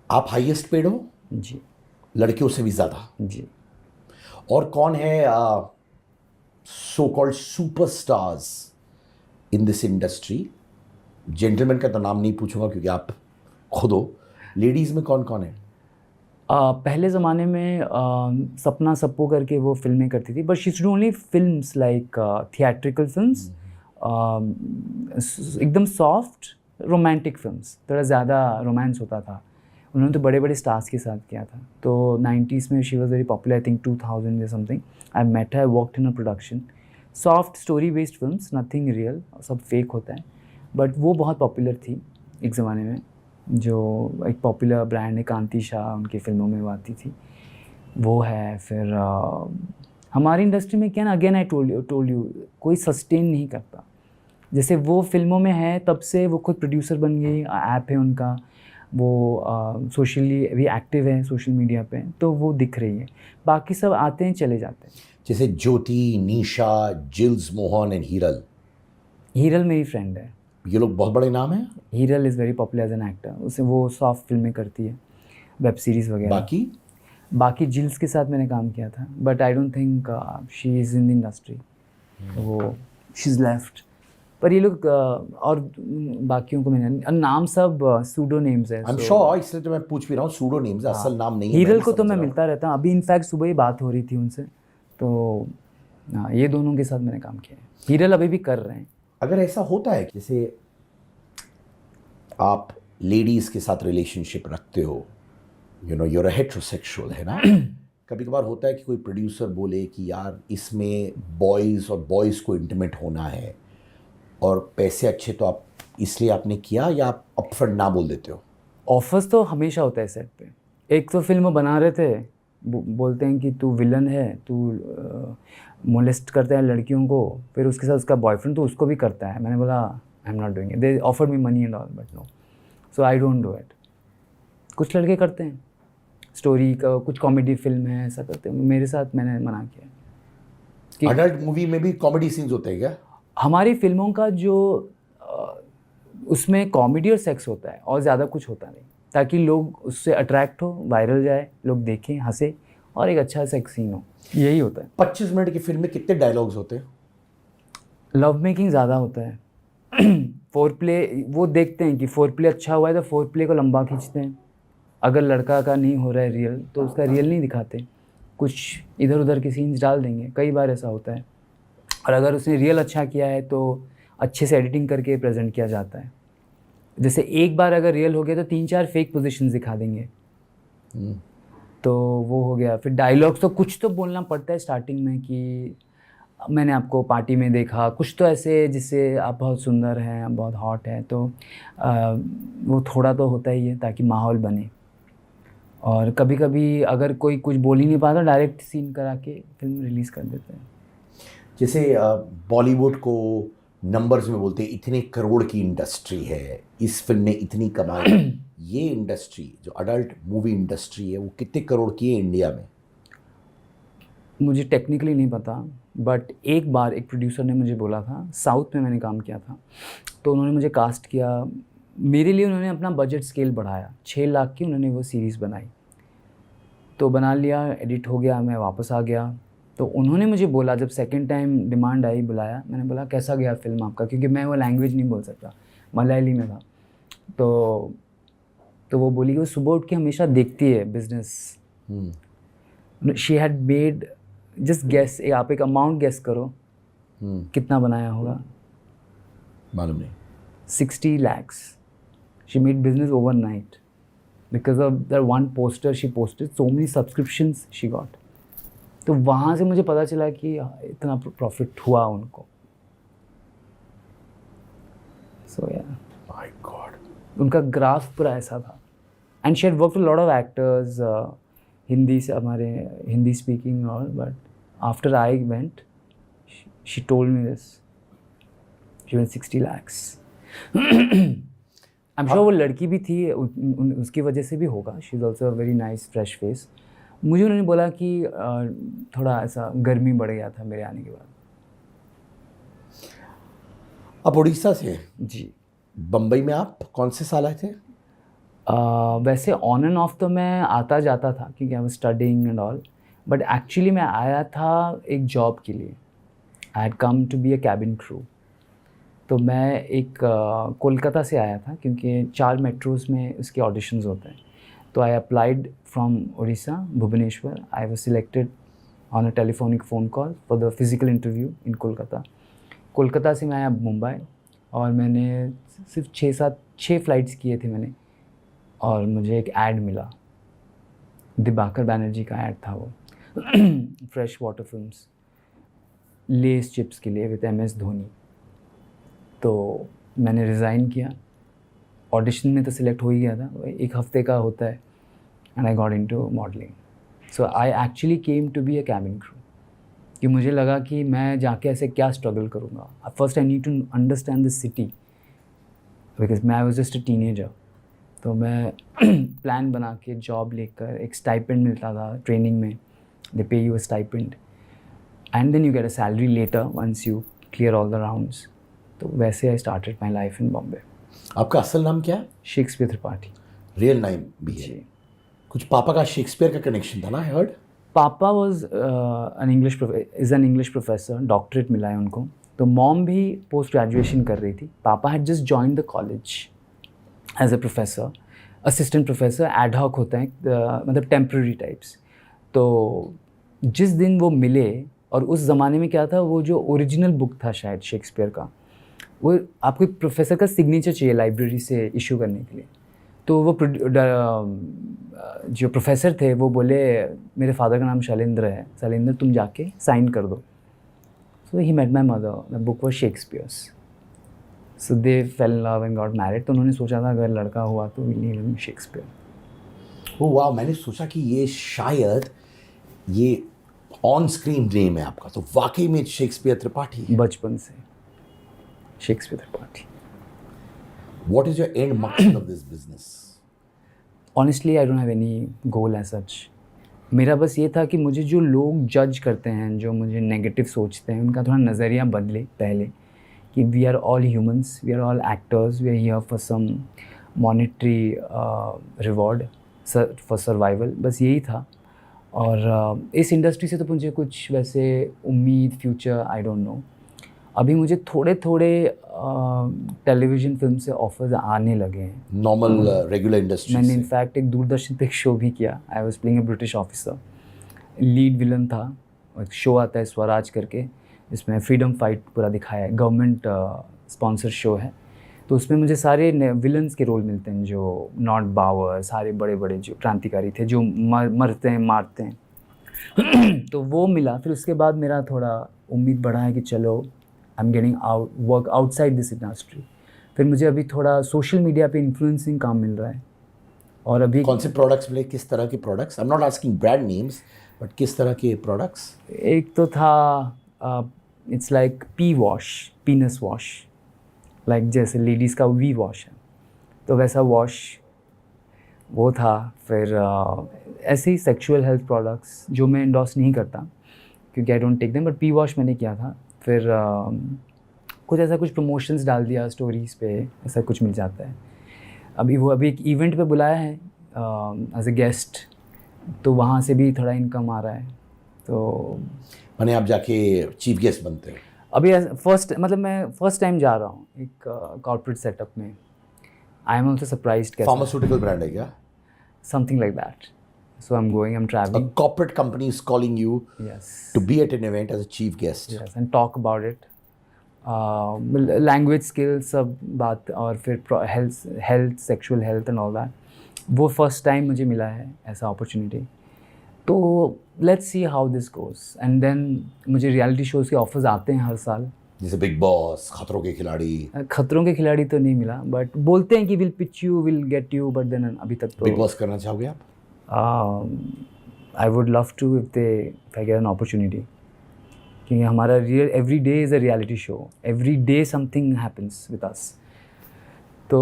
आप हाईएस्ट पेड हो? जी. लड़कियों से भी ज़्यादा? जी. और कौन है so called superstars in this industry? Gentleman का तो नाम नहीं पूछूंगा क्योंकि आप खुद हो. लेडीज़ में कौन कौन है? पहले ज़माने में सपना सप्पो करके वो फिल्में करती थी but she do only films like theatrical films, एकदम सॉफ्ट रोमांटिक फिल्म्स. थोड़ा ज़्यादा रोमांस होता था. उन्होंने तो बड़े बड़े स्टार्स के साथ किया था. तो 90s में she was very popular. I think 2000 या something. I met her, worked in a production. Soft story based films, nothing real, सब फेक होता है. बट वो बहुत पॉपुलर थी एक ज़माने में. जो एक पॉपुलर ब्रांड है कांति शाह, उनकी फ़िल्मों में वो आती थी. वो है. फिर हमारी इंडस्ट्री में क्या ना, अगेन आई टोल्ड यू कोई सस्टेन नहीं करता. जैसे वो फिल्मों में है तब से वो खुद प्रोड्यूसर बन गई. ऐप है उनका, वो सोशली भी एक्टिव है सोशल मीडिया पे, तो वो दिख रही है. बाकी सब आते हैं चले जाते हैं. जैसे ज्योति, निशा, जिल्स मोहन एंड हीरल. हीरल मेरी फ्रेंड है. ये लोग बहुत बड़े नाम हैं. Hiral is very popular as an actor. उसे वो सॉफ्ट फिल्में करती है, वेब सीरीज़ वगैरह. बाकी जिल्स के साथ मैंने काम किया था but I don't think she is in the industry. वो शी इज़ लेफ्ट. पर ये लोग और बाकियों को मैंने नाम सब सूडो नेम्स है। आई एम श्योर, इसलिए तो मैं पूछ भी रहा हूँ, सूडो नेम्स है, असल नाम नहीं है। हीरल भी को तो समझ मैं रहा हूँ। मिलता रहता हूँ, अभी इनफैक्ट सुबह ही बात हो रही थी उनसे, तो हाँ ये दोनों के साथ मैंने काम किया है। हीरल अभी भी कर रहे हैं। अगर ऐसा होता है कि जैसे आप लेडीज़ के साथ रिलेशनशिप रखते हो, यू नो यूर हेट्रोसेक्सुअल, है ना, कभी कभार होता है कि कोई प्रोड्यूसर बोले कि यार इसमें बॉयज़ और बॉयज़ को इंटीमेट होना है और पैसे अच्छे, तो आप इसलिए आपने किया, या आप अपफ्रंट ना बोल देते हो? ऑफर्स तो हमेशा होता है सेट पे। एक तो फिल्म बना रहे थे, बोलते हैं कि तू विलन है, तू मोलेस्ट करता है लड़कियों को, फिर उसके साथ उसका बॉयफ्रेंड तो उसको भी करता है। मैंने बोला I am not doing it, they offered me money and all but no, so I don't do it. कुछ लड़के करते हैं, स्टोरी का कुछ कॉमेडी फिल्म है ऐसा करते हैं, मेरे साथ मैंने मना किया कि अडल्ट मूवी में भी कॉमेडी सीन्स होते हैं क्या? हमारी फिल्मों का जो उसमें कॉमेडी और सेक्स होता है और ज़्यादा कुछ होता नहीं, ताकि लोग उससे अट्रैक्ट हो, वायरल जाए, लोग देखें, हंसे और एक अच्छा सेक्स सीन हो, यही होता है। 25 मिनट की फिल्म में कितने डायलॉग्स होते हैं? लव मेकिंग ज़्यादा होता है। फोर प्ले वो देखते हैं कि फोर प्ले अच्छा हुआ है तो फोर प्ले को लंबा खींचते हैं। अगर लड़का का नहीं हो रहा है रियल तो उसका रियल नहीं दिखाते, कुछ इधर उधर के सीन्स डाल देंगे, कई बार ऐसा होता है। और अगर उसने रियल अच्छा किया है तो अच्छे से एडिटिंग करके प्रेजेंट किया जाता है। जैसे एक बार अगर रियल हो गया तो 3-4 फेक पोजीशंस दिखा देंगे, तो वो हो गया। फिर डायलॉग्स तो कुछ तो बोलना पड़ता है स्टार्टिंग में कि मैंने आपको पार्टी में देखा, कुछ तो ऐसे जिससे आप बहुत सुंदर हैं, आप बहुत हॉट हैं, तो वो थोड़ा तो होता ही है ताकि माहौल बने। और कभी कभी अगर कोई कुछ बोल ही नहीं पाता, डायरेक्ट सीन करा के फिल्म रिलीज़ कर देते हैं। जैसे बॉलीवुड को नंबर्स में बोलते हैं इतने करोड़ की इंडस्ट्री है, इस फिल्म ने इतनी कमाई। ये इंडस्ट्री जो अडल्ट मूवी इंडस्ट्री है वो कितने करोड़ की है इंडिया में? मुझे टेक्निकली नहीं पता, बट एक बार एक प्रोड्यूसर ने मुझे बोला था, साउथ में मैंने काम किया था, तो उन्होंने मुझे कास्ट किया। मेरे लिए उन्होंने अपना बजट स्केल बढ़ाया, 6 लाख की उन्होंने वो सीरीज़ बनाई, तो बना लिया, एडिट हो गया, मैं वापस आ गया। तो उन्होंने मुझे बोला, जब सेकंड टाइम डिमांड आई, बुलाया, मैंने बोला कैसा गया फिल्म आपका, क्योंकि मैं वो लैंग्वेज नहीं बोल सकता, मलयाली में था। तो वो बोली कि वो सुबह उठ के हमेशा देखती है business. She had made, just guess, आप एक अमाउंट गेस करो कितना बनाया होगा। मालूम नहीं। 60 lakhs. She made business overnight because of that one poster she posted. So many subscriptions she got. तो वहाँ से मुझे पता चला कि इतना प्रॉफिट हुआ उनको। So yeah, My God. उनका ग्राफ पूरा ऐसा था। And she had worked with a lot of actors, Hindi से, हमारे हिंदी speaking और, but after I went, she told me this. She went 60 lakhs. I'm sure वो लड़की भी थी, उसकी वजह से भी होगा। She is also very nice fresh face. मुझे उन्होंने बोला कि थोड़ा ऐसा गर्मी बढ़ गया था मेरे आने के बाद। आप उड़ीसा से? जी। बम्बई में आप कौन से साल आए थे? वैसे ऑन एंड ऑफ तो मैं आता जाता था क्योंकि I was studying and all, but actually मैं आया था एक जॉब के लिए। I had come to be a cabin crew. तो मैं एक कोलकाता से आया था क्योंकि 4 मेट्रोज़ में उसके ऑडिशंस होते हैं। तो I applied from Orissa, Bhubaneswar. I was selected on a telephonic phone call for the physical interview in Kolkata. Kolkata से मैं आया मुंबई और मैंने सिर्फ 6 फ्लाइट्स किए थे मैंने, और मुझे एक ऐड मिला, दिबाकर बैनर्जी का ऐड था वो, fresh water films, Lay's chips के लिए विद MS धोनी। तो मैंने रिज़ाइन किया। ऑडिशन में तो सिलेक्ट हो ही गया था, 1 हफ्ते का होता है, and I got into modelling. So I actually came to be a cabin crew, कि मुझे लगा कि मैं जाके ऐसे क्या स्ट्रगल करूँगा। First I need to understand the city, because मैं I was just a teenager. तो मैं प्लान बना के जॉब लेकर, एक स्टाइपेंड मिलता था ट्रेनिंग में, they pay you a stipend and then you get a salary letter once you clear all the rounds. तो वैसे I started my life in Bombay. आपका असल नाम क्या है? शेक्सपियर त्रिपाठी। रियल नाम भी है? जी। कुछ पापा का शेक्सपियर का कनेक्शन था ना, हर्ड? पापा was an English professor, doctorate मिला है उनको, तो मॉम भी पोस्ट ग्रेजुएशन कर रही थी, पापा had just join the college as a professor, assistant professor, ad hoc होता है, मतलब टेम्प्रेरी टाइप्स। तो जिस दिन वो मिले, और उस ज़माने में क्या था, वो जो ओरिजिनल बुक था शायद शेक्सपियर का, वो आपको प्रोफेसर का सिग्नेचर चाहिए लाइब्रेरी से इशू करने के लिए। तो वो जो प्रोफेसर थे वो बोले मेरे फादर का नाम शैलेंद्र है, शैलेंद्र तुम जाके साइन कर दो। So he met my mother, the book was Shakespeare's. So they fell in love and got married. तो उन्होंने सोचा था अगर लड़का हुआ तो विल नेम हिम शेक्सपियर। ओ वाह, मैंने सोचा कि ये शायद ये ऑन स्क्रीन नेम है आपका, तो वाकई में शेक्सपियर त्रिपाठी है। बचपन से Shakespeare Tripathi. What is your end market of this business? Honestly I don't have any goal as such. मेरा बस ये था कि मुझे जो लोग जज करते हैं, जो मुझे नेगेटिव सोचते हैं, उनका थोड़ा नज़रिया बदले पहले, कि we are all humans, we are all actors, we are here for some monetary reward for survival, बस यही था। और इस इंडस्ट्री से तो मुझे कुछ वैसे उम्मीद फ्यूचर आई डोंट नो। अभी मुझे थोड़े थोड़े टेलीविज़न फिल्म से ऑफर्स आने लगे हैं। नॉर्मल रेगुलर इंडस्ट्री मैंने से। इनफैक्ट एक दूरदर्शन पे एक शो भी किया, I was playing a British officer, lead villain था। एक शो आता है स्वराज करके, इसमें फ्रीडम फाइट पूरा दिखाया है, गवर्नमेंट स्पॉन्सर शो है। तो उसमें मुझे सारे विलन्स के रोल मिलते हैं, जो नॉट बावर, सारे बड़े बड़े जो क्रांतिकारी थे, जो मरते हैं मारते हैं तो वो मिला। फिर उसके बाद मेरा थोड़ा उम्मीद बढ़ा है कि चलो I am getting out work outside this industry. फिर मुझे अभी थोड़ा सोशल मीडिया पे इन्फ्लुएंसिंग काम मिल रहा है। और अभी कौन से प्रोडक्ट्स मिले, किस तरह के products? I am not asking brand names, but किस तरह के प्रोडक्ट्स? एक तो था it's like P wash, पीनस wash, like जैसे लेडीज़ का वी वॉश है, तो वैसा वॉश वो था। फिर ऐसे ही सेक्सुअल हेल्थ प्रोडक्ट्स जो मैं इंडोर्स नहीं करता क्योंकि I don't take them, but P wash मैंने किया था। फिर कुछ ऐसा कुछ प्रमोशंस डाल दिया स्टोरीज़ पे, ऐसा कुछ मिल जाता है। अभी एक इवेंट पे बुलाया है एज अ गेस्ट, तो वहाँ से भी थोड़ा इनकम आ रहा है। तो मैंने आप जाके चीफ गेस्ट बनते हो? अभी मैं फर्स्ट टाइम जा रहा हूँ एक कॉर्पोरेट सेटअप में। I am also surprised. Pharmaceutical brand है क्या? Something like that. So I'm going, I'm A traveling. corporate company is calling you Yes. to be at an event as a chief guest. Yes, and talk about it. Language skills सब बात, और फिर health, sexual health and all that. वो first time मुझे मिला है ऐसा opportunity. तो let's see how this goes. And then मुझे reality shows के offers आते हैं हर साल। जैसे बिग बॉस, खतरों के खिलाड़ी। खतरों के खिलाड़ी तो नहीं मिला, बट बोलते हैं कि will pitch you, will get you, but then अभी तक तो। बिग बॉस करना चाहोगे आप? I would love to if I get an opportunity. क्योंकि हमारा every day is a reality show. Every day something happens with us. तो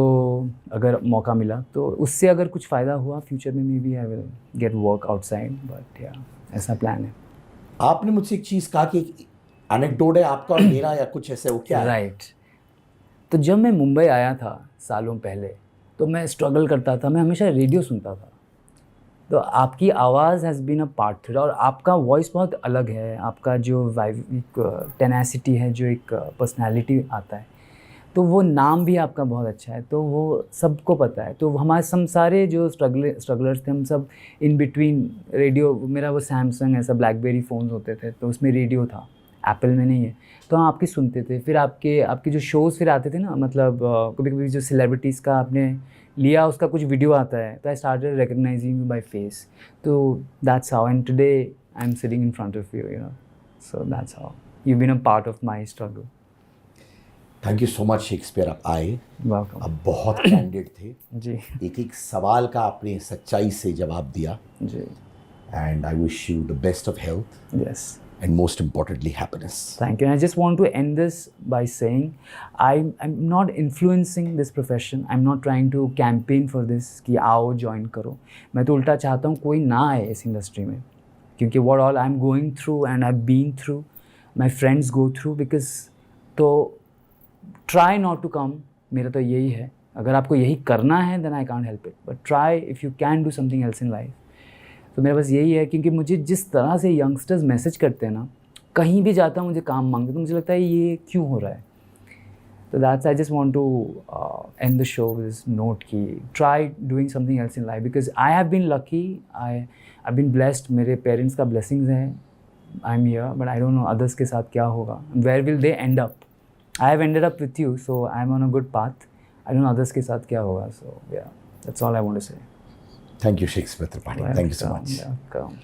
अगर मौका मिला तो उससे अगर कुछ फ़ायदा हुआ फ्यूचर में, maybe I will get work outside. But yeah, ऐसा प्लान है। आपने मुझसे एक चीज़ कहा कि एक एनेक्डोट है आपका और मेरा या कुछ ऐसे, वो क्या है? राइट। तो जब मैं मुंबई आया था सालों पहले, तो मैं स्ट्रगल करता था, मैं हमेशा रेडियो सुनता था। तो आपकी आवाज़ has been a part through, और आपका वॉइस बहुत अलग है, आपका जो एक टेनेसिटी है, जो एक पर्सनालिटी आता है, तो वो नाम भी आपका बहुत अच्छा है, तो वो सबको पता है। तो हमारे हम सारे जो स्ट्रगलर्स थे, हम सब इन बिटवीन रेडियो। मेरा वो सैमसंग ऐसा ब्लैकबेरी फ़ोन्स होते थे, तो उसमें रेडियो था, एप्पल में नहीं है। तो हम आपकी सुनते थे। फिर आपके जो शोज़ फिर आते थे ना, मतलब कभी कभी जो सेलिब्रिटीज़ का आपने लिया, उसका कुछ वीडियो आता है, तो I started recognising you by face. तो that's how, and today I am sitting in front of you, so that's how you been a part of my struggle. Thank you so much Shakespeare, आप आए। Welcome. आप बहुत candid थे जी एक एक सवाल का आपने सच्चाई से जवाब दिया। जी। And I wish you the best of health yes, and most importantly happiness. thank you. And I just want to end this by saying I'm not influencing this profession. I'm not trying to campaign for this कि आओ join करो। मैं तो उल्टा चाहता हूँ कोई ना आए इस इंडस्ट्री में, क्योंकि what all I'm going through and I've been through, my friends go through, because तो try not to come, मेरा तो यही है। अगर आपको यही करना है then I can't help it, but try if you can do something else in life. तो मेरा बस यही है, क्योंकि मुझे जिस तरह से यंगस्टर्स मैसेज करते हैं ना, कहीं भी जाता हूँ मुझे काम मांगते, तो मुझे लगता है ये क्यों हो रहा है. So that's I just want to end the show with this note कि try doing something else in life because I have been lucky. I've been blessed. मेरे parents का blessings हैं. I'm here, but I don't know others के साथ क्या होगा. Where will they end up? I have ended up with you, so I'm on a good path. I don't know others के साथ क्या होगा. So yeah, that's all I want to say. Thank you, Shakespeare Tripathi. Thank you so much. Welcome.